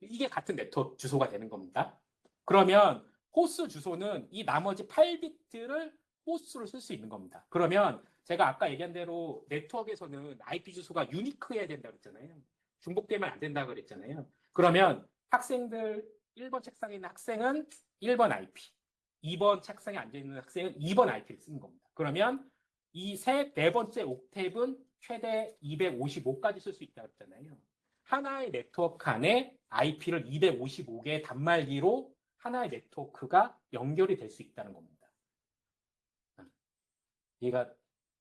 Speaker 1: 이게 같은 네트워크 주소가 되는 겁니다. 그러면 호스 주소는 이 나머지 8비트를 호스로 쓸 수 있는 겁니다. 그러면 제가 아까 얘기한 대로 네트워크에서는 IP 주소가 유니크해야 된다고 그랬잖아요. 중복되면 안 된다고 그랬잖아요. 그러면 학생들 1번 책상에 있는 학생은 1번 IP, 2번 책상에 앉아있는 학생은 2번 IP를 쓰는 겁니다. 그러면 이 네 번째 옥텟은 최대 255까지 쓸 수 있다고 했잖아요. 하나의 네트워크 안에 IP를 255개의 단말기로 하나의 네트워크가 연결이 될 수 있다는 겁니다. 이해가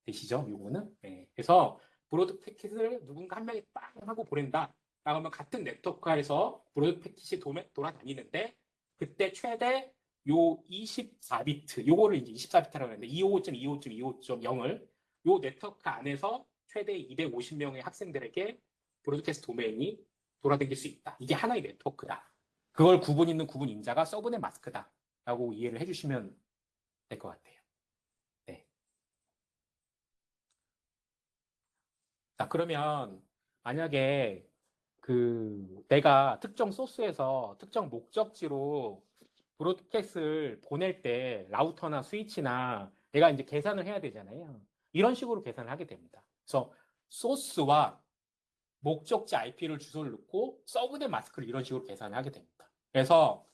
Speaker 1: 되시죠? 요거는? 네. 그래서 브로드 패킷을 누군가 한 명이 빵 하고 보낸다. 라고 하면 같은 네트워크에서 브로드 패킷이 돌아다니는데 그때 최대 요 24비트, 요거를 이제 24비트라고 하는데 255.25.25.0을 요 네트워크 안에서 최대 250명의 학생들에게 브로드캐스트 도메인이 돌아다닐 수 있다. 이게 하나의 네트워크다. 그걸 구분 있는 구분 인자가 서브넷 마스크다. 라고 이해를 해주시면 될 것 같아요. 네. 자, 그러면 만약에 내가 특정 소스에서 특정 목적지로 브로드캐스트를 보낼 때 라우터나 스위치나 내가 이제 계산을 해야 되잖아요. 이런 식으로 계산을 하게 됩니다. 그래서 소스와 목적지 IP를 주소를 넣고 서브넷 마스크를 이런 식으로 계산을 하게 됩니다. 그래서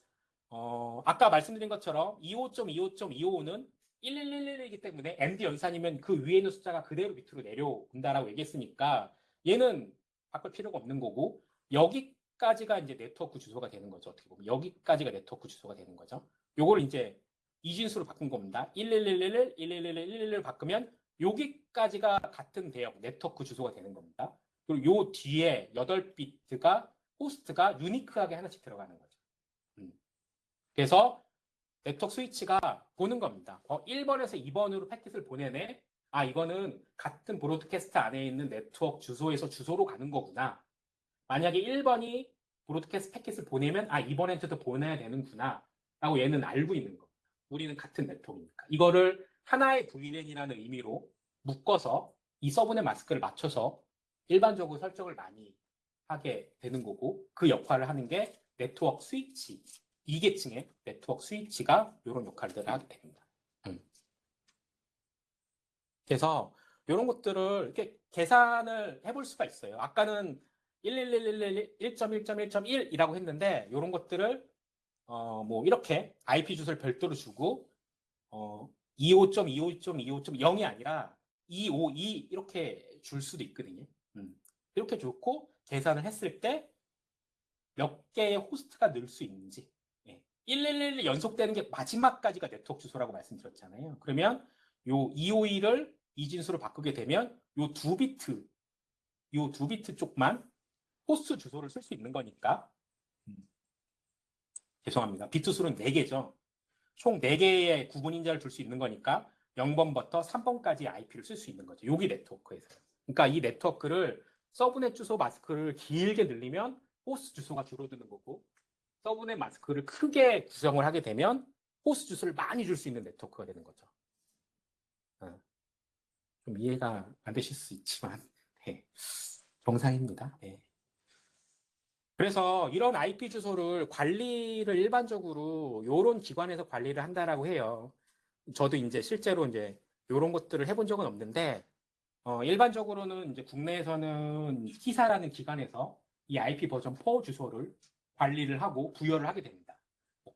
Speaker 1: 아까 말씀드린 것처럼 25.25.255는 1111이기 때문에 MD 연산이면 그 위에 있는 숫자가 그대로 밑으로 내려온다라고 얘기했으니까 얘는 바꿀 필요가 없는 거고 여기까지가 이제 네트워크 주소가 되는 거죠. 어떻게 보면 여기까지가 네트워크 주소가 되는 거죠. 요걸 이제 이진수로 바꾼 겁니다. 1111, 1111 바꾸면 여기까지가 같은 대역 네트워크 주소가 되는 겁니다. 그리고 요 뒤에 8비트가 호스트가 유니크하게 하나씩 들어가는 거죠. 그래서 네트워크 스위치가 보는 겁니다. 1번에서 2번으로 패킷을 보내네. 아, 이거는 같은 브로드캐스트 안에 있는 네트워크 주소에서 주소로 가는 거구나. 만약에 1번이 브로드캐스트 패킷을 보내면 아, 2번한테도 보내야 되는구나. 라고 얘는 알고 있는 겁니다. 우리는 같은 네트워크니까. 이거를 하나의 VLAN이라는 의미로 묶어서 이 서브넷 마스크를 맞춰서 일반적으로 설정을 많이 하게 되는 거고 그 역할을 하는 게 네트워크 스위치. 2계층의 네트워크 스위치가 이런 역할들을 하게 됩니다. 그래서 이런 것들을 이렇게 계산을 해볼 수가 있어요. 아까는 11111 1.1.1.1이라고 했는데 이런 것들을 뭐 이렇게 IP 주소를 별도로 주고 25.25.25.0이 아니라 252 이렇게 줄 수도 있거든요. 이렇게 좋고 계산을 했을 때 몇 개의 호스트가 늘 수 있는지 111 연속되는 게 마지막까지가 네트워크 주소라고 말씀드렸잖아요. 그러면 요 252를 이진수로 바꾸게 되면 요 두 비트 쪽만 호스트 주소를 쓸 수 있는 거니까 죄송합니다. 비트 수는 4개죠. 총 4개의 구분 인자를 둘 수 있는 거니까 0번부터 3번까지 IP를 쓸 수 있는 거죠. 여기 네트워크에서. 그러니까 이 네트워크를 서브넷 주소 마스크를 길게 늘리면 호스트 주소가 줄어드는 거고 서브넷 마스크를 크게 구성을 하게 되면 호스트 주소를 많이 줄 수 있는 네트워크가 되는 거죠. 좀 이해가 안 되실 수 있지만 네. 정상입니다. 네. 그래서 이런 IP 주소를 관리를 일반적으로 이런 기관에서 관리를 한다라고 해요. 저도 이제 실제로 이제 이런 것들을 해본 적은 없는데 일반적으로는 이제 국내에서는 T사라는 기관에서 이 IP 버전 4 주소를 관리를 하고 부여를 하게 됩니다.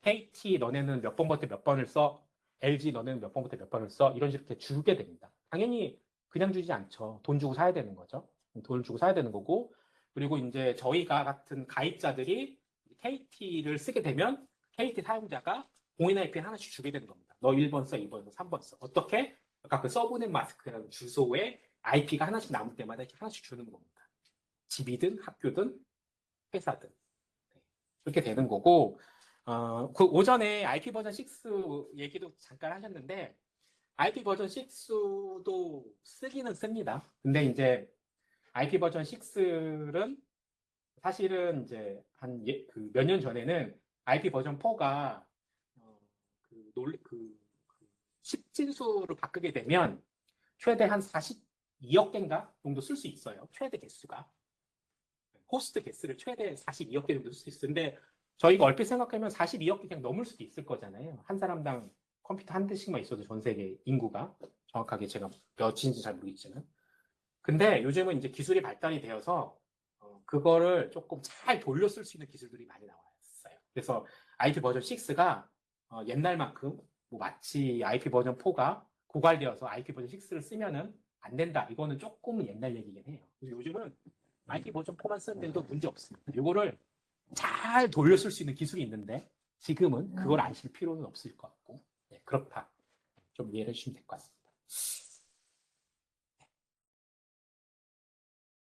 Speaker 1: KT 너네는 몇 번부터 몇 번을 써, LG 너네는 몇 번부터 몇 번을 써 이런 식으로 이렇게 주게 됩니다. 당연히 그냥 주지 않죠. 돈 주고 사야 되는 거죠. 돈을 주고 사야 되는 거고 그리고 이제 저희가 같은 가입자들이 KT를 쓰게 되면 KT 사용자가 공인 IP 하나씩 주게 되는 겁니다. 너 1번 써, 2번 써, 3번 써. 어떻게? 아까 그 서브넷 마스크라는 주소에 IP가 하나씩 남을 때마다 이렇게 하나씩 주는 겁니다. 집이든 학교든 회사든. 네. 그렇게 되는 거고 그 오전에 IP 버전 6 얘기도 잠깐 하셨는데 IP 버전 6도 쓰기는 씁니다. 근데 이제 IP 버전 6는 사실은 이제 한 몇 년 전에는 IP 버전 4가 그 10진수로 바꾸게 되면 최대 한 42억 개인가 정도 쓸 수 있어요. 최대 개수가. 호스트 개수를 최대 42억 개 정도 쓸 수 있어요. 근데 저희가 얼핏 생각하면 42억 개 그냥 넘을 수도 있을 거잖아요. 한 사람당 컴퓨터 한 대씩만 있어도 전 세계 인구가. 정확하게 제가 몇인지 잘 모르겠지만. 근데 요즘은 이제 기술이 발달이 되어서 그거를 조금 잘 돌려 쓸 수 있는 기술들이 많이 나왔어요. 그래서 IP 버전 6가 옛날만큼 뭐 마치 IP 버전 4가 고갈되어서 IP 버전 6를 쓰면은 안 된다. 이거는 조금 옛날 얘기긴 해요. 요즘은 IP 버전 4만 쓰는데도 문제 없습니다. 이거를 잘 돌려 쓸 수 있는 기술이 있는데 지금은 그걸 아실 필요는 없을 것 같고 네, 그렇다. 좀 이해를 해주시면 될 것 같습니다.